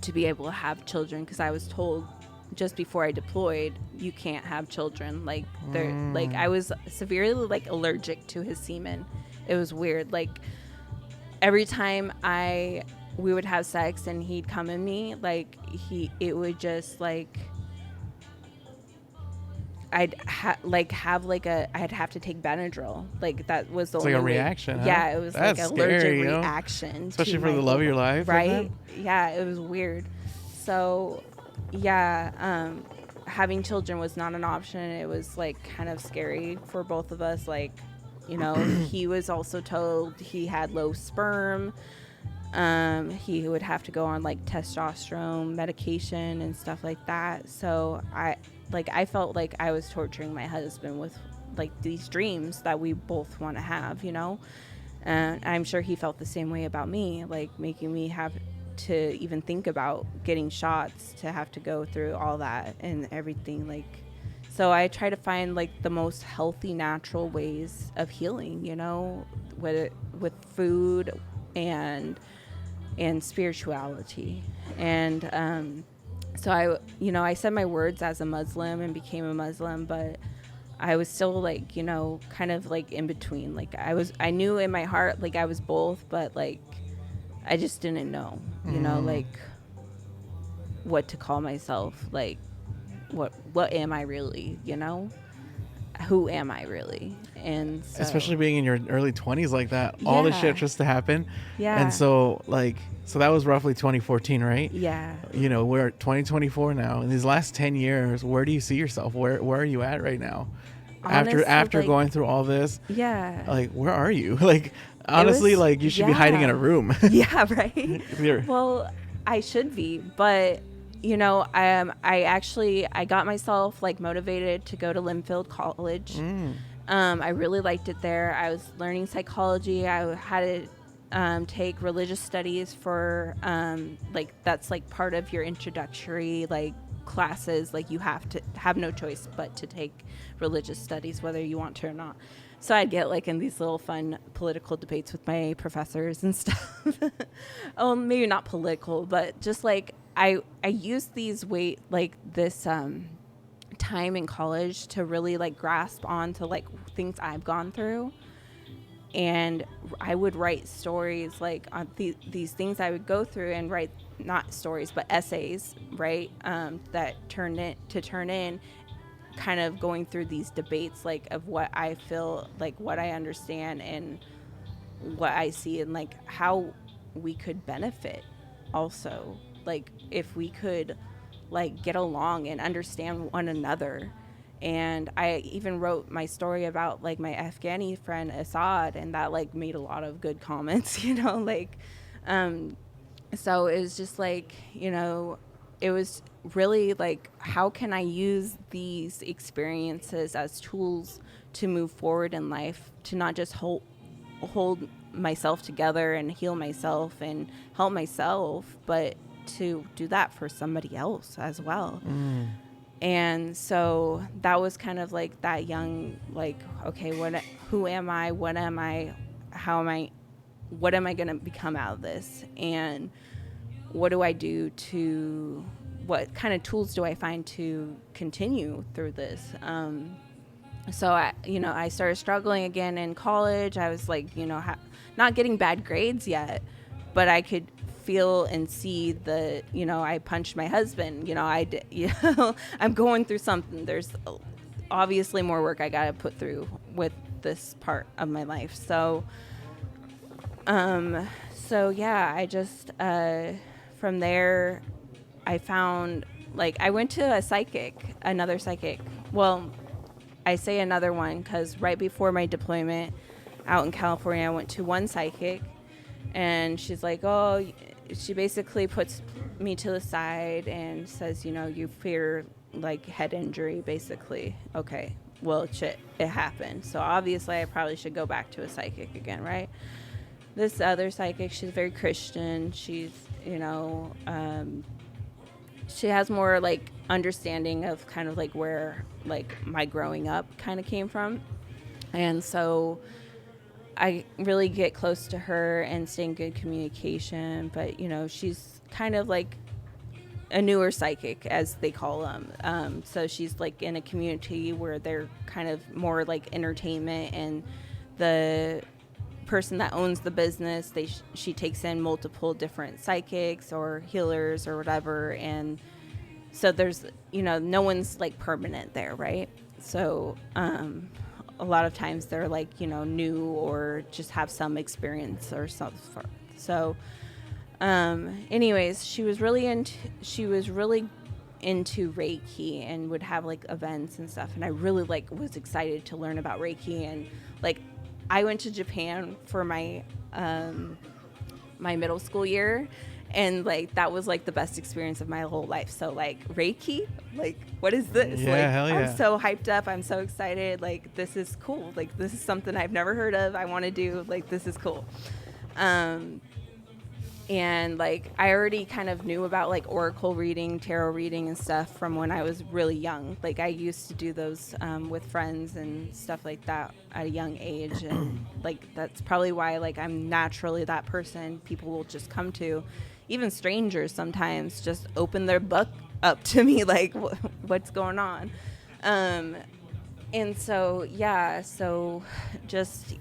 to be able to have children, because I was told just before I deployed, you can't have children. Like, they're like, I was severely, like, allergic to his semen. It was weird. Like, every time we would have sex and he'd come in me, like, it would just, like, I'd have to take Benadryl. Like, that was the It's only like a way. reaction, huh? Yeah, it was That's like allergic scary, you know? reaction. Especially to for the love of your life. right? Yeah, it was weird. So, yeah, having children was not an option. It was, like, kind of scary for both of us. Like, you know, he was also told he had low sperm. He would have to go on, like, testosterone medication and stuff like that. So I felt like I was torturing my husband with, like, these dreams that we both want to have, you know? And I'm sure he felt the same way about me, like, making me have to even think about getting shots, to have to go through all that and everything. Like, so I try to find, like, the most healthy, natural ways of healing, you know, with food and spirituality. And so I said my words as a Muslim and became a Muslim, but I was still, like, you know, kind of, like, in between. Like, I knew in my heart, like, I was both, but, like, I just didn't know, you know, like, what to call myself. Like, what am I really, you know? Who am I really? And so, Especially being in your early 20s like that, all this shit just to happen. Yeah. And so, like, so that was roughly 2014, right? Yeah. You know, we're at 2024 now. In these last 10 years, where do you see yourself? Where are you at right now? Honestly, after like, going through all this, yeah. like, where are you? Like, honestly, like, you should be hiding in a room. Yeah, right. Well, I should be, but, you know, I got myself, like, motivated to go to Linfield College. I really liked it there. I was learning psychology. I had to take religious studies for, like, that's, like, part of your introductory, like, classes. Like, you have to have no choice but to take religious studies, whether you want to or not. So I'd get, like, in these little fun political debates with my professors and stuff. Oh, maybe not political, but just, like, I used this time in college to really, like, grasp onto, like, things I've gone through. And I would write stories, like, on these things I would go through, and write, not stories, but essays, right? That turn in kind of going through these debates, like, of what I feel, like, what I understand and what I see, and, like, how we could benefit also. Like, if we could, like, get along and understand one another. And I even wrote my story about, like, my Afghani friend Assad, and that, like, made a lot of good comments, you know, like, so it was just, like, you know, it was really like, how can I use these experiences as tools to move forward in life, to not just hold myself together and heal myself and help myself, but to do that for somebody else as well. And so that was kind of like that young, like, okay, who am I? What am I? What am I going to become out of this? And what do I do what kind of tools do I find to continue through this? So I started struggling again in college. I was like, not getting bad grades yet, but I could feel and see I punched my husband. I'm going through something. There's obviously more work I got to put through with this part of my life. So yeah, I just, from there, I found, like, I went to another psychic. Well, I say another one because right before my deployment out in California, I went to one psychic, and she's like, she basically puts me to the side and says, you fear, like, head injury, basically. Okay, well, shit, it happened. So obviously I probably should go back to a psychic again, right? This other psychic, she's very Christian. She's, she has more, like, understanding of kind of like where, like, my growing up kind of came from. And so I really get close to her and stay in good communication. But, she's kind of like a newer psychic, as they call them. So she's like in a community where they're kind of more like entertainment, and the person that owns the business, she takes in multiple different psychics or healers or whatever, and so there's no one's like permanent there, right? So a lot of times they're like new or just have some experience or something. So anyways, she was really into Reiki and would have like events and stuff, and I really like was excited to learn about Reiki. And like, I went to Japan for my my middle school year, and like that was like the best experience of my whole life. So like, Reiki, like, what is this? Yeah, like, hell yeah. I'm so hyped up. I'm so excited. Like, this is cool. Like, this is something I've never heard of. I want to do. Like, this is cool. And like, I already kind of knew about like oracle reading, tarot reading and stuff from when I was really young. Like, I used to do those with friends and stuff like that at a young age. And like, that's probably why like I'm naturally that person people will just come to. Even strangers sometimes just open their book up to me, like, what's going on? And so, yeah, so just,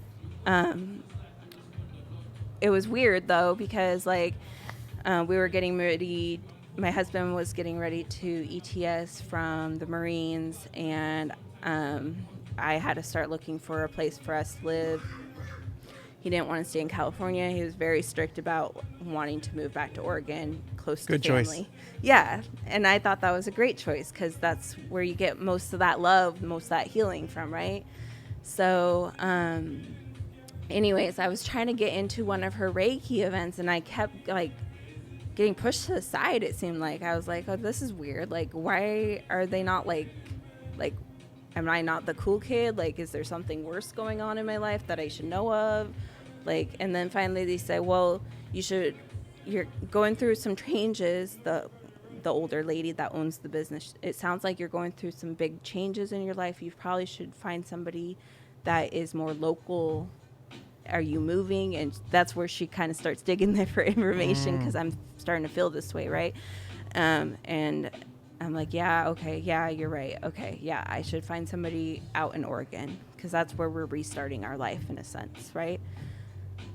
it was weird though, because like, we were getting ready, my husband was getting ready to ETS from the Marines, and I had to start looking for a place for us to live. He didn't want to stay in California. He was very strict about wanting to move back to Oregon, close to family. Good choice. Yeah, and I thought that was a great choice, because that's where you get most of that love, most of that healing from, right? So, anyways, I was trying to get into one of her Reiki events, and I kept like getting pushed to the side. It seemed like I was like, oh, this is weird. Like, why are they not like, am I not the cool kid? Like, is there something worse going on in my life that I should know of? Like, and then finally they say, well, you're going through some changes. The older lady that owns the business, it sounds like you're going through some big changes in your life. You probably should find somebody that is more local. Are you moving? And that's where she kind of starts digging there for information, because I'm starting to feel this way, right? And I'm like, yeah, okay, yeah, you're right. Okay, yeah, I should find somebody out in Oregon, because that's where we're restarting our life in a sense, right?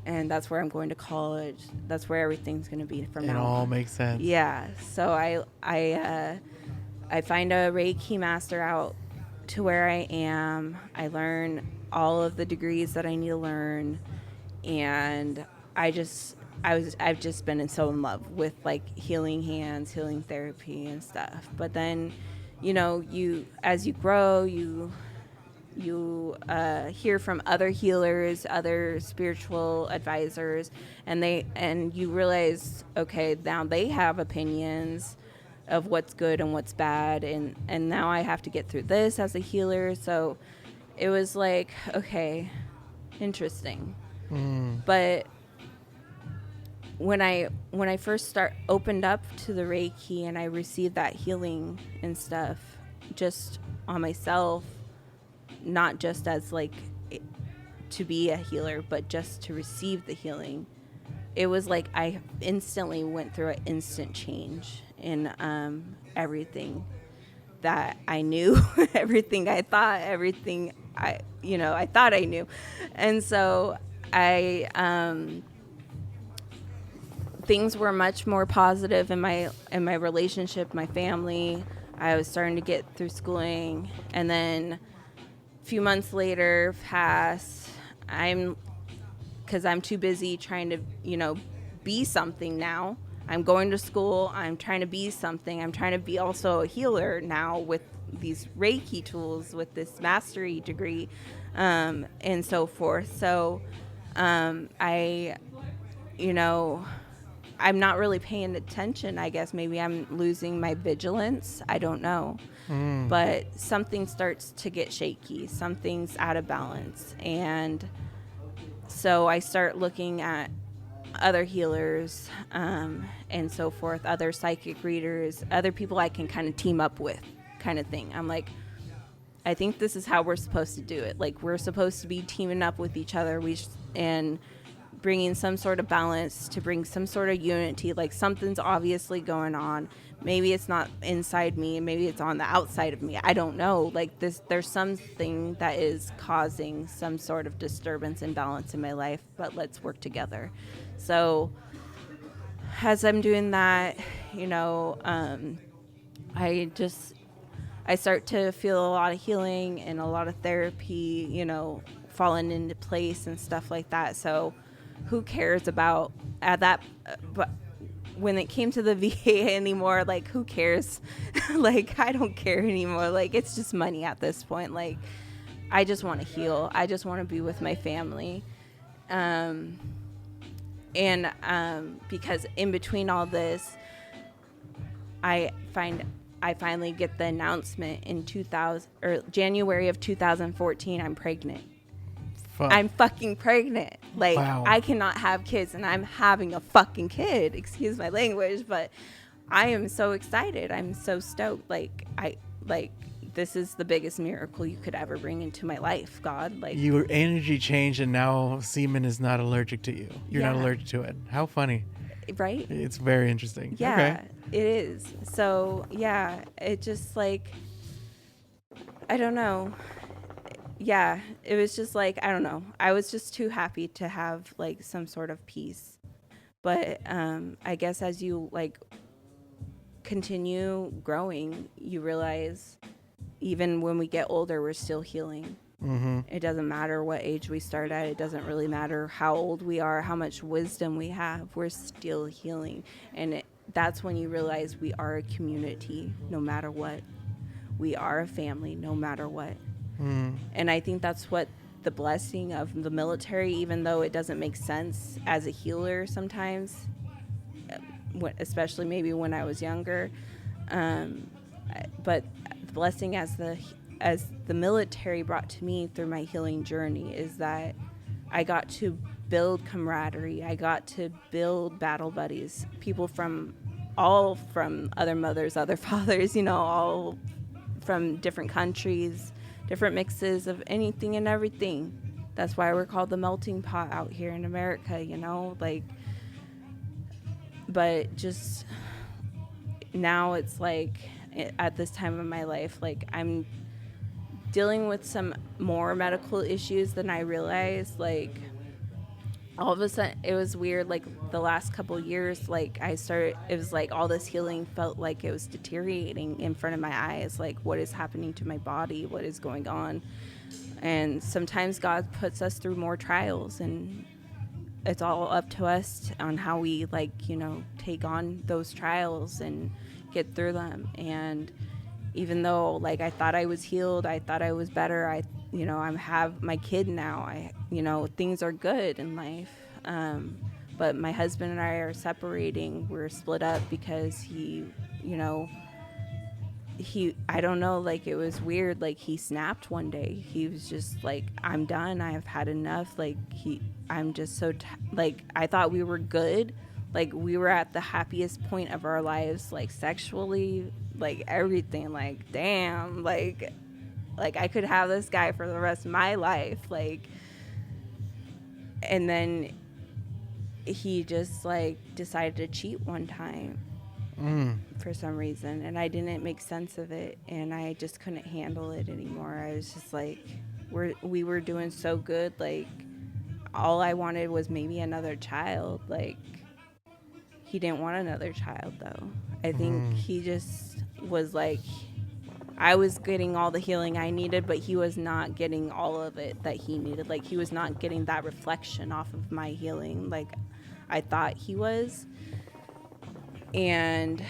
And that's where I'm going to college. That's where everything's going to be from now on. It all makes sense. Yeah. So I find a Reiki master out to where I am. I learn all of the degrees that I need to learn, and I've just been so in love with like healing hands, healing therapy and stuff. But then, as you grow, you hear from other healers, other spiritual advisors, and you realize, okay, now they have opinions of what's good and what's bad, and now I have to get through this as a healer. So it was like, okay, interesting. But when I first opened up to the Reiki and I received that healing and stuff just on myself, not just as like to be a healer, but just to receive the healing, it was like I instantly went through an instant change in everything that I knew, everything I thought, everything I thought I knew. And so things were much more positive in my relationship, my family. I was starting to get through schooling, and then a few months later passed. Because I'm too busy trying to, be something now. I'm going to school. I'm trying to be something. I'm trying to be also a healer now with these Reiki tools, with this mastery degree, and so forth. So I'm not really paying attention. I guess maybe I'm losing my vigilance. I don't know. But something starts to get shaky. Something's out of balance. And so I start looking at other healers and so forth, other psychic readers, other people I can kind of team up with, kind of thing. I'm like, I think this is how we're supposed to do it. Like, we're supposed to be teaming up with each other and bringing some sort of balance to bring some sort of unity. Like, something's obviously going on. Maybe it's not inside me, maybe it's on the outside of me. I don't know. Like, there's something that is causing some sort of disturbance and balance in my life, but let's work together. So as I'm doing that, I start to feel a lot of healing and a lot of therapy, falling into place and stuff like that. So who cares about that? But when it came to the VA anymore, like, who cares? Like, I don't care anymore. Like, it's just money at this point. Like, I just want to heal. I just want to be with my family. Because in between all this, I finally get the announcement in January of 2014, I'm pregnant. I'm fucking pregnant. Like, wow. I cannot have kids, and I'm having a fucking kid. Excuse my language, but I am so excited. I'm so stoked. This is the biggest miracle you could ever bring into my life, God. Like, your energy changed, and now semen is not allergic to you. You're not allergic to it. How funny. Right? It's very interesting. Yeah, okay. It is. So, yeah, it just, like, I don't know. Yeah, it was just like, I don't know. I was just too happy to have, like, some sort of peace. But I guess as you, like, continue growing, you realize even when we get older, we're still healing. Mm-hmm. It doesn't matter what age we start at. It doesn't really matter how old we are, how much wisdom we have. We're still healing. And that's when you realize we are a community no matter what. We are a family no matter what. And I think that's what the blessing of the military, even though it doesn't make sense as a healer sometimes, especially maybe when I was younger, but the blessing as the military brought to me through my healing journey is that I got to build camaraderie. I got to build battle buddies, people from other mothers, other fathers, all from different countries, different mixes of anything and everything. That's why we're called the melting pot out here in America, but just now it's like at this time of my life, like, I'm dealing with some more medical issues than I realized. Like, all of a sudden, it was weird, like, the last couple of years, like, it was like all this healing felt like it was deteriorating in front of my eyes. Like, what is happening to my body? What is going on? And sometimes God puts us through more trials, and it's all up to us on how we, take on those trials and get through them. And even though, like, I thought I was healed, I thought I was better, I have my kid now, things are good in life. But my husband and I are separating. We're split up because he I don't know, like, it was weird. Like, he snapped one day. He was just like, I'm done. I have had enough. Like, I'm just so, like, I thought we were good. Like, we were at the happiest point of our lives, like, sexually, like, everything. Like, damn, like I could have this guy for the rest of my life. Like, and then he just, like, decided to cheat one time. For some reason, and I didn't make sense of it, and I just couldn't handle it anymore. I was just like, we were doing so good. Like, all I wanted was maybe another child. Like, he didn't want another child, though. I think he just was like, I was getting all the healing I needed, but he was not getting all of it that he needed. Like, he was not getting that reflection off of my healing like I thought he was. And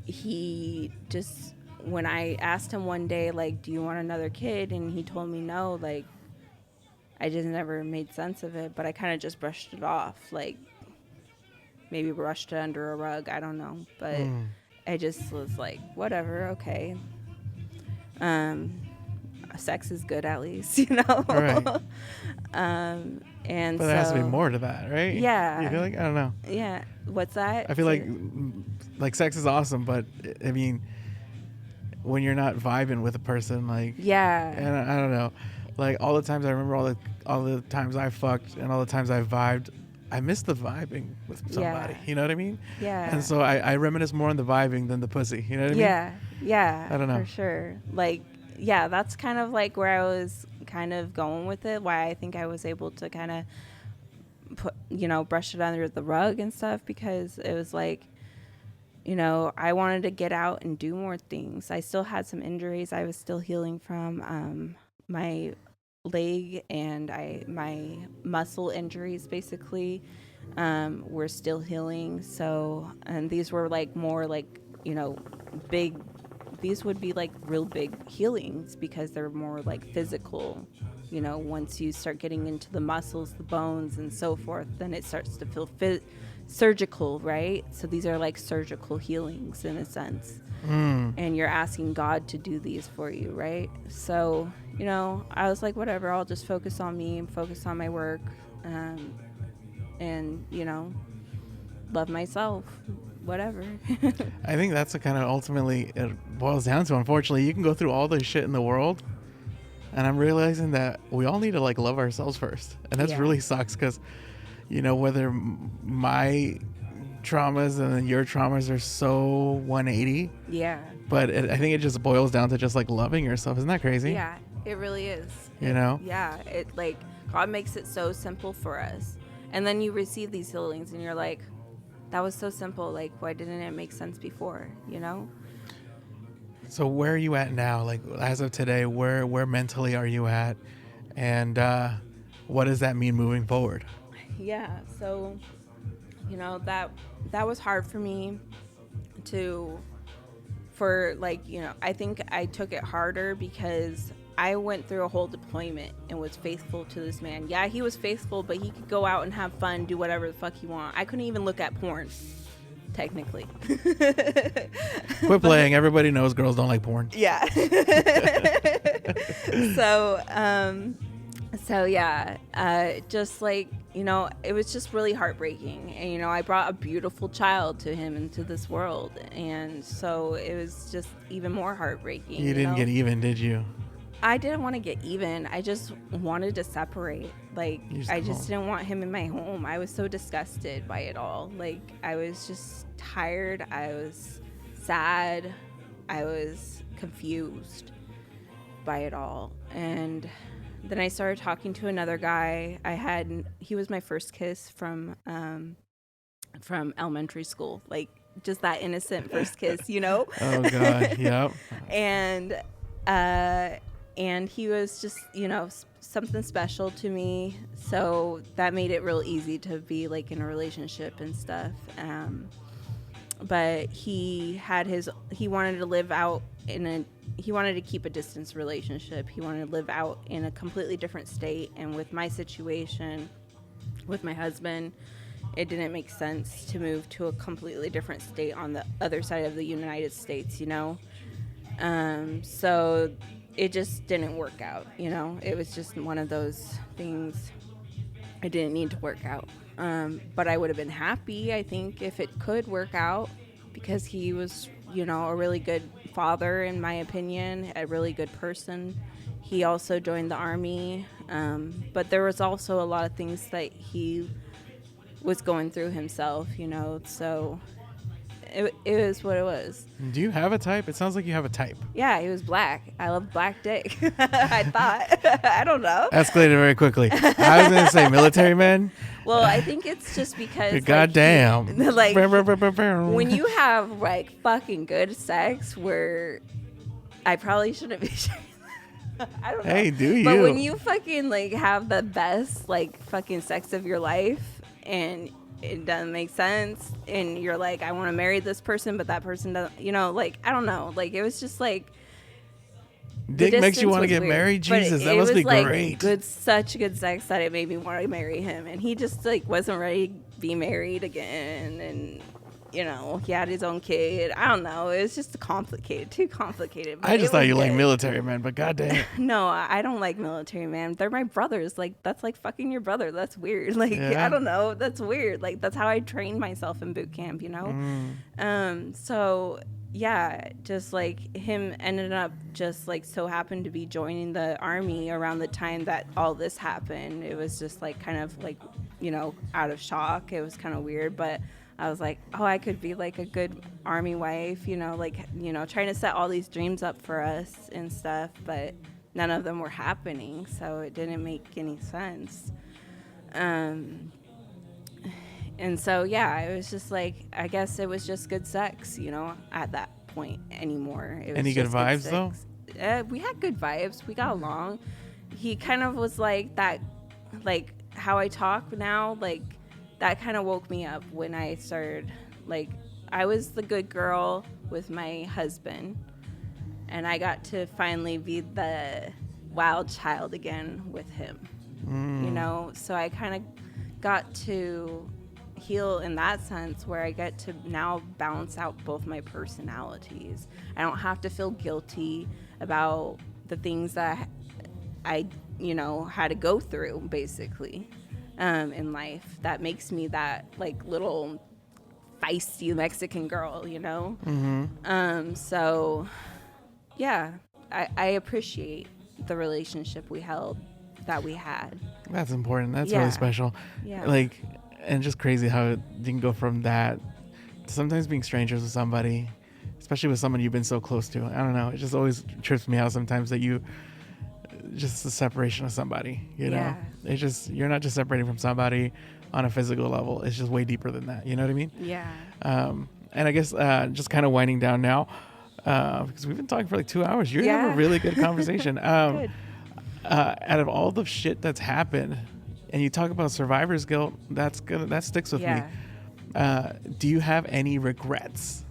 he just, when I asked him one day, like, do you want another kid? And he told me no, like, I just never made sense of it, but I kind of just brushed it off, like, maybe brushed it under a rug, I don't know, but I just was like, whatever, okay. Sex is good, at least, you know? Right. And but there has to be more to that, right? Yeah. You feel like? I don't know. Yeah. What's that? I feel like sex is awesome, but I mean, when you're not vibing with a person, like, yeah, and I don't know, like, all the times I remember all the times I fucked and all the times I vibed, I miss the vibing with somebody. Yeah. You know what I mean? Yeah. And so I reminisce more on the vibing than the pussy. You know what I mean? Yeah. Yeah. I don't know. For sure. Like, yeah, that's kind of like where I was kind of going with it. Why I think I was able to kind of put, brush it under the rug and stuff, because it was like, I wanted to get out and do more things. I still had some injuries I was still healing from. My leg and my muscle injuries basically were still healing. So, and these were like more like, big, these would be like real big healings because they're more like physical. Once you start getting into the muscles, the bones and so forth, then it starts to feel surgical, right? So these are like surgical healings in a sense. And you're asking God to do these for you, right? So, I was like, whatever, I'll just focus on me and focus on my work, and, love myself, whatever. I think that's the kind of ultimately it boils down to. Unfortunately, you can go through all the shit in the world, and I'm realizing that we all need to, like, love ourselves first. And that's really sucks because, whether my traumas and then your traumas are so 180. Yeah. But I think it just boils down to just, like, loving yourself. Isn't that crazy? Yeah, it really is. Yeah, it, like, God makes it so simple for us. And then you receive these healings and you're like, that was so simple. Like, why didn't it make sense before, So where are you at now? Like, as of today, where mentally are you at? And what does that mean moving forward? Yeah, so, that was hard for me I think I took it harder because I went through a whole deployment and was faithful to this man. Yeah, he was faithful, but he could go out and have fun, do whatever the fuck he want. I couldn't even look at porn, technically. Quit playing. Everybody knows girls don't like porn. Yeah. So yeah, just like, it was just really heartbreaking. And, I brought a beautiful child to him into this world. And so it was just even more heartbreaking. You didn't get even, did you? I didn't want to get even. I just wanted to separate. Like, I just didn't want him in my home. I was so disgusted by it all. Like, I was just tired. I was sad. I was confused by it all. And then I started talking to another guy. He was my first kiss from elementary school. Like, just that innocent first kiss, Oh God, yep. And he was just, something special to me. So that made it real easy to be like in a relationship and stuff. But he wanted to live out he wanted to keep a distance relationship. He wanted to live out in a completely different state. And with my situation, with my husband, it didn't make sense to move to a completely different state on the other side of the United States, you know? So it just didn't work out, you know? It was just one of those things it didn't need to work out. But I would have been happy, I think, if it could work out, because he was, you know, a really good father, in my opinion, a really good person. He also joined the Army, but there was also a lot of things that he was going through himself, you know, so it was what it was. Do you have a type? It sounds like you have a type. Yeah, he was black. I love black dick. I thought. I don't know. Escalated very quickly. I was going to say military man. Well, I think it's just because goddamn. Like when you have like fucking good sex, where I probably shouldn't be sharing that. I don't know. Hey, do you? But when you fucking like have the best like fucking sex of your life and it doesn't make sense and you're like, I want to marry this person, but that person doesn't, you know, like, I don't know. Like, it was just like, dick makes you want to get weird. married? Jesus, that must was be like great. Such good sex that it made me want to marry him. And he just like wasn't ready to be married again. And, you know, he had his own kid. I don't know. It was just too complicated. I just thought you liked military men, but goddamn. No, I don't like military men. They're my brothers. Like, that's like fucking your brother. That's weird. Like, yeah. I don't know. That's weird. Like, that's how I trained myself in boot camp, you know? So, yeah, just like him ended up just like so happened to be joining the Army around the time that all this happened. It was just like kind of like, you know, out of shock. It was kind of weird, but I was like, oh, I could be like a good Army wife, you know, like, you know, trying to set all these dreams up for us and stuff, but none of them were happening, so it didn't make any sense. And so, yeah, it was just like, I guess it was just good sex, you know, at that point anymore. It was Any good vibes, though? We had good vibes. We got along. He kind of was like that, like how I talk now, like, that kind of woke me up when I started, like, I was the good girl with my husband, and I got to finally be the wild child again with him, you know? So I kind of got to heal in that sense, where I get to now balance out both my personalities. I don't have to feel guilty about the things that I, you know, had to go through, basically. In life that makes me that like little feisty Mexican girl, you know? So yeah, I appreciate the relationship we had. That's important. That's really special. Yeah. Like, and just crazy how you can go from that to sometimes being strangers with somebody, especially with someone you've been so close to. I don't know. It just always trips me out sometimes that just the separation of somebody, you know? It's just, you're not just separating from somebody on a physical level. It's just way deeper than that. You know what I mean? Yeah. And I guess just kind of winding down now, because we've been talking for like 2 hours. You're having a really good conversation. Good. Out of all the shit that's happened, and you talk about survivor's guilt, that sticks with me. Do you have any regrets?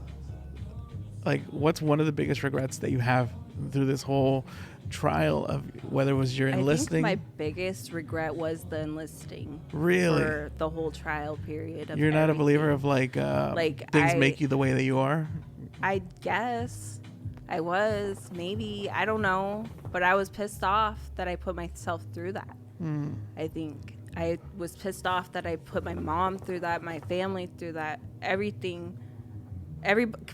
Like, what's one of the biggest regrets that you have through this whole trial of whether it was your enlisting? I think my biggest regret was the enlisting. Really? For the whole trial period of You're not everything. a believer of like things make you the way that you are? I guess I was, maybe, I don't know, but I was pissed off that I put myself through that. I think I was pissed off that I put my mom through that, my family through that, everything.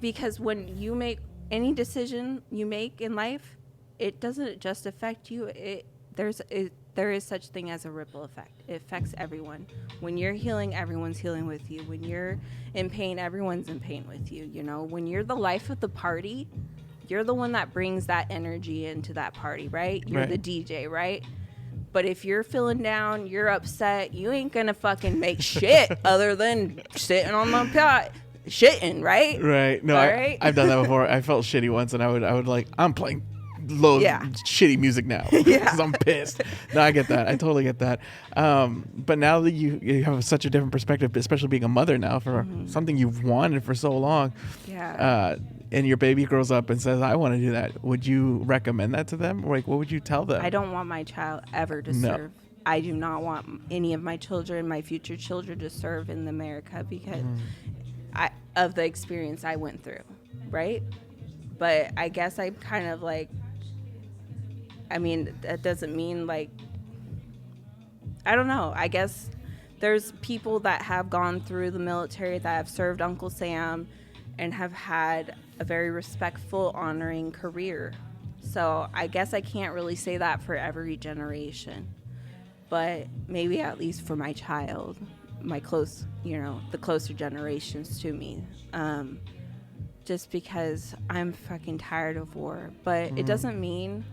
Because when you make any decision you make in life, it doesn't just affect you. There is such thing as a ripple effect. It affects everyone. When you're healing, everyone's healing with you. When you're in pain, everyone's in pain with you. You know, when you're the life of the party, you're the one that brings that energy into that party, right? You're the DJ, right? But if you're feeling down, you're upset, you ain't gonna fucking make shit other than sitting on the pot, shitting, right? Right. No, right? I've done that before. I felt shitty once, and I would like, I'm playing shitty music now because I'm pissed. No, I get that. I totally get that. But now that you have such a different perspective, especially being a mother now for something you've wanted for so long, and your baby grows up and says, I want to do that, would you recommend that to them? Or like, what would you tell them? I don't want my child ever to serve. I do not want any of my children, my future children, to serve in America because of the experience I went through, right? But I guess I'm kind of like, I mean, that doesn't mean like, I don't know. I guess there's people that have gone through the military that have served Uncle Sam and have had a very respectful, honoring career. So I guess I can't really say that for every generation, but maybe at least for my child, my close, the closer generations to me. Just because I'm fucking tired of war. But it doesn't mean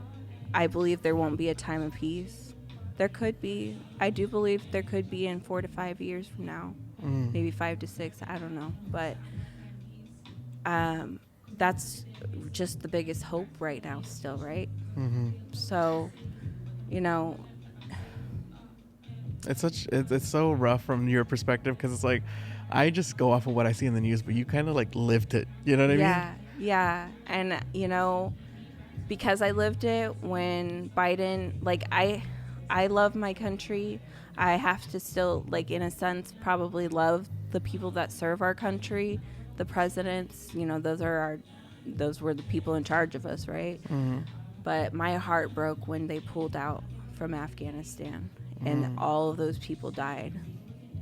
I believe there won't be a time of peace. There could be. I do believe there could be in 4 to 5 years from now. Maybe 5 to 6. I don't know. But that's just the biggest hope right now still, right? So, It's so rough from your perspective because it's like I just go off of what I see in the news, but you kind of like lived it. You know what I mean? Yeah. And, because I lived it when Biden, like I love my country. I have to still, like, in a sense, probably love the people that serve our country, the presidents, those were the people in charge of us, right? But my heart broke when they pulled out from Afghanistan and all of those people died.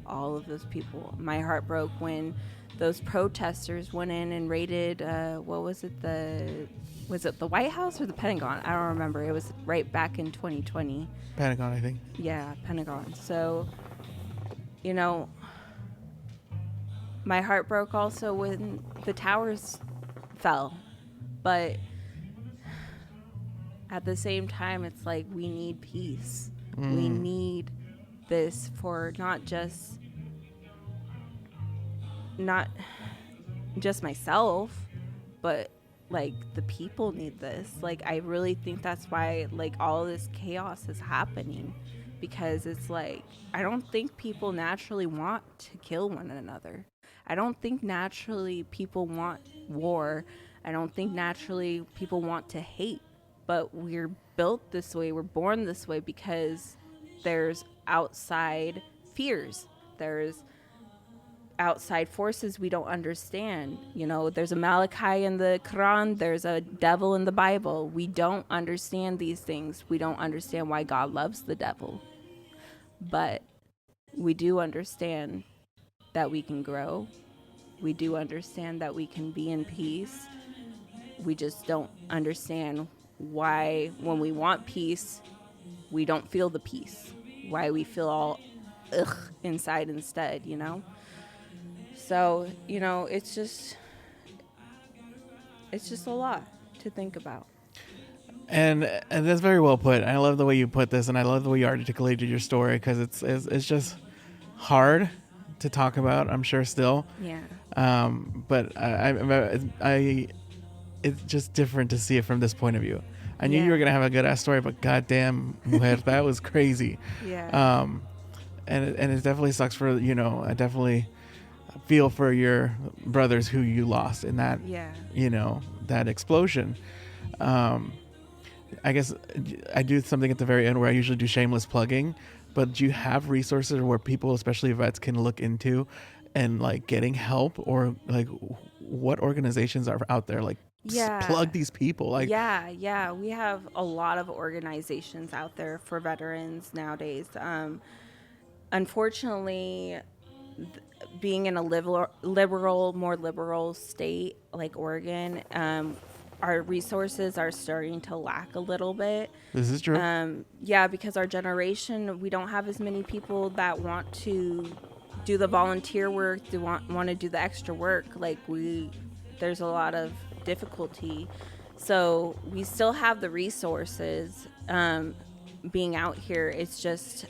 All of those people. My heart broke when those protesters went in and raided, was it the White House or the Pentagon? I don't remember. It was right back in 2020. Pentagon, I think. Yeah, Pentagon. So, my heart broke also when the towers fell. But at the same time, it's like we need peace. We need this for not just myself, but like the people need this. Like I really think that's why like all this chaos is happening, because it's like I don't think people naturally want to kill one another. I don't think naturally people want war. I don't think naturally people want to hate, but we're built this way, we're born this way because there's outside fears, there's outside forces we don't understand. There's a Malachi in the Quran, there's a devil in the Bible. We don't understand these things. We don't understand why God loves the devil. But we do understand that we can grow. We do understand that we can be in peace. We just don't understand why when we want peace, we don't feel the peace. Why we feel all inside instead, So, it's just a lot to think about. And that's very well put. I love the way you put this, and I love the way you articulated your story because it's just hard to talk about. I'm sure still. Yeah. But I it's just different to see it from this point of view. I knew you were gonna have a good ass story, but goddamn, mujer, that was crazy. Yeah. And it definitely sucks for I definitely feel for your brothers who you lost in that that explosion. I guess I do something at the very end where I usually do shameless plugging, but do you have resources where people, especially vets, can look into and like getting help, or like what organizations are out there like plug these people? Like yeah, we have a lot of organizations out there for veterans nowadays. Unfortunately, being in a more liberal state like Oregon, our resources are starting to lack a little bit. This is true. Because our generation, we don't have as many people that want to do the volunteer work, want to do the extra work. Like there's a lot of difficulty. So we still have the resources being out here. It's just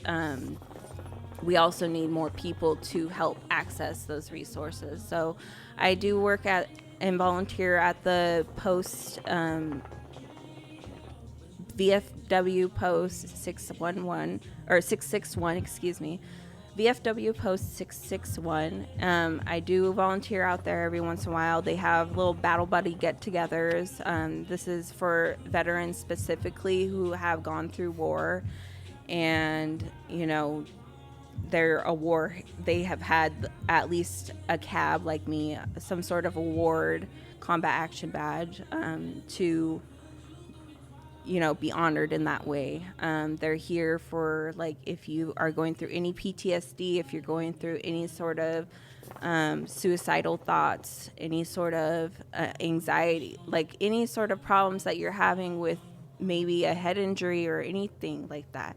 we also need more people to help access those resources. So I do work and volunteer at the post, VFW post 611 or 661, excuse me. VFW post 661. I do volunteer out there every once in a while. They have little battle buddy get-togethers. This is for veterans specifically who have gone through war. and they're a war. They have had at least a cab like me, some sort of award, combat action badge, to be honored in that way. They're here for, like, if you are going through any PTSD, if you're going through any sort of suicidal thoughts, any sort of anxiety, like any sort of problems that you're having with maybe a head injury or anything like that.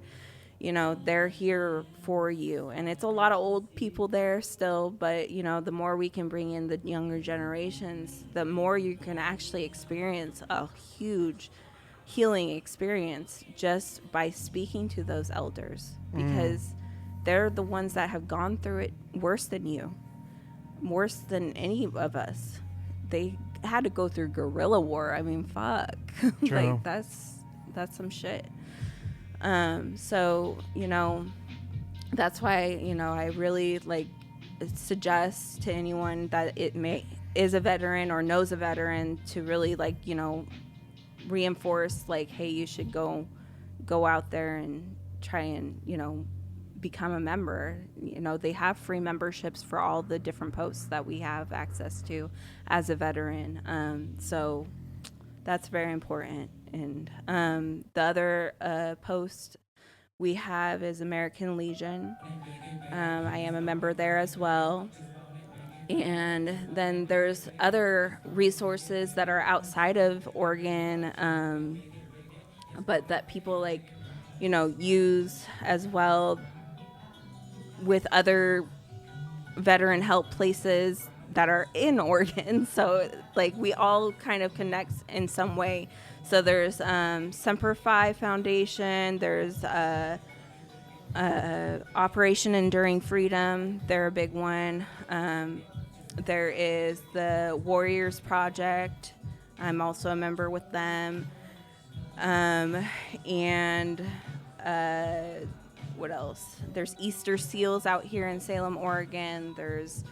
They're here for you. And it's a lot of old people there still, but the more we can bring in the younger generations, the more you can actually experience a huge healing experience just by speaking to those elders, because they're the ones that have gone through it worse than you, worse than any of us. They had to go through guerrilla war. I mean, fuck. Like, that's some shit. So that's why I really suggest to anyone that is a veteran or knows a veteran to really reinforce, hey, you should go out there and try and become a member. They have free memberships for all the different posts that we have access to as a veteran. So that's very important. And the other post we have is American Legion. I am a member there as well. And then there's other resources that are outside of Oregon, but that people use as well, with other veteran help places that are in Oregon. So we all kind of connect in some way. So there's Semper Fi Foundation, there's Operation Enduring Freedom, they're a big one. There is the Warriors Project. I'm also a member with them. And what else? There's Easter Seals out here in Salem, Oregon. There's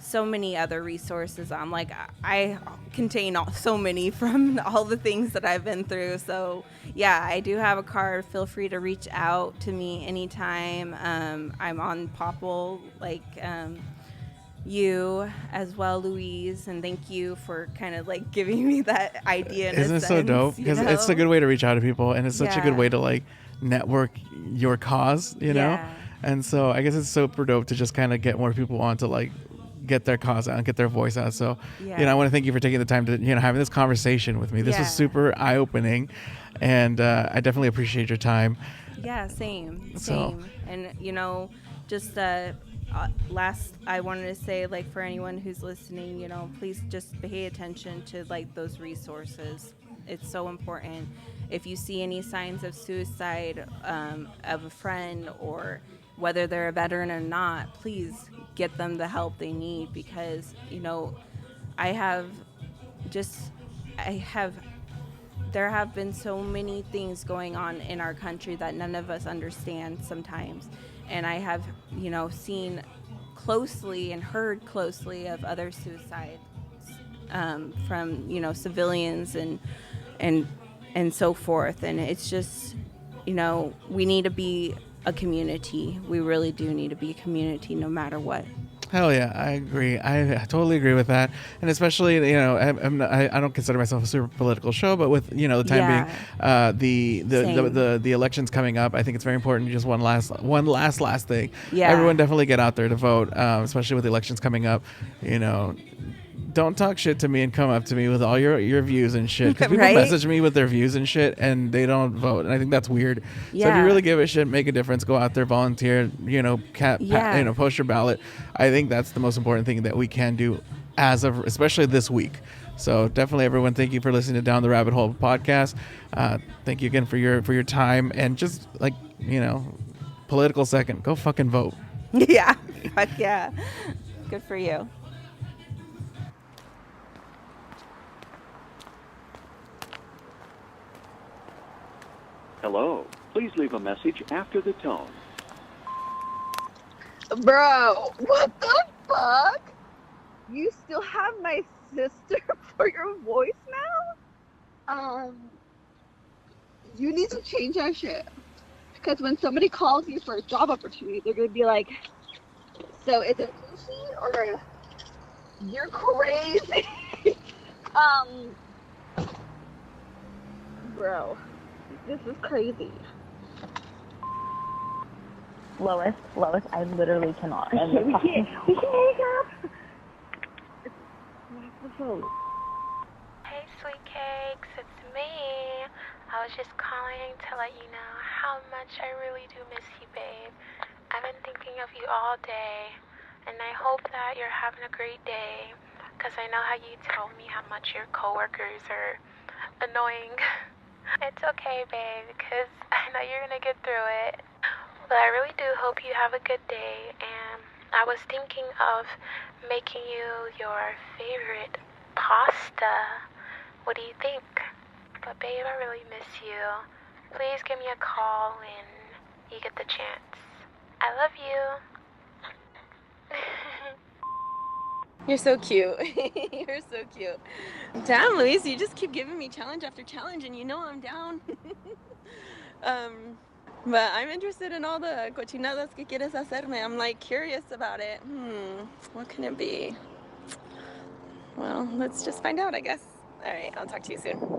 so many other resources. I contain so many from all the things that I've been through. So yeah, I do have a card. Feel free to reach out to me anytime. I'm on Popple, you as well, Louise, and thank you for kind of giving me that idea. Isn't it so dope? Because it's a good way to reach out to people, and it's such a good way to network your cause, know? And so I guess it's super dope to just kind of get more people on to get their cause out and get their voice out. So, I want to thank you for taking the time to, having this conversation with me. This was super eye-opening, and I definitely appreciate your time. Yeah, same. So. And, just last, I wanted to say, for anyone who's listening, please just pay attention to those resources. It's so important. If you see any signs of suicide of a friend, or whether they're a veteran or not, please get them the help they need, because there have been so many things going on in our country that none of us understand sometimes. And I have, seen closely and heard closely of other suicides from, civilians and so forth. And it's just, we need to be a community. We really do need to be a community no matter what. Hell yeah, I agree. I totally agree with that, and especially I don't consider myself a super political show, but with the time being, the elections coming up, I think it's very important. Just one last thing. Yeah. Everyone definitely get out there to vote, especially with the elections coming up. Don't talk shit to me and come up to me with all your views and shit. Because people message me with their views and shit, and they don't vote, and I think that's weird. Yeah. So if you really give a shit, make a difference, go out there, volunteer, post your ballot. I think that's the most important thing that we can do especially this week. So definitely, everyone, thank you for listening to Down the Rabbit Hole podcast. Thank you again for your time, and just political second, go fucking vote. Yeah, fuck yeah, good for you. Hello. Please leave a message after the tone. Bro, what the fuck? You still have my sister for your voicemail? You need to change that shit. Because when somebody calls you for a job opportunity, they're going to be like, so is it sushi or you're crazy? Bro, this is crazy. Lois, I literally cannot. We can't hang up. The phone. Hey, sweet cakes, it's me. I was just calling to let you know how much I really do miss you, babe. I've been thinking of you all day, and I hope that you're having a great day, because I know how you told me how much your coworkers are annoying. It's okay, babe, because I know you're going to get through it. But I really do hope you have a good day, and I was thinking of making you your favorite pasta. What do you think? But babe, I really miss you. Please give me a call when you get the chance. I love you. You're so cute. You're so cute. Damn, Luis, you just keep giving me challenge after challenge, and you know I'm down. But I'm interested in all the cochinadas que quieres hacerme. I'm like curious about it. What can it be? Well, let's just find out, I guess. All right, I'll talk to you soon.